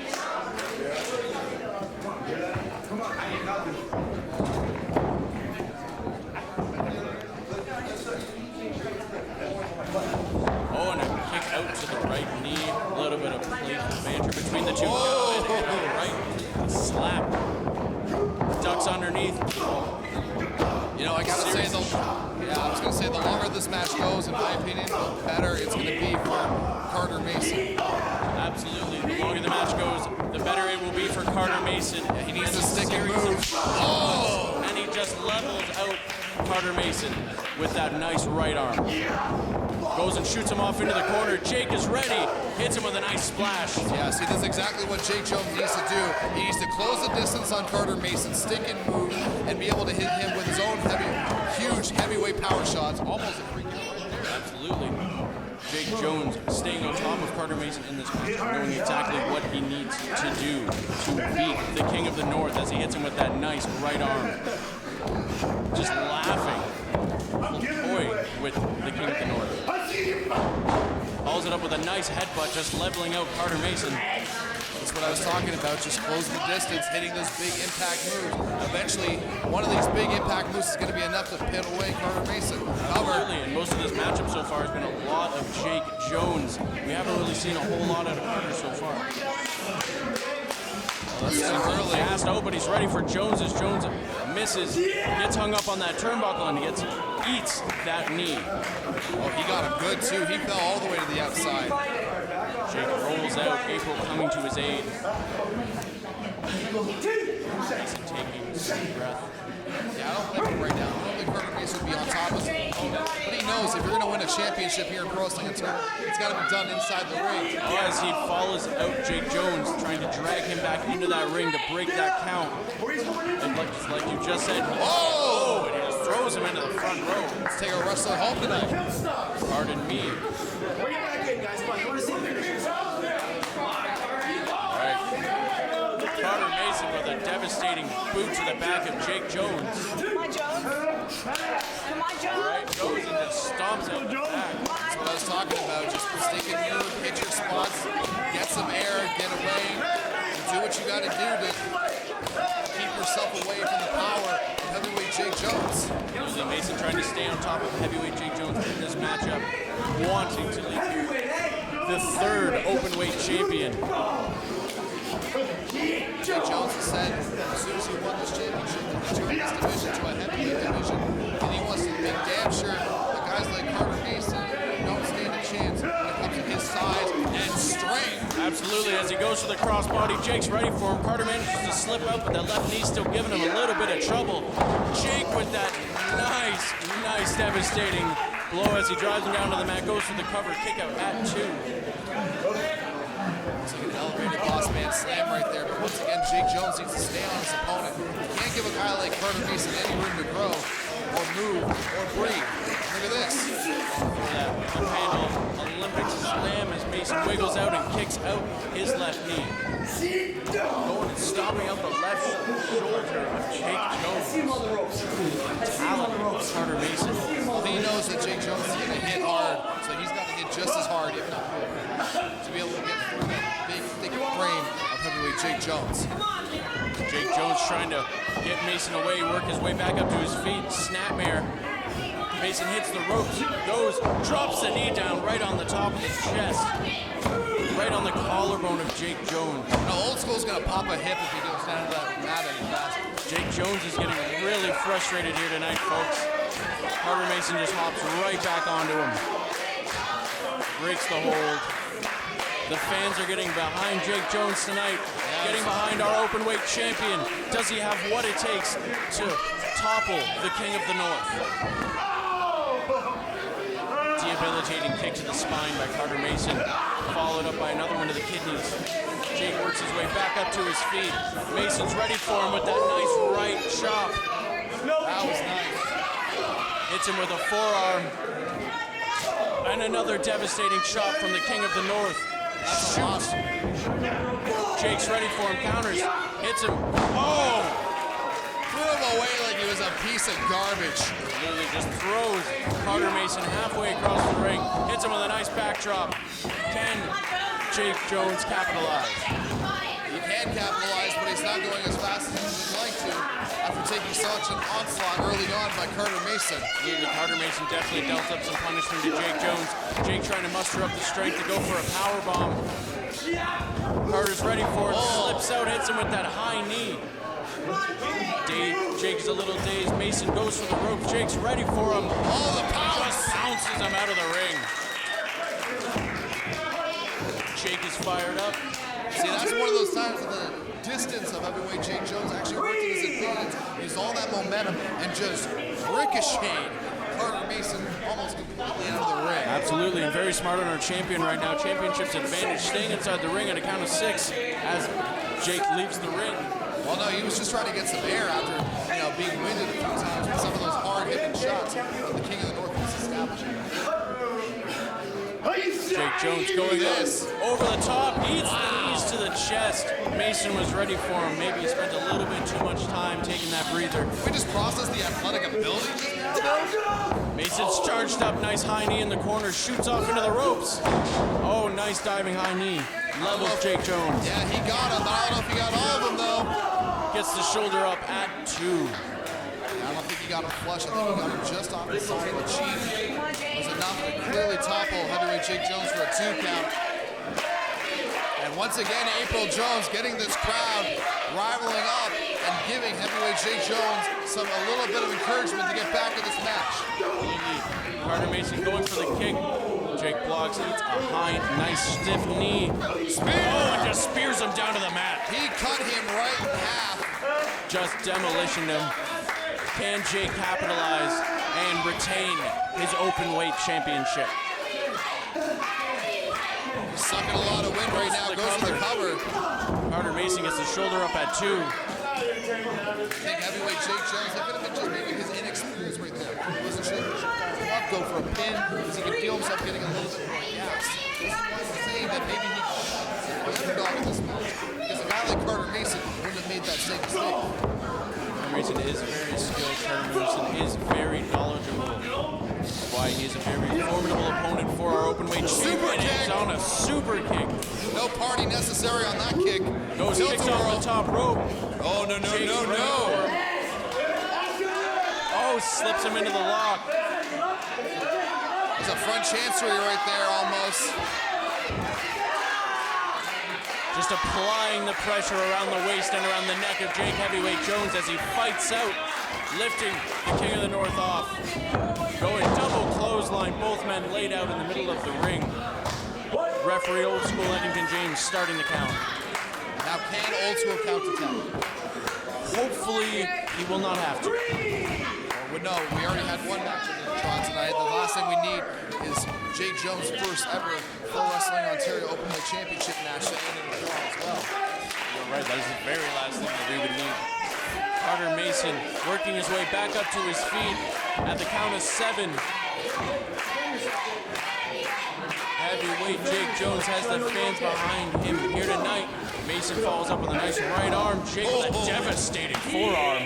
Oh, and a kick out to the right knee. A little bit of playful banter between the two. Oh. And a right slap. Ducks underneath. You know, I gotta say, I was gonna say, the longer this match goes, in my opinion, the better it's gonna be for Carter Mason. Absolutely. The longer the match goes, the better it will be for Carter Mason. He needs to stick and move. Oh! And he just levels out Carter Mason with that nice right arm. Goes and shoots him off into the corner. Jake is ready. Hits him with a nice splash. Yeah, see, that's exactly what Jake Jones needs to do. He needs to close the distance on Carter Mason, stick and move, and be able to hit him with his own huge heavyweight power shots. Almost a free kill right there. Absolutely. Jake Jones staying on top of Carter Mason in this match, knowing exactly what he needs to do to beat the King of the North as he hits him with that nice right arm. Just laughing. Toy with the King of the North. Follows it up with a nice headbutt, just leveling out Carter Mason. That's what I was talking about, just closing the distance, hitting those big impact moves. Eventually, one of these big impact moves is going to be enough to pin away Carter Mason. Absolutely, and most of this matchup so far has been a lot of Jake Jones. We haven't really seen a whole lot out of Carter so far. Well, that's too early. Fast open, he's ready for Jones as Jones misses, gets hung up on that turnbuckle and eats that knee. Oh, he got him good too. He fell all the way to the outside. Jake rolls out, April coming to his aid. Mason taking a deep breath. Yeah, I don't blame him right now. I don't think Carter Mason would be on top of his opponent. But he knows if you're going to win a championship here in Pro Wrestling, it's got to be done inside the ring. As he follows out Jake Jones, trying to drag him back into that ring to break that count. And like you just said, oh, and he just throws him into the front row. Let's take our wrestler home tonight. Pardon me. Bring it back in, guys. Come on, Carter Mason with a devastating boot to the back of Jake Jones. Come on, Jones. Come on, Jones. Right, goes and just stomps out the back. That's what I was talking about. Just stick and move, hit your spots, get some air, get away, and do what you got to do to keep yourself away from the power of heavyweight Jake Jones. Usually Mason trying to stay on top of heavyweight Jake Jones in this matchup, wanting to lead the third openweight champion. Jake Jones has said as soon as he won this championship, he turned this division to a heavyweight division, and he wants to make damn sure that guys like Carter Mason don't stand a chance when it comes to his size and strength. Absolutely, as he goes for the crossbody, Jake's ready for him. Carter manages to slip out, but that left knee still giving him a little bit of trouble. Jake with that nice devastating blow as he drives him down to the mat, goes for the cover kick out at 2. It's like an elevated boss man slam right there, but once again, Jake Jones needs to stay on his opponent. You can't give a guy like Carter Mason any room to grow, or move, or breathe. Look at this. That handle Olympic slam as Mason wiggles out and kicks out his left knee. Going and stomping out the left shoulder of Jake Jones. Talent of Carter Mason. He knows that Jake Jones is going to hit hard, so he's got to hit just as hard, if not more, to be able to get through that big, thick frame of heavyweight Jake Jones. Jake Jones trying to get Mason away, work his way back up to his feet. Snapmare. Mason hits the ropes, goes, drops the knee down right on the top of his chest. Right on the collarbone of Jake Jones. Now, Old School's going to pop a hip if he goes down to that mat any faster. Jake Jones is getting really frustrated here tonight, folks. Carter Mason just hops right back onto him. Breaks the hold. The fans are getting behind Jake Jones tonight, getting behind our openweight champion. Does he have what it takes to topple the King of the North? Debilitating kick to the spine by Carter Mason, followed up by another one to the kidneys. Jake works his way back up to his feet. Mason's ready for him with that nice right chop. That was nice. Hits him with a forearm. And another devastating shot from the King of the North. Shoots. Jake's ready for him, counters. Hits him. Oh! Threw him away like he was a piece of garbage. Literally just throws Carter Mason halfway across the ring. Hits him with a nice backdrop. Can Jake Jones capitalize? He can capitalize, but he's not going as fast as he would like to after taking such an onslaught early on by Carter Mason. Absolutely, Carter Mason definitely dealt up some punishment to Jake Jones. Jake trying to muster up the strength to go for a power bomb. Carter's ready for it, slips out, hits him with that high knee. Jake's a little dazed. Mason goes for the rope. Jake's ready for him. Oh, the power! Just bounces him out of the ring. Jake is fired up. See, that's one of those times when the distance of heavyweight Jake Jones actually worked to his advantage. Used all that momentum and just ricocheted Carter Mason almost completely out of the ring. Absolutely, and very smart on our champion right now. Championship's advantage, staying inside the ring at a count of 6 as Jake leaves the ring. Well, no, he was just trying to get some air after, being winded a few times with some of those hard-hitting shots that the King of the North was establishing. Jake Jones going this over the top, eats the knees to the chest. Mason was ready for him. Maybe he spent a little bit too much time taking that breather. We just processed the athletic ability. Mason's charged up, nice high knee in the corner, shoots off into the ropes. Oh, nice diving high knee. Levels Jake Jones. Yeah, he got him, but I don't know if he got all of them, though. Gets the shoulder up at 2. I don't think he got him flush. I think he got him just off the side of the cheek. It was enough to clearly topple heavyweight Jake Jones for a 2 count. And once again, April Jones getting this crowd rivaling up and giving heavyweight Jake Jones a little bit of encouragement to get back to this match. Carter Mason going for the kick. Jake blocks, eats a high, nice stiff knee. Spear! Oh, and just spears him down to the mat. He cut him right in half. Just demolitioned him. Can Jake capitalize and retain his open weight championship? He's sucking a lot of wind right now, goes for the cover. Carter Mason gets the shoulder up at 2. I think heavyweight Jake Jones, that could have been just maybe his inexperience right there. He wasn't sure he should go for a pin because he could feel himself getting a little bit more gas. This is why he's saying that maybe he could be the underdog in this match. Because a guy like Carter Mason wouldn't have made that same mistake. Carter Mason is very skilled. Carter Mason is very knowledgeable. That's why he is a very formidable opponent for our open weight champion. He's on a super kick. No party necessary on that kick. Goes kicks off the top rope. Oh, no. Oh, slips him into the lock. There's a front chancery right there almost. Just applying the pressure around the waist and around the neck of Jake Heavyweight Jones as he fights out, lifting the King of the North off. Going double clothesline, both men laid out in the middle of the ring. Referee Old School Eddington James starting the count. Now can Old School count to 10? Hopefully he will not have to. Well, no, we already had one match in the draw tonight. The last thing we need is Jake Jones' first ever Pro Wrestling Ontario Openweight Championship match to end in the draw as well. You're right, that is the very last thing that we would need. Carter Mason working his way back up to his feet at the count of 7. Heavyweight Jake Jones has the fans behind him here tonight. Mason follows up with a nice right arm. Jake with a devastating forearm.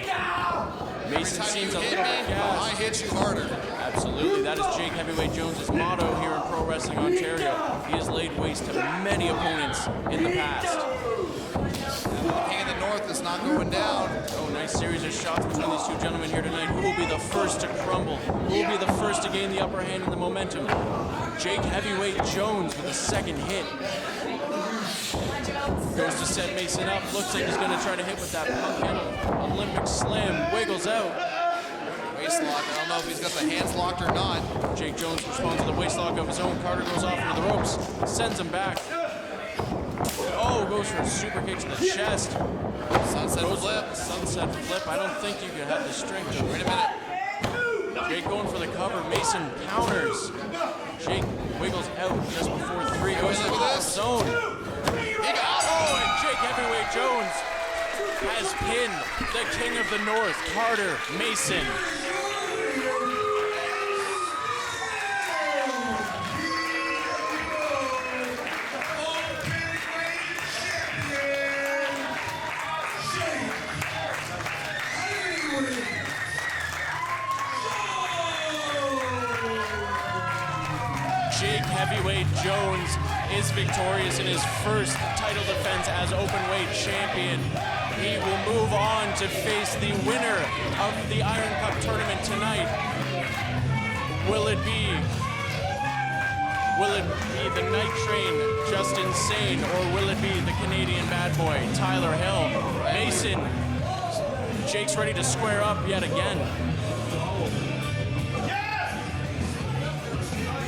Mason seems a little gassed. I hit you harder. Absolutely, that is Jake Heavyweight Jones' motto here in Pro Wrestling Ontario. He has laid waste to many opponents in the past. The King of the North is not going down. Oh, nice series of shots between these two gentlemen here tonight. Who will be the first to crumble? Who will be the first to gain the upper hand in the momentum? Jake Heavyweight Jones with a second hit. Goes to set Mason up. Looks like he's going to try to hit with that pumpkin Olympic slam. Wiggles out. Waist lock. I don't know if he's got the hands locked or not. Jake Jones responds to the waist lock of his own. Carter goes off into the ropes. Sends him back. Oh, goes for a super kick to the chest. Sunset flip. Sunset flip. I don't think you can have the strength to. Wait a minute. Jake going for the cover. Mason counters. Jake wiggles out just before 3. Goes to the zone. He got it. Oh, and Jake Heavyweight Jones has pinned the King of the North, Carter Mason. Heavyweight Jones is victorious in his first title defense as Openweight champion. He will move on to face the winner of the Iron Cup tournament tonight. Will it be the Night Train Justin Sane, or will it be the Canadian bad boy Tyler Hill? Mason, Jake's ready to square up yet again.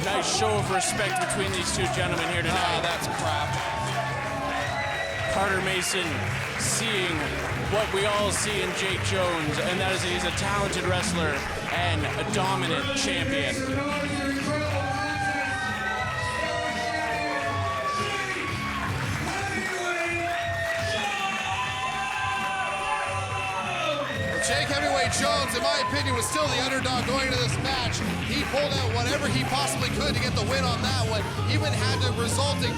Nice show of respect between these two gentlemen here tonight. That's crap. Carter Mason seeing what we all see in Jake Jones, and that is he's a talented wrestler and a dominant champion. Jake Heavyweight Jones, in my opinion, was still the underdog going into this match. He pulled out whatever he possibly could to get the win on that one. Even had the resulting,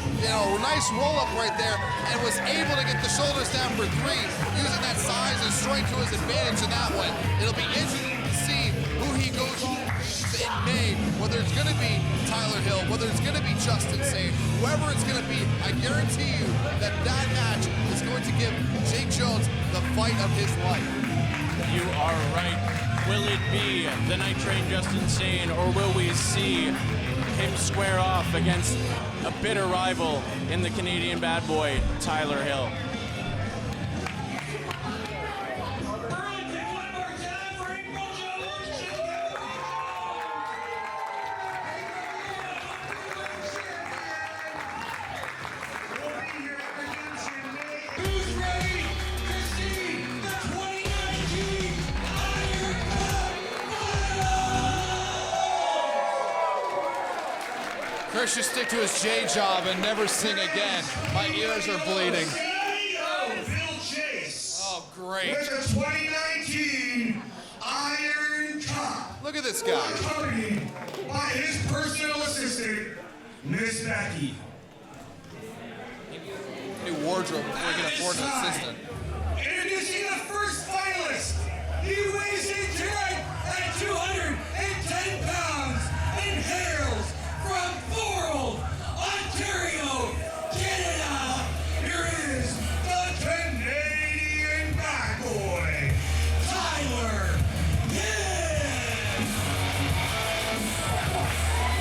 nice roll-up right there, and was able to get the shoulders down for 3, using that size and strength to his advantage in that one. It'll be interesting to see who he goes in May, whether it's going to be Tyler Hill, whether it's going to be Justin Sane, whoever it's going to be. I guarantee you that match is going to give Jake Jones the fight of his life. You are right. Will it be the Night Train Justin Sane, or will we see him square off against a bitter rival in the Canadian bad boy, Tyler Hill? Kirk should stick to his J job and never sing again. My ears are bleeding. Oh, great. With the 2019 Iron Cup. Look at this guy. Accompanied by his personal assistant, Miss Mackey. New wardrobe before he can afford an assistant. Introducing the first finalist. He weighs in tonight at 210 pounds and hails from Thorold, Ontario, Canada. Here is the Canadian bad boy, Tyler Hill.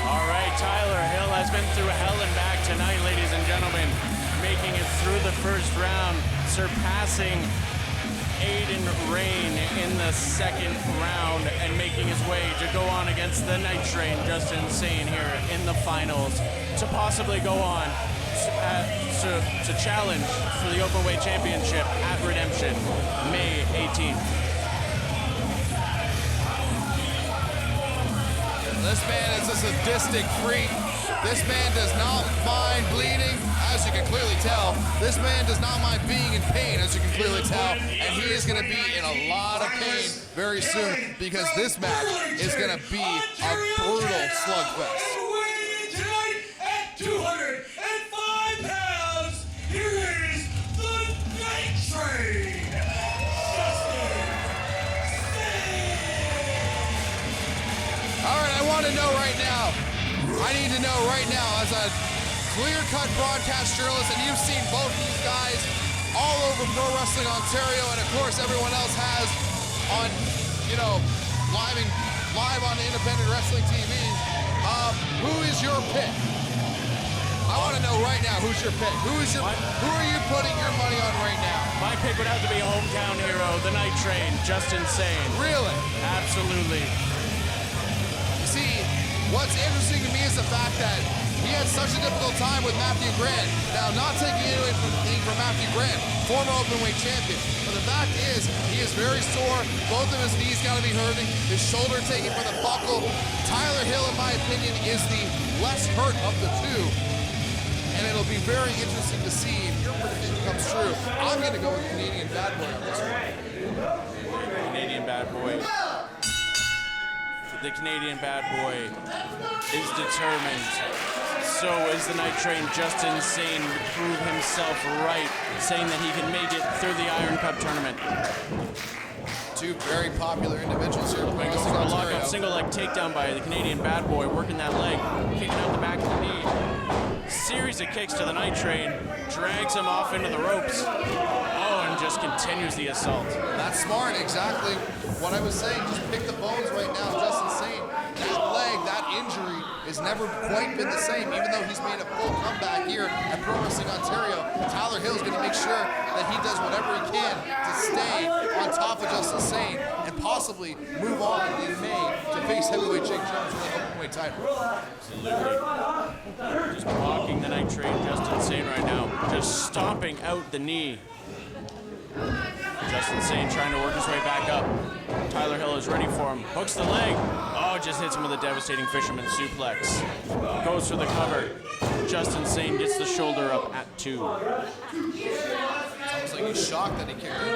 All right, Tyler Hill has been through hell and back tonight, ladies and gentlemen, making it through the first round, surpassing Aiden Rayne in the second round, and making his way to go on against the Night Train Justin Sane here in the finals to possibly go on to challenge for the Openweight Championship at Redemption, May 18th. This man is a sadistic freak. This man does not mind bleeding, as you can clearly tell. This man does not mind being in pain, as you can clearly tell. And he is going to be in a lot of pain very soon, because this match is going to be a brutal slugfest. Tonight at 205 pounds, here is the Night Train. All right, I want to know right now. I need to know right now, as a clear-cut broadcast journalist, and you've seen both these guys all over Pro Wrestling Ontario, and of course everyone else has on, live on independent wrestling TV. Who is your pick? I want to know right now, who's your pick? Who are you putting your money on right now? My pick would have to be hometown hero, the Night Train, Justin Sane. Really? Absolutely. You see, what's interesting to me is the fact that he had such a difficult time with Matthew Grant. Now, not taking anything from Matthew Grant, former Openweight champion, but the fact is, he is very sore. Both of his knees got to be hurting. His shoulder taken for the buckle. Tyler Hill, in my opinion, is the less hurt of the two. and it'll be very interesting to see if your prediction comes true. I'm going to go with Canadian Bad Boy on this one. Canadian Bad Boy. The Canadian Bad Boy is determined. So is the Night Train Justin Sane to prove himself right, saying that he can make it through the Iron Cup tournament. Two very popular individuals here. A lockout single leg takedown by the Canadian Bad Boy, working that leg, kicking out the back of the knee. Series of kicks to the Night Train, drags him off into the ropes. Oh, and just continues the assault. That's smart, exactly what I was saying. Just pick the bones right now, Justin Sane. That leg, that injury has never quite been the same, even though he's made a full comeback here at Pro Wrestling Ontario. Tyler Hill's going to make sure that he does whatever he can to stay on top of Justin Sane and possibly move on in May to face heavyweight Jake Jones for the OpenWeight title. Absolutely. Just blocking the Night Train Justin Sane right now. Just stomping out the knee. Justin Sane trying to work his way back up. Tyler Hill is ready for him. Hooks the leg. Oh, just hits him with a devastating fisherman suplex. Goes for the cover. Justin Sane gets the shoulder up at 2. It's almost like he's shocked that he kicked it.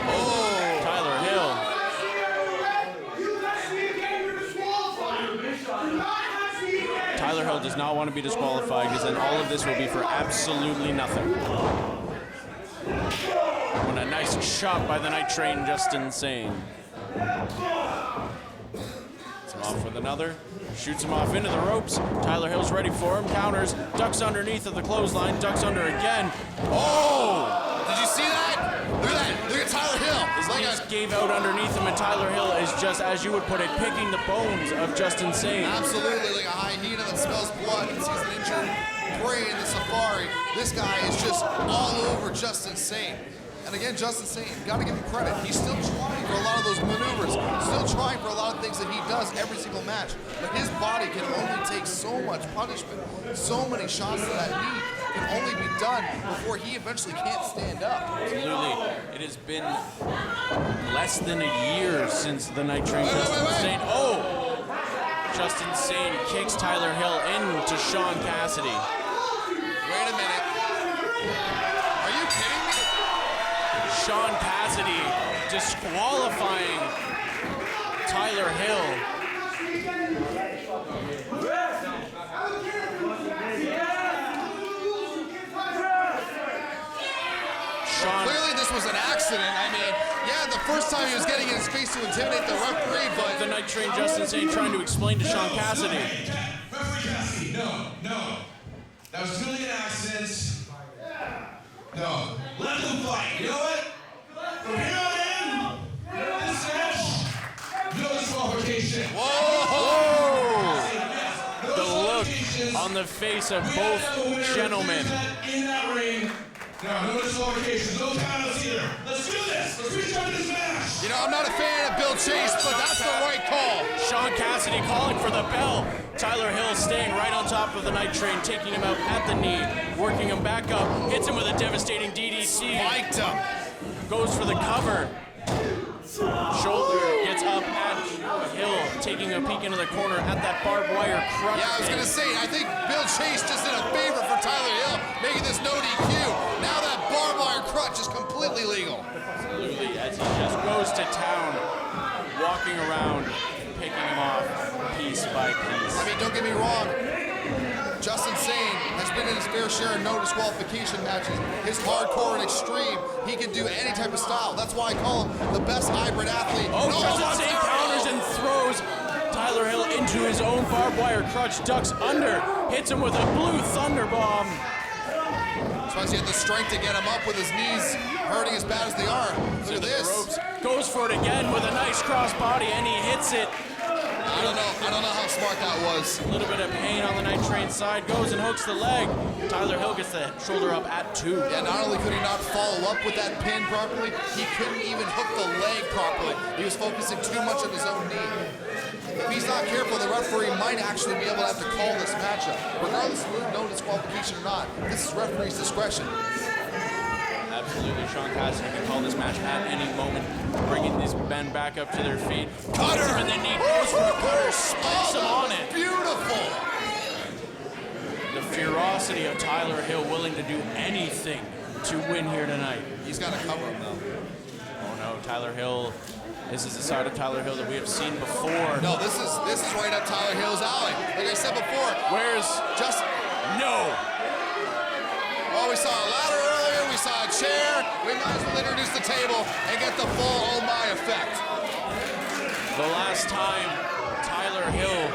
Oh, Tyler Hill. Tyler Hill does not want to be disqualified because then all of this will be for absolutely nothing. And a nice shot by the Night Train, Justin Sane. Gets him off with another. Shoots him off into the ropes. Tyler Hill's ready for him. Counters. Ducks underneath of the clothesline. Ducks under again. Oh! Did you see that? Look at that. Look at Tyler Hill. His knees gave out underneath him, and Tyler Hill is just, as you would put it, picking the bones of Justin Sane. Absolutely, like a hyena that smells blood and sees an injured prey in the safari. This guy is just all over Justin Sane. And again, Justin Sane, got to give him credit. He's still trying for a lot of those maneuvers, still trying for a lot of things that he does every single match. But his body can only take so much punishment, so many shots to that knee can only be done before he eventually can't stand up. Absolutely. It has been less than a year since the Night Train Justin Sane. Oh! Justin Sane kicks Tyler Hill into Sean Cassidy. Wait a minute. Are you kidding me? Sean Cassidy disqualifying Tyler Hill. Clearly this was an accident. I mean, yeah, the first time he was getting in his face to intimidate the referee, but the Night Train Justin Sane trying to explain to Sean Cassidy. Referee Cassidy, no. That was clearly an accident. No. Let them fight. You know what? From here on in, this match, no disqualification. Whoa! The look on the face of both gentlemen. In that ring. No disqualifications, no countouts either. Let's do this. Let's restart this match. You know, I'm not a fan of Bill Chase, but that's the right call. Sean Cassidy calling for the bell. Tyler Hill staying right on top of the Night Train, taking him out at the knee, working him back up, hits him with a devastating DDT. Spiked him. Goes for the cover. Shoulder gets up at Hill, taking a peek into the corner at that barbed wire crutch. Yeah, I was going to say, I think Bill Chase just did a favor for Tyler Hill, making this no DQ. Now that barbed wire crutch is completely legal. Absolutely, as he just goes to town, walking around, picking him off piece by piece. I mean, don't get me wrong. Justin Sane has been in his fair share of no disqualification matches. His hardcore and extreme, he can do any type of style. That's why I call him the best hybrid athlete. Oh, Justin Sane counters and throws Tyler Hill into his own barbed wire crutch, ducks under, hits him with a blue thunder bomb. That's why he had the strength to get him up with his knees hurting as bad as they are. Look at this. Goes for it again with a nice cross body, and he hits it. I don't know how smart that was. A little bit of pain on the Night Train side, goes and hooks the leg. Tyler Hill gets the shoulder up at 2. Yeah, not only could he not follow up with that pin properly, he couldn't even hook the leg properly. He was focusing too much on his own knee. If he's not careful, the referee might actually be able to have to call this matchup. Regardless of no disqualification or not, this is referee's discretion. Absolutely, Sean Cassidy can call this match at any moment, bringing these men back up to their feet. Cutter! And then he goes for a cutter, spikes him on it. Beautiful! ferocity of Tyler Hill, willing to do anything to win here tonight. He's got to cover him, though. Oh no, Tyler Hill. This is the side of Tyler Hill that we have seen before. No, this is right up Tyler Hill's alley. Like I said before. Where's Justin? No. Oh, we saw a ladder earlier. We saw a chair. We might as well introduce the table and get the full oh my effect. The last time Tyler Hill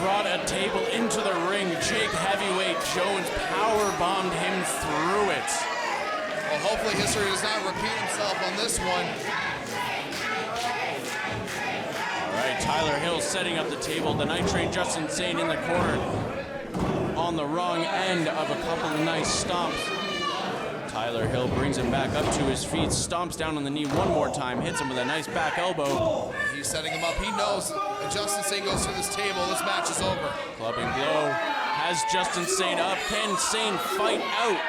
brought a table into the ring, Jake Heavyweight Jones powerbombed him through it. Well, hopefully history does not repeat himself on this one. All right, Tyler Hill setting up the table. The Night Train Justin Sane in the corner on the wrong end of a couple of nice stomps. Tyler Hill brings him back up to his feet, stomps down on the knee one more time, hits him with a nice back elbow. He's setting him up. He knows if Justin Sane goes through this table, this match is over. Clubbing blow has Justin Sane up. Can Sane fight out?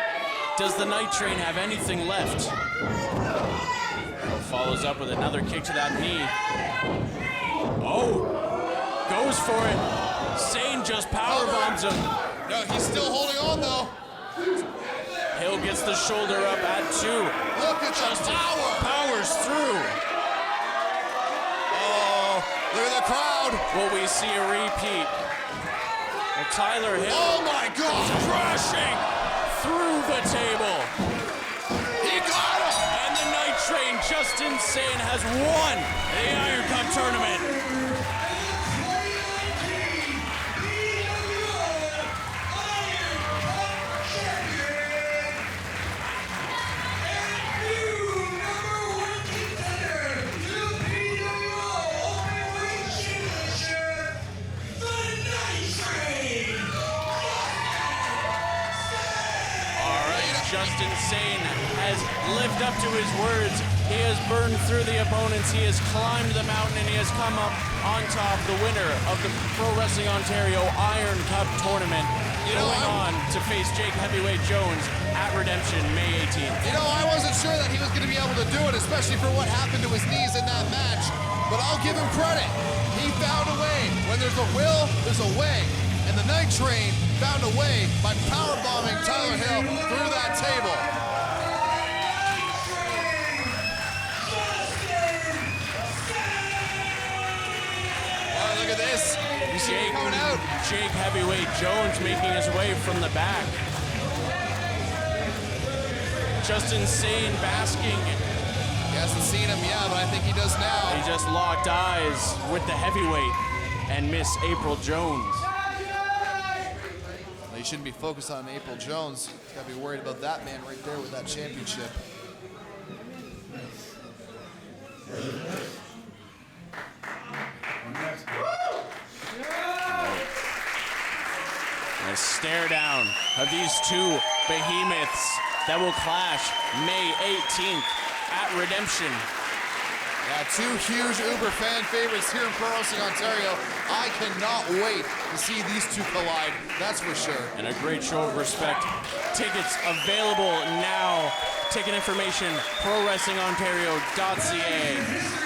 Does the Night Train have anything left? Follows up with another kick to that knee. Oh, goes for it. Sane just powerbombs him. No, he's still holding on though. Hill gets the shoulder up at 2. Look at Justin powers through. Oh, look at the crowd. Will we see a repeat? Well, Tyler Hill. Oh my God! Crashing through the table. He got him. And the Night Train Justin Sane has won the Iron Cup tournament. Justin Sane has lived up to his words. He has burned through the opponents. He has climbed the mountain and he has come up on top, the winner of the Pro Wrestling Ontario Iron Cup tournament, going on to face Jake Heavyweight Jones at Redemption May 18th. You know, I wasn't sure that he was going to be able to do it, especially for what happened to his knees in that match, but I'll give him credit. He found a way. When there's a will, there's a way. And the Night Train found a way by powerbombing Tyler Hill through that table. Oh, look at this. You see him coming out. Jake Heavyweight Jones making his way from the back. Justin Sane basking. He hasn't seen him yet, but I think he does now. He just locked eyes with the heavyweight and Miss April Jones. You shouldn't be focused on April Jones. You gotta be worried about that man right there with that championship. A stare down of these two behemoths that will clash May 18th at Redemption. Yeah, two huge Uber fan favorites here in Pro Wrestling Ontario. I cannot wait to see these two collide, that's for sure. And a great show of respect. Tickets available now. Ticket information, prowrestlingontario.ca.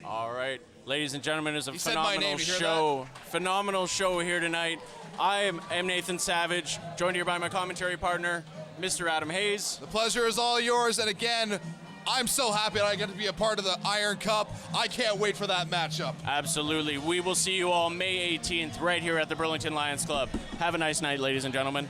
All right, ladies and gentlemen, it's a phenomenal show here tonight. I am Nathan Savage, joined here by my commentary partner, Mr. Adam Hayes. The pleasure is all yours, and again, I'm so happy that I get to be a part of the Iron Cup. I can't wait for that matchup. Absolutely. We will see you all May 18th right here at the Burlington Lions Club. Have a nice night, ladies and gentlemen.